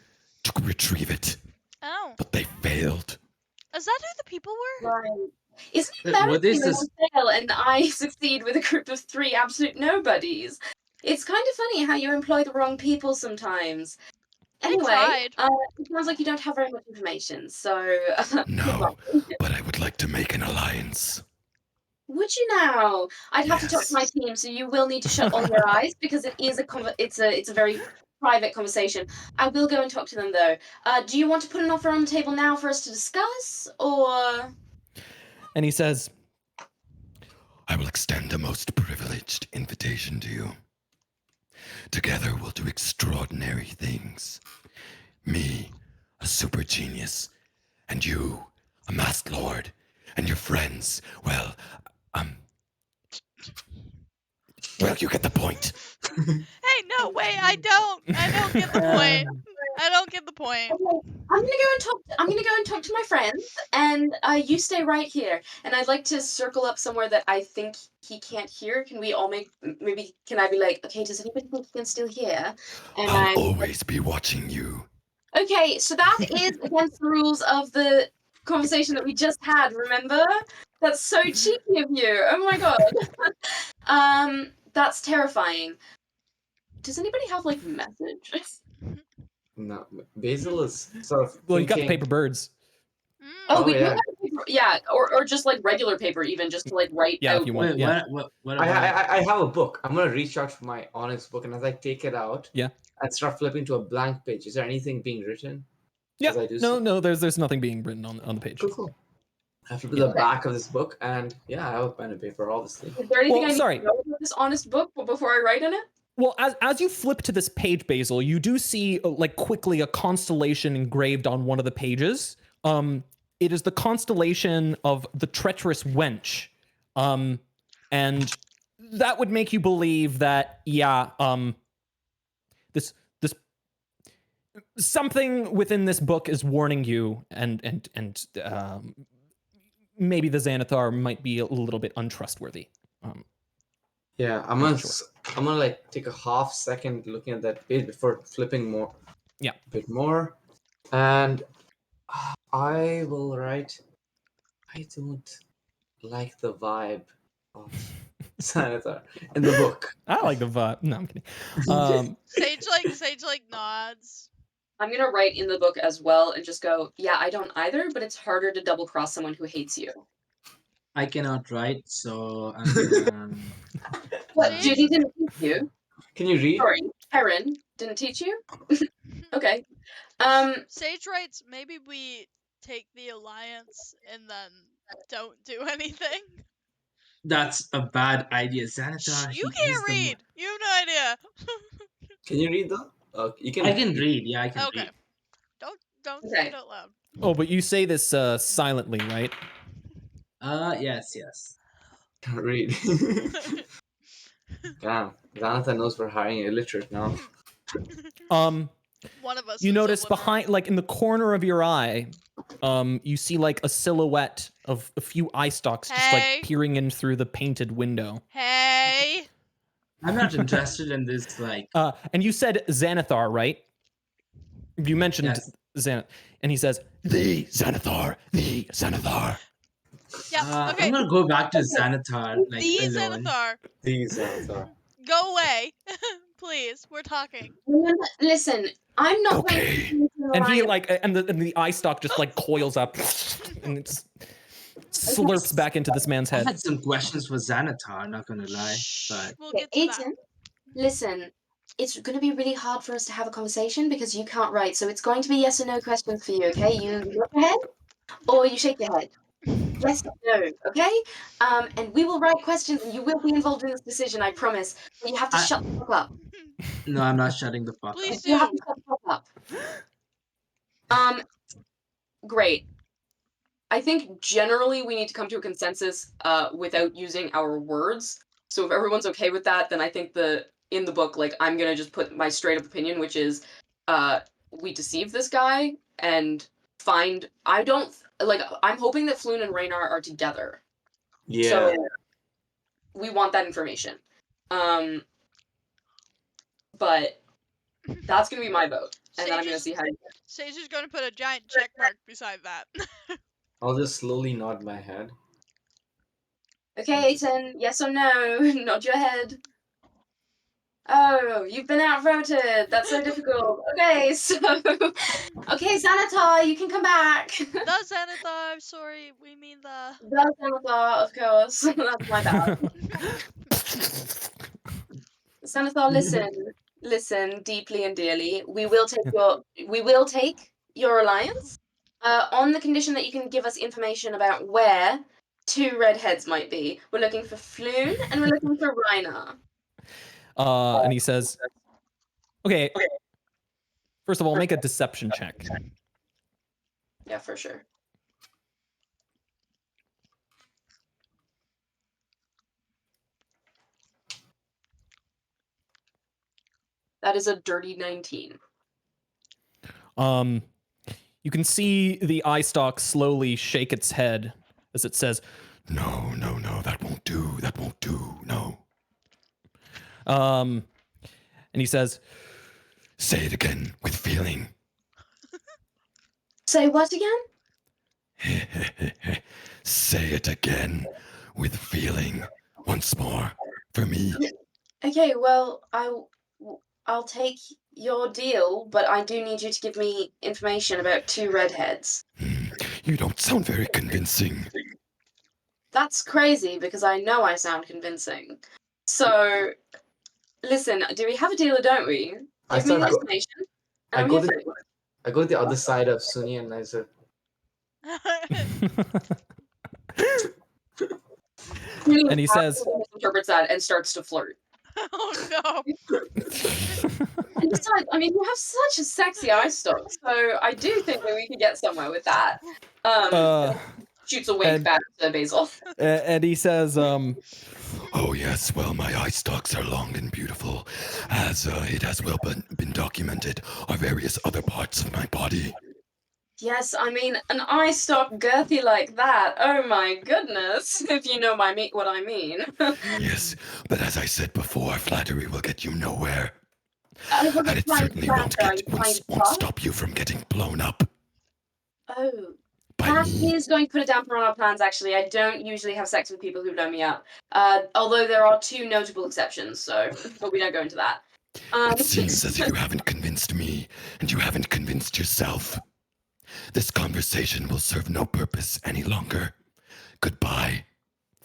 to retrieve it. Oh. But they failed. Is that who the people were? Right. Isn't it What is embarrassing when this? I fail and I succeed with a group of 3 absolute nobodies? It's kind of funny how you employ the wrong people sometimes. Anyway, tried. it sounds like you don't have very much information, so good No, luck. but I would like to make an alliance. Would you now? I'd have to talk to my Yes. team, so you will need to shut all your eyes because it is it's a very private conversation. I will go and talk to them though. Do you want to put an offer on the table now for us to discuss, or? and he says, I will extend a most privileged invitation to you. Together we'll do extraordinary things. Me, a super genius, and you, a masked lord, and your friends, well, you get the point. Hey, no, wait, I don't get the point. I don't get the point. Okay, I'm gonna go and talk to my friends, and you stay right here. And I'd like to circle up somewhere that I think he can't hear. Can we all maybe? Can I be like, okay, does anybody think he can still hear? And I'll always be watching you. Okay, so that is against the rules of the conversation that we just had. Remember? That's so cheeky of you. Oh my god. That's terrifying. Does anybody have like message? No, Basil is sort of well, you got the thinking- paper birds. Oh, Oh, we do yeah. have paper, yeah, or just like regular paper, even just to like write Yeah, out. if you want. Wait, Yeah. what I have a book. I'm gonna reach out for my Onyx book, and as I take it out, Yeah. and start flipping to a blank page. Is there anything being written? Yeah. As I do No, so? no, there's nothing being written on the page. Cool. I flip to the back of this book, and yeah, I have a pen and paper, obviously. Is there anything Well, I need sorry. to know about this honest book before I write in it? Well, as you flip to this page, Basil, you do see like quickly a constellation engraved on one of the pages. It is the constellation of the treacherous wench, and that would make you believe that this something within this book is warning you, and maybe the Xanathar might be a little bit untrustworthy. Yeah, I'm gonna like take a half second looking at that page before flipping more. Yeah. A bit more, and I will write. I don't like the vibe of Xanathar in the book. I like the vibe. No, I'm kidding. Sage like nods. I'm gonna write in the book as well and just go, yeah, I don't either, but it's harder to double cross someone who hates you. I cannot write, so I'm gonna... What, Sage? Judy didn't teach you? Can you read? Sorry, Karen didn't teach you? Okay. Sage writes, maybe we take the alliance and then don't do anything. That's a bad idea, Xanathar. You he is can't read. You have no idea. Can you read though? You can. I can read. Yeah, I can Okay. read. Don't say Okay. it out loud. Oh, but you say this silently, right? Yes. Can't read. Damn, Xanathar knows we're hiring an illiterate now. One of us. You is notice illiterate. behind, like in the corner of your eye, you see like a silhouette of a few eye stalks just Hey. like peering in through the painted window. Hey. I'm not interested in this. Like, And you said Xanathar, right? You mentioned Yes. Xanathar, and he says, The Xanathar. The Xanathar. Yeah. Okay. I'm gonna go back to Xanathar, like The alone. Xanathar, These Xanathar. go away, please. We're talking. Listen, I'm not Okay. And he like, and the eye stalk just like coils up and it slurps back into this man's I head. had some questions for Xanathar, not gonna lie, but We'll get to that. Aiden, listen, it's going to be really hard for us to have a conversation because you can't write, so it's going to be yes or no questions for you, okay? You look your head or you shake your head. Yes or no, okay? And we will write questions and you will be involved in this decision, I promise. But you have to shut the fuck up. no, I'm not shutting the fuck up. Please You have do. to shut the fuck up. Great. I think generally we need to come to a consensus without using our words. So if everyone's okay with that, then I think in the book, like, I'm gonna just put my straight up opinion, which is we deceive this guy and find I'm hoping that Floon and Raynar are together. Yeah. So we want that information. But that's gonna be my vote. And then I'm gonna see how Sage is gonna put a giant check mark beside that. I'll just slowly nod my head. Okay, Aiton, yes or no? Nod your head. Oh, you've been outvoted. That's so difficult. Okay, so okay, Xanathar, you can come back. The Xanathar, sorry, we mean the Xanathar, of course. That's my bad. Xanathar, listen deeply and dearly. We will take your alliance on the condition that you can give us information about where 2 redheads might be. We're looking for Floon and we're looking for Raynar. And he says, okay, first of all, make a deception check. Yeah, for sure. That is a dirty 19. You can see the eye stalk slowly shake its head as it says, No, no, no, that won't do. That won't do. No. and he says, Say it again with feeling. Say what again? Say it again with feeling. Once more. For me. Okay, well, I'll take your deal, but I do need you to give me information about 2 redheads. You don't sound very convincing. That's crazy because I know I sound convincing. So, listen, do we have a deal or don't we? Give me the information. I I'm go here to for it. I go to the other side of Sunny and I said, and he says, interprets that and starts to flirt. Oh no. And besides, I mean, you have such a sexy eye stalk, so I do think that we could get somewhere with that. Shoots a wink back to Basil. And he says, Oh yes, well my eye stalks are long and beautiful, as it has well been documented are various other parts of my body. Yes, I mean, an eye stalk girthy like that, oh my goodness, if you know what I mean. Yes, but as I said before, flattery will get you nowhere. And And it certainly won't stop you from getting blown up. Oh. By That me. is going to put a damper on our plans, actually. I don't usually have sex with people who blow me up. Although there are 2 notable exceptions, but we don't go into that. It seems as if you haven't convinced me, and you haven't convinced yourself. This conversation will serve no purpose any longer. Goodbye.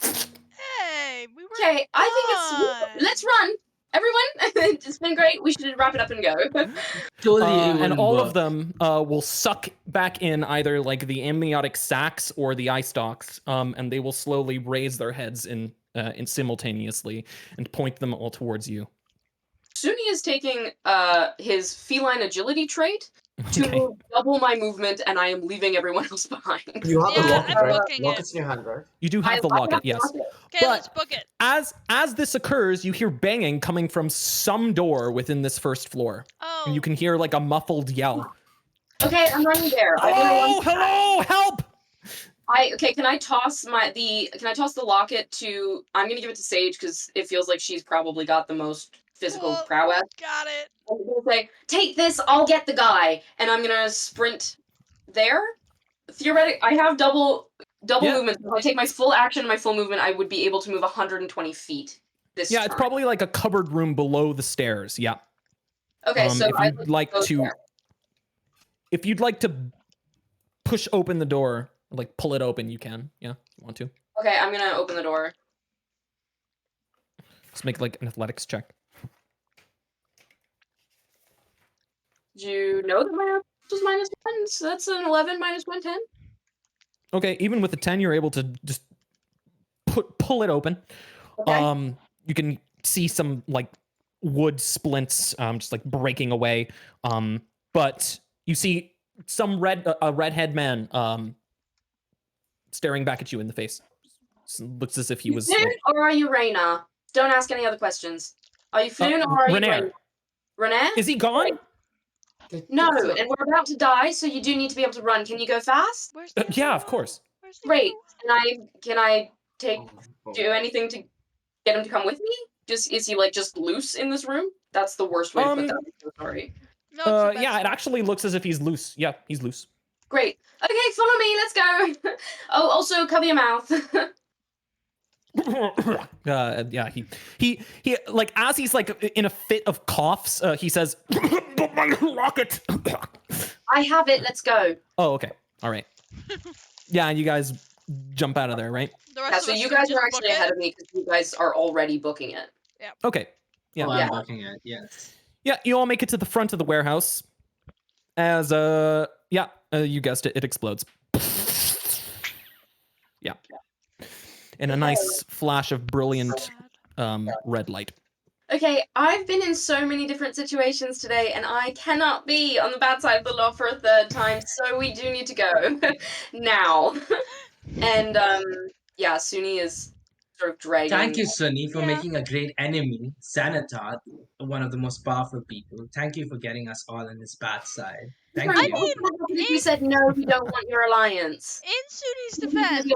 Hey, we were Okay, I think let's run. Everyone, it's been great. We should wrap it up and go. and all of them will suck back in either like the amniotic sacs or the eye stalks, and they will slowly raise their heads in simultaneously and point them all towards you. Sunny is taking his feline agility trait to double my movement, and I am leaving everyone else behind. You have the locket, I'm right? booking Locket's in your hand, right? You do have the locket, yes. Okay, let's book it. As this occurs, you hear banging coming from some door within this first floor. Oh. And you can hear like a muffled yell. Okay, I'm running there. Hello, help! Can I toss the locket to? I'm gonna give it to Sage because it feels like she's probably got the most physical prowess. Got it. I'm gonna say, take this, I'll get the guy, and I'm gonna sprint there. Theoretically, I have double movement. If I take my full action and my full movement, I would be able to move 120 feet. This turn. It's probably like a cupboard room below the stairs. Yeah. Okay, so if you'd like to push open the door, like pull it open, you can. Yeah, if you want to. Okay, I'm gonna open the door. Just make like an athletics check. Do you know that my was -1? So that's an 11 minus 110. Okay, even with the 10, you're able to just pull it open. Okay. You can see some like wood splints just like breaking away. But you see some redhead man staring back at you in the face. Looks as if he was Floon, like, or are you Reyna? Don't ask any other questions. Are you Floon or are you Reyna? Renair? Is he gone? No, and we're about to die, so you do need to be able to run. Can you go fast? Yeah, of course. Great. Can I do anything to get him to come with me? Is he like just loose in this room? That's the worst way to put that. I'm so sorry. No, yeah, it actually looks as if he's loose. Yeah, he's loose. Great. Okay, follow me. Let's go. Oh, also cover your mouth. Yeah, he like as he's like in a fit of coughs, he says, "My rocket." I have it. Let's go. Oh, okay. All right. Yeah, and you guys jump out of there, right? Yeah, so you guys are actually ahead of me because you guys are already booking it. Yeah. Okay. Yeah. Oh, I'm booking it. Yes. Yeah, you all make it to the front of the warehouse. As you guessed it, it explodes. Yeah. In a nice flash of brilliant red light. Okay, I've been in so many different situations today, and I cannot be on the bad side of the law for a third time, so we do need to go now. And yeah, Suni is sort of dragging. Thank you, Sunny, for making a great enemy, Xanathar, one of the most powerful people. Thank you for getting us all on his bad side. Thank you. We said no, we don't want your alliance. In Suni's defense,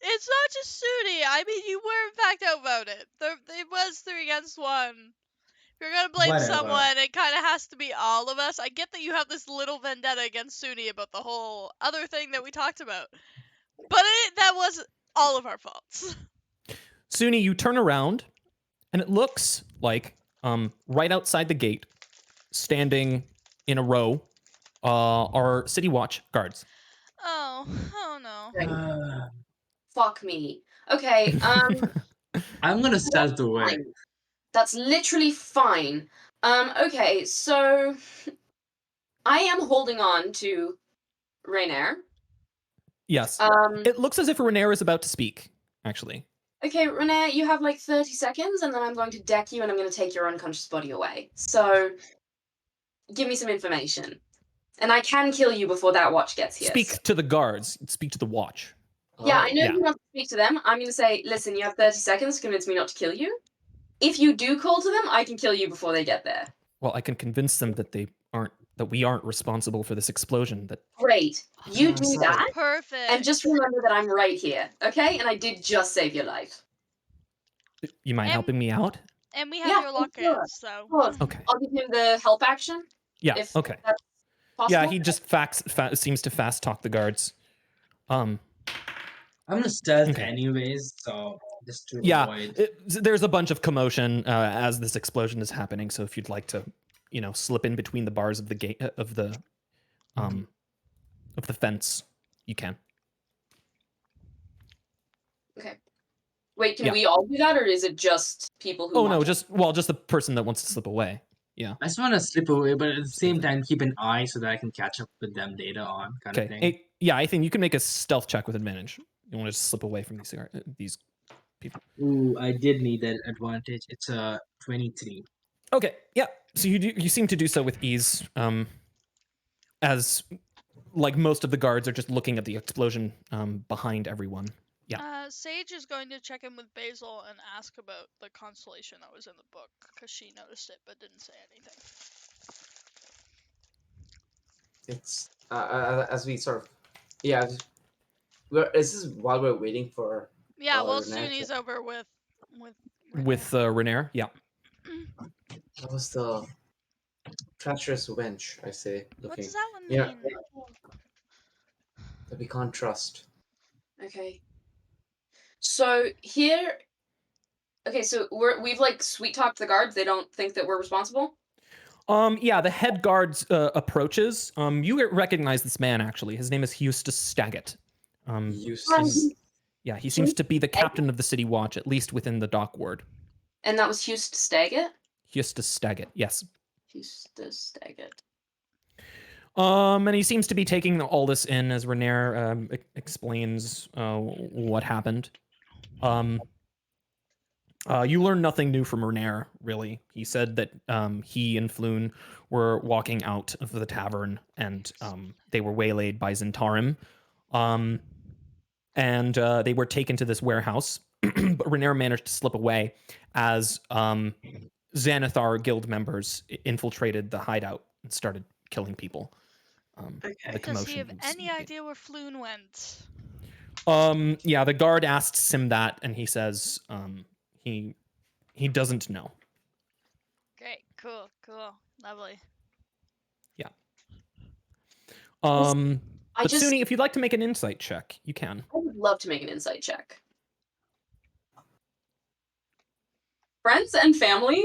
it's not just Suni. I mean, you were in fact outvoted. It was 3 against 1. If you're gonna blame someone, it kind of has to be all of us. I get that you have this little vendetta against Suni about the whole other thing that we talked about, but that was all of our faults. Suni, you turn around, and it looks like right outside the gate, standing in a row, are City Watch guards. Oh no. Fuck me. Okay, I'm gonna stealth away. Fine. That's literally fine. Okay, so I am holding on to Rainier. Yes. It looks as if Rainier is about to speak, actually. Okay, Rainier, you have like 30 seconds, and then I'm going to deck you, and I'm going to take your unconscious body away. So, give me some information. And I can kill you before that watch gets here. Speak to the guards. Speak to the watch. Yeah, I know you want to speak to them. I'm going to say, listen, you have 30 seconds to convince me not to kill you. If you do call to them, I can kill you before they get there. Well, I can convince them that we aren't responsible for this explosion. Great. You do that. Perfect. And just remember that I'm right here, okay? And I did just save your life. You mind helping me out? And we have your locket, so... Okay. I'll give him the help action. Yeah, okay. That's possible. Yeah, he just seems to fast talk the guards. I'm gonna stealth anyways, so just to avoid. There's a bunch of commotion as this explosion is happening. So if you'd like to, slip in between the bars of the gate of the fence, you can. Okay. Wait, can we all do that, or is it just people who? Oh no, just the person that wants to slip away. Yeah. I just want to slip away, but at the same time keep an eye so that I can catch up with them later on, kind of thing. I think you can make a stealth check with advantage. You want to just slip away from these people. Ooh, I did need that advantage. It's a 23. Okay, yeah. So you seem to do so with ease, as like most of the guards are just looking at the explosion behind everyone. Yeah. Sage is going to check in with Basil and ask about the constellation that was in the book, because she noticed it but didn't say anything. It's as we sort of, is this while we're waiting for? Yeah, well, Suni's over with Rainier. Yeah. That was the treacherous wench, I say. Looking. What does that one mean? That we can't trust. Okay. So here, so we've like sweet talked the guards. They don't think that we're responsible. Yeah, the head guard approaches. You recognize this man, actually. His name is Eustace Staggett. Eustace. Yeah, he seems to be the captain of the city watch, at least within the dock ward. And that was Eustace Staggett? Eustace Staggett, yes. Eustace Staggett. And he seems to be taking all this in as Renaer explains what happened. You learn nothing new from Renaer, really. He said that he and Floon were walking out of the tavern and they were waylaid by Zhentarim. And they were taken to this warehouse, but Renaer managed to slip away as Xanathar guild members infiltrated the hideout and started killing people. Okay. Does he have any idea where Floon went? Yeah, the guard asks him that, and he says he doesn't know. Great, cool, lovely. Yeah. I But just Suni, if you'd like to make an insight check, you can. I would love to make an insight check. Friends and family,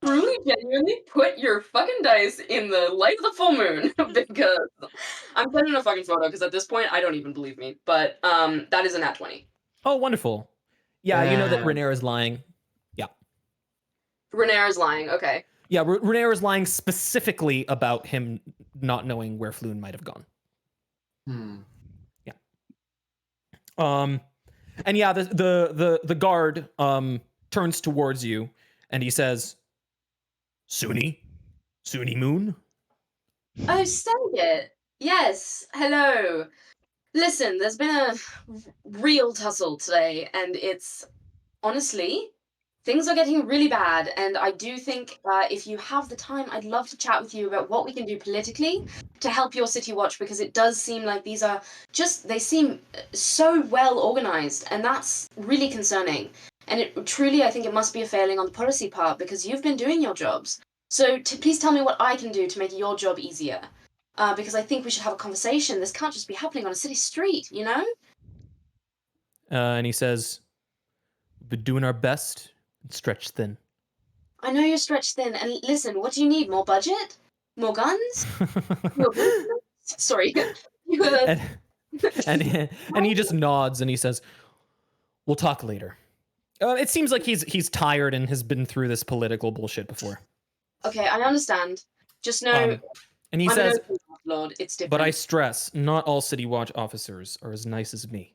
truly, genuinely put your fucking dice in the light of the full moon because I'm sending a fucking photo because at this point I don't even believe me. But that is a nat 20. Oh, wonderful. Yeah, you know that Renaer is lying. Yeah. Renaer is lying. Okay. Yeah, Renaer is lying specifically about him not knowing where Floon might have gone. Yeah. And yeah, the guard turns towards you and he says, Suni Moon. Oh, Staggett. Yes. Hello. Listen, there's been a real tussle today, and it's honestly things are getting really bad. And I do think if you have the time, I'd love to chat with you about what we can do politically to help your city watch, because it does seem like these are they seem so well organized, and that's really concerning. And it truly, I think it must be a failing on the policy part, because you've been doing your jobs. So please tell me what I can do to make your job easier. Because I think we should have a conversation. This can't just be happening on a city street, you know? And he says, we're doing our best and stretched thin. I know you're stretched thin. And listen, what do you need? More budget? More guns? More guns? Sorry. and he just nods and he says, we'll talk later. It seems like he's tired and has been through this political bullshit before. Okay, I understand. Just know... and he says, Lord, it's different. But I stress, not all City Watch officers are as nice as me.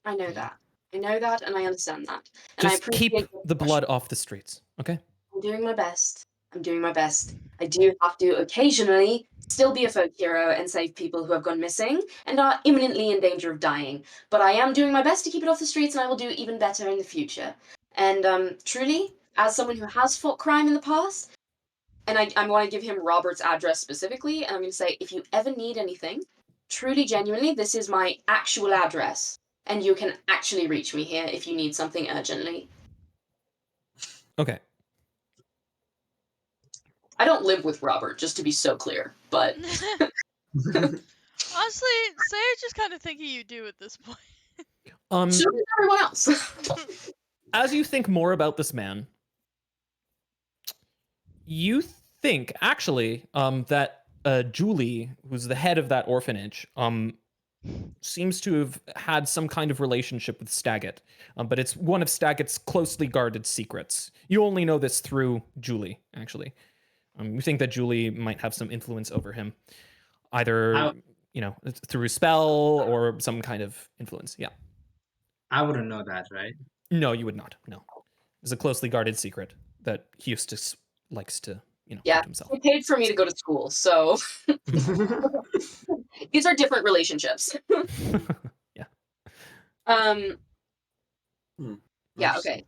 I know that. I know that, and I understand that. And Just I appreciate keep the blood off the streets, okay? I'm doing my best. I'm doing my best. I do have to occasionally still be a folk hero and save people who have gone missing and are imminently in danger of dying. But I am doing my best to keep it off the streets, and I will do even better in the future. And truly, as someone who has fought crime in the past, and I want to give him Robert's address specifically, and I'm going to say, if you ever need anything, truly, genuinely, this is my actual address, and you can actually reach me here if you need something urgently. Okay. I don't live with Robert, just to be so clear, but... Honestly, Say's just kind of thinking you do at this point. So does everyone else. As you think more about this man, you think, actually, that Julie, who's the head of that orphanage, seems to have had some kind of relationship with Staggett, but it's one of Staggett's closely guarded secrets. You only know this through Julie, actually. You think that Julie might have some influence over him, either through a spell or some kind of influence. Yeah. I wouldn't know that, right? No, you would not. No, it's a closely guarded secret that Eustace likes to, keep himself. He paid for me to go to school, so these are different relationships. Yeah. Yeah. Okay.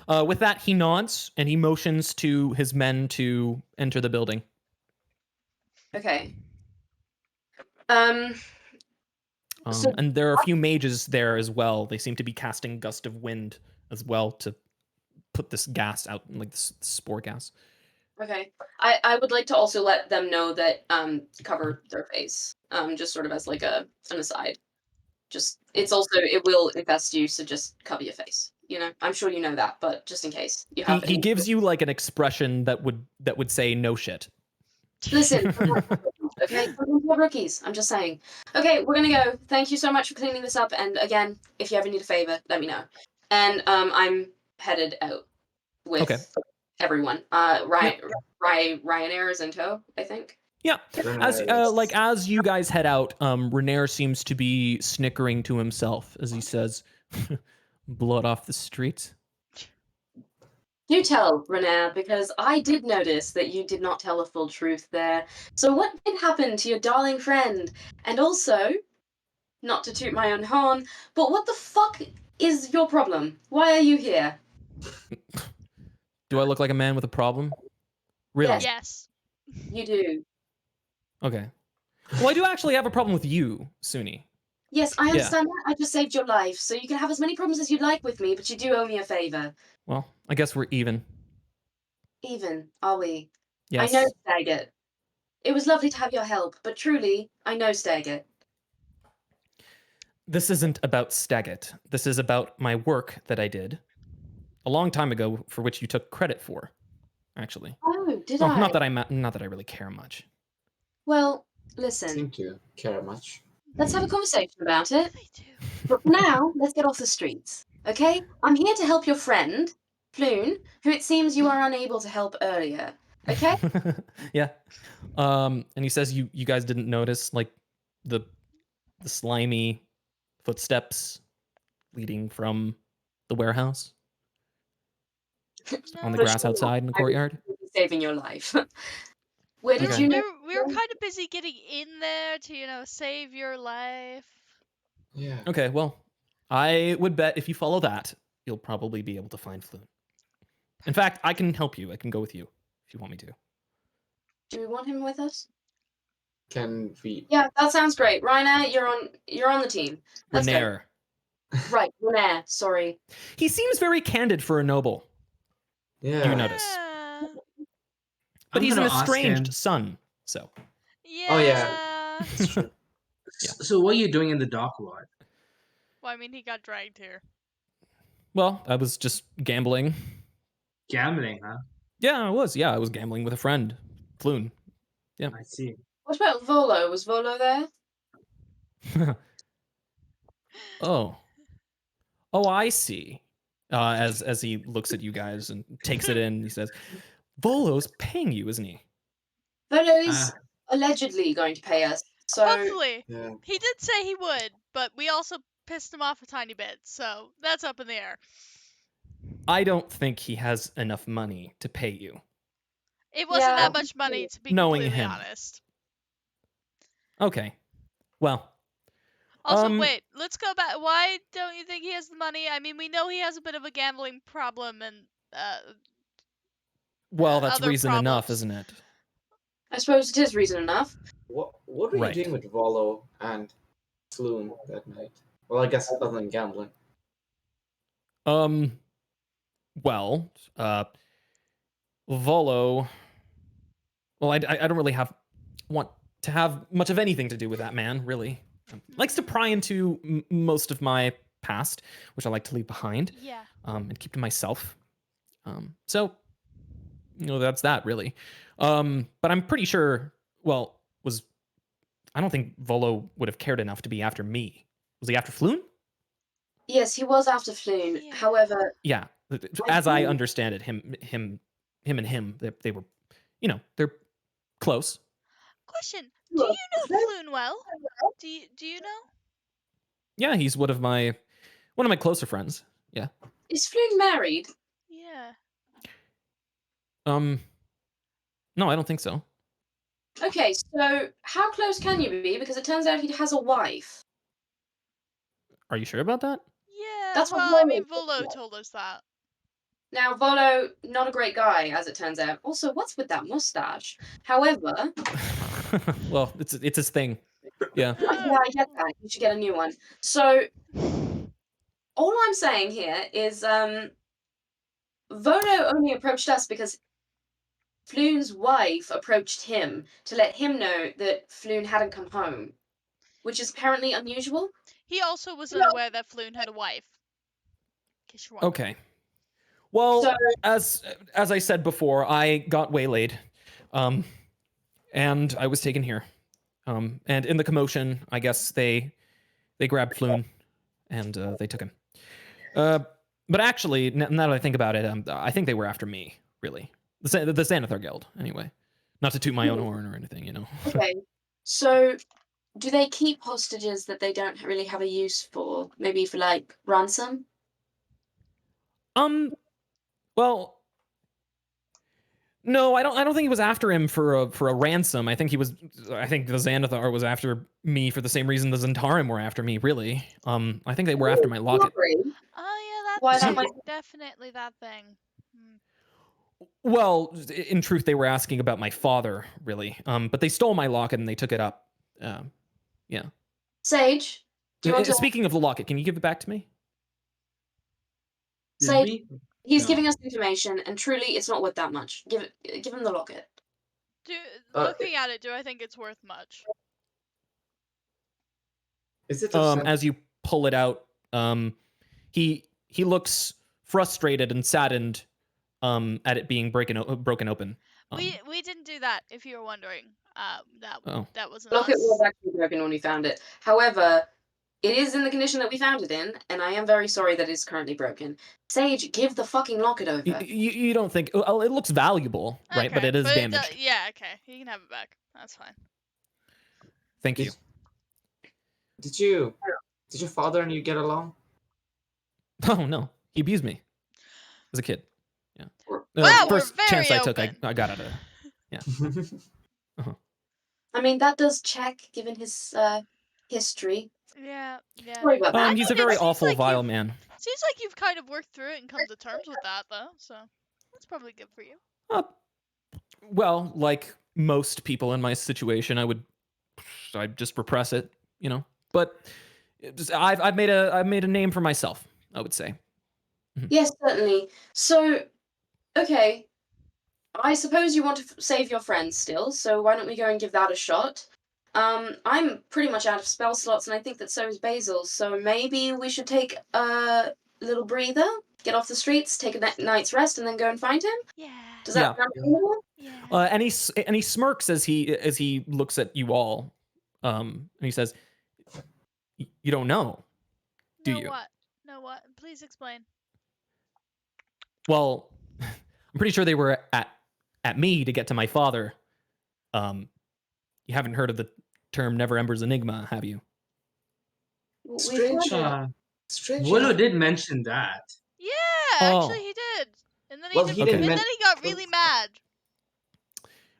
With that, he nods and he motions to his men to enter the building. Okay. And there are a few mages there as well. They seem to be casting Gust of Wind as well to put this gas out, like this spore gas. Okay. I would like to also let them know that cover their face, just sort of as like an aside. Just it will infest you, so just cover your face. You know, I'm sure you know that, but just in case you have. He gives you like an expression that would say no shit. Listen, okay, we're rookies. I'm just saying. Okay, we're gonna go. Thank you so much for cleaning this up. And again, if you ever need a favor, let me know. And I'm headed out with everyone. Ryanair is in tow, I think. Yeah. As you guys head out, Renair seems to be snickering to himself as he says, "Blood off the streets." You tell, Renair, because I did notice that you did not tell the full truth there. So what did happen to your darling friend? And also, not to toot my own horn, but what the fuck is your problem? Why are you here? Do I look like a man with a problem? Really? Yes. You do. Okay. Well, I do actually have a problem with you, Suni. Yes, I understand that. I just saved your life, so you can have as many problems as you'd like with me, but you do owe me a favor. Well, I guess we're even. Even, are we? Yes. I know, Stagget. It was lovely to have your help, but truly, I know Stagget. This isn't about Stagget. This is about my work that I did a long time ago, for which you took credit for, actually. Oh, did I? Not that I really care much. Well, listen. Seem to care much. Let's have a conversation about it. They do. But for now, let's get off the streets, okay? I'm here to help your friend, Floon, who it seems you are unable to help earlier. Okay? Yeah. And he says you guys didn't notice like the slimy footsteps leading from the warehouse on the For grass sure. outside in the I was courtyard. saving your life. Where did Okay. you know? We were kind of busy getting in there to, save your life. Yeah. Okay, well, I would bet if you follow that, you'll probably be able to find Floon. In fact, I can help you. I can go with you if you want me to. Do we want him with us? Can we? Yeah, that sounds great. Rainer, you're on the team. Let's go. Renair. Right, Renair, sorry. He seems very candid for a noble. Yeah. You notice. Yeah. But I'm he's an gonna ask estranged him, son, so. Yeah. Oh, yeah. That's true. So what are you doing in the dockyard? Well, I mean, he got dragged here. Well, I was just gambling. Gambling, huh? Yeah, I was. Yeah, I was gambling with a friend, Floon. Yeah. I see. What about Volo? Was Volo there? Oh, I see. As he looks at you guys and takes it in, he says, "Volo's paying you, isn't he?" Volo is allegedly going to pay us. So Hopefully. Yeah. He did say he would, but we also pissed him off a tiny bit, so that's up in the air. I don't think he has enough money to pay you. It wasn't Yeah. that much money, to be Knowing completely him. honest. Okay. Well. Also, wait, let's go back. Why don't you think he has the money? I mean, we know he has a bit of a gambling problem and well, that's other reason enough, problems. isn't it? I suppose it is reason enough. What were Right. you doing with Volo and Floon that night? Well, I guess other than gambling. Well, Volo. Well, I don't really want to have much of anything to do with that man, really. Likes to pry into most of my past, which I like to leave behind. Yeah. And keep to myself. So, that's that, really. But I'm pretty sure, well, I don't think Volo would have cared enough to be after me. Was he after Floon? Yes, he was after Floon. Yeah. However, Yeah. As I understand it, him and him, they were, they're close. Question: do you know Floon well? Do you know? Yeah, he's one of my closer friends. Yeah. is Floon married? Yeah. No, I don't think so. Okay, so how close can you be? Because it turns out he has a wife. Are you sure about that? Yeah. That's what well, I Volo mean, told Volo us. told us that. Now, Volo, not a great guy, as it turns out. Also, what's with that mustache? However, Well, it's his thing. Yeah. yeah, I get that. You should get a new one. So, all I'm saying here is, Volo only approached us because Floon's wife approached him to let him know that Floon hadn't come home. which is apparently unusual. He also was unaware that Floon had a wife. In case you're wondering. Okay. Well, So- as I said before, I got waylaid, and I was taken here. And in the commotion, I guess they grabbed Floon, and they took him. But actually, now that I think about it, I think they were after me, really. The Xanathar Guild, anyway. Not to toot my own horn or anything, you know. Okay. So, do they keep hostages that they don't really have a use for? Maybe for like ransom? Well, no, I don't think he was after him for a ransom. I think the Xanathar was after me for the same reason the Zhentarim were after me, really. I think they were after my locket. Oh Why yeah, that that's might- definitely that thing. Well, in truth, they were asking about my father, really. But they stole my locket and they took it up. Yeah. Sage, do you want to... Speaking of the locket, can you give it back to me? Sage, he's No. giving us information, and truly, it's not worth that much. Give him the locket. Looking at it, do I think it's worth much? Is it As you pull it out, he looks frustrated and saddened at it being broken open. We didn't do that, if you were wondering. That wasn't Locket us. was actually broken when we found it. However, it is in the condition that we found it in, and I am very sorry that it's currently broken. Sage, give the fucking locket over. You don't think? Well, it looks valuable, right? Okay, But it is damaged. yeah, okay. You can have it back. That's fine. Thank you. Did your father and you get along? Oh no, he abused me as a kid. Yeah. Wow, first we're chance very I took, open. I got out of it. Yeah. I mean, that does check, given his history. Yeah. Sorry about that. He's a very awful, vile man. Seems like you've kind of worked through it and come to terms with that, though. So that's probably good for you. Well, like most people in my situation, I'd just repress it, you know. But I've made a name for myself, I would say. Yes, certainly. So, okay. I suppose you want to save your friends still, so why don't we go and give that a shot? I'm pretty much out of spell slots, and I think that so is Basil, so maybe we should take a little breather, get off the streets, take a night's rest, and then go and find him? Yeah. Does that sound reasonable? Yeah. And he smirks as he looks at you all, and he says, "You don't know, do you?" No what? Please explain. Well, I'm pretty sure they were at me to get to my father. You haven't heard of the term "Never Ember's Enigma," have you? Strange. Strange. Willow did mention that. Yeah, actually he did. And then he Well, did, he didn't and men- then he got really mad.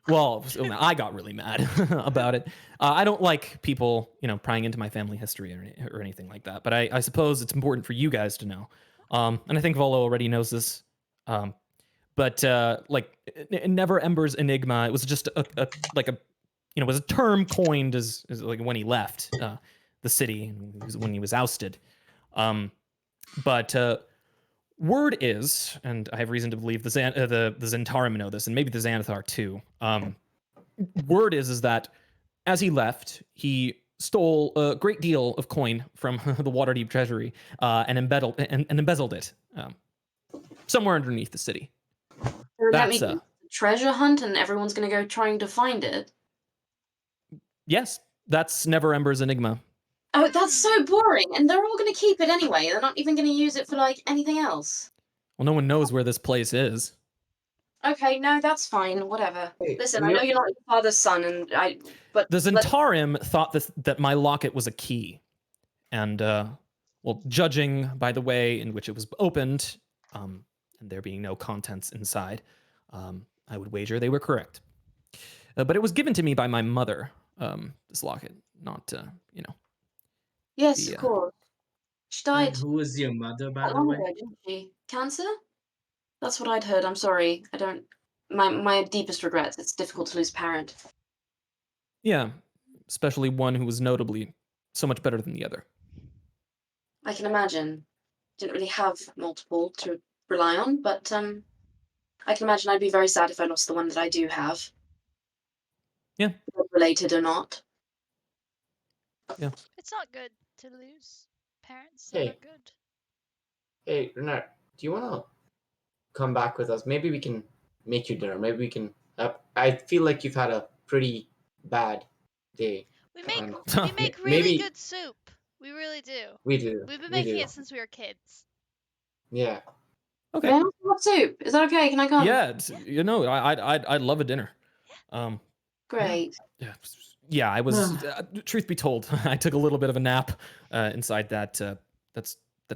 Well, I got really mad about it. I don't like people, prying into my family history or anything like that. But I suppose it's important for you guys to know. And I think Volo already knows this. But Never Ember's Enigma, it was just was a term coined as like when he left the city when he was ousted. But word is, and I have reason to believe the Zhentarim know this, and maybe the Xanathar too. Word is that as he left, he stole a great deal of coin from the Waterdeep treasury and embezzled it somewhere underneath the city. So that means a treasure hunt, and everyone's going to go trying to find it? Yes, that's Never Ember's Enigma. Oh, that's so boring, and they're all going to keep it anyway. They're not even going to use it for, anything else. Well, no one knows where this place is. Okay, no, that's fine. Whatever. Hey, Listen, I know you're not your father's son, but the Zhentarim thought that my locket was a key, and judging by the way in which it was opened, and there being no contents inside, I would wager they were correct. But it was given to me by my mother. This locket, not Yes, of course. She died. And who was your mother, by the long way? ago, didn't she? Cancer? That's what I'd heard. I'm sorry. I don't. My deepest regrets. It's difficult to lose a parent. Yeah, especially one who was notably so much better than the other. I can imagine. Didn't really have multiple to rely on, but I can imagine I'd be very sad if I lost the one that I do have. Yeah. Related or not. Yeah. It's not good to lose parents Hey. that are good. Hey, Renat, do you want to come back with us? Maybe we can make you dinner. Maybe we can. I feel like you've had a pretty bad day. We make and we make really maybe good soup. We really do. we do. We've been We making do. it since we were kids. Yeah. Okay. May I have soup? Is that okay? Can I come? Yeah, I'd love a dinner. Great. Yeah, I was. Truth be told, I took a little bit of a nap inside that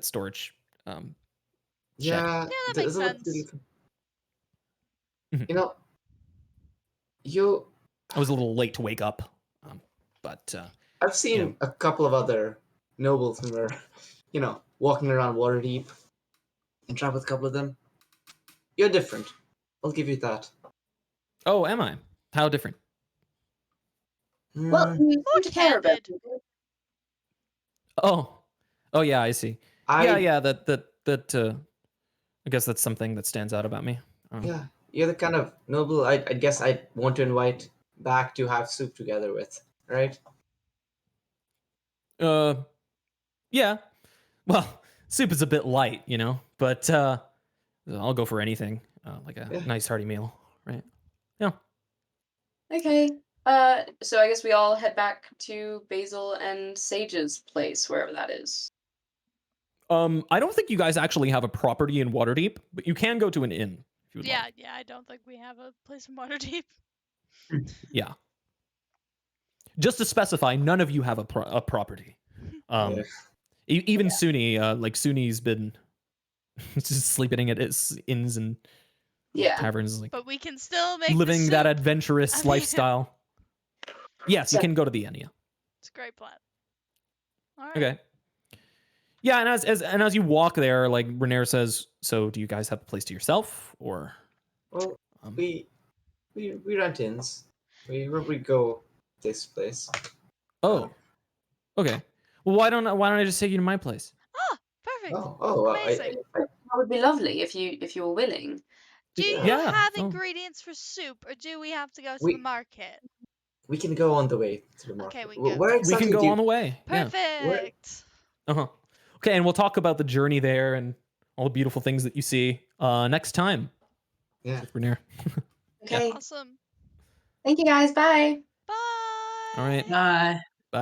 storage. Shed. Yeah. Yeah, that There makes isn't a sense. You know, you. I was a little late to wake up, but I've seen a couple of other nobles who were, walking around Waterdeep. Interact with a couple of them. You're different. I'll give you that. oh, am I? How different? Well, you More seem to care about candid. people. Oh, yeah, I see. I Yeah, that. I guess that's something that stands out about me. Yeah, you're the kind of noble I guess I'd want to invite back to have soup together with, right? Yeah. Well, soup is a bit light, but I'll go for anything, like a nice hearty meal, right? Yeah. Okay. So I guess we all head back to Basil and Sage's place, wherever that is. I don't think you guys actually have a property in Waterdeep, but you can go to an inn if you would like. Yeah, I don't think we have a place in Waterdeep. Yeah. Just to specify, none of you have a property. Yeah. Even Suni, Suni's been just sleeping at inns and taverns, But we can still make living the that soup. adventurous lifestyle. Yes, you can go to the inn. Yeah. It's a great plan. All right. Okay. Yeah, and as you walk there, like Renair says, so do you guys have a place to yourself, or? Well, we rent inns. We go this place. Oh. Okay. Well, why don't I just take you to my place? Oh, perfect. Amazing. That would be lovely if you were willing. Do you Yeah, have oh. ingredients for soup, or do we have to go to We- the market? We can go on the way to the market. Okay, we can go. Where We exactly can go do you, on the way. Perfect. Yeah. Okay, and we'll talk about the journey there and all the beautiful things that you see next time. Yeah. With Renair. Okay. Awesome. Thank you guys. Bye. Bye. All right. Bye.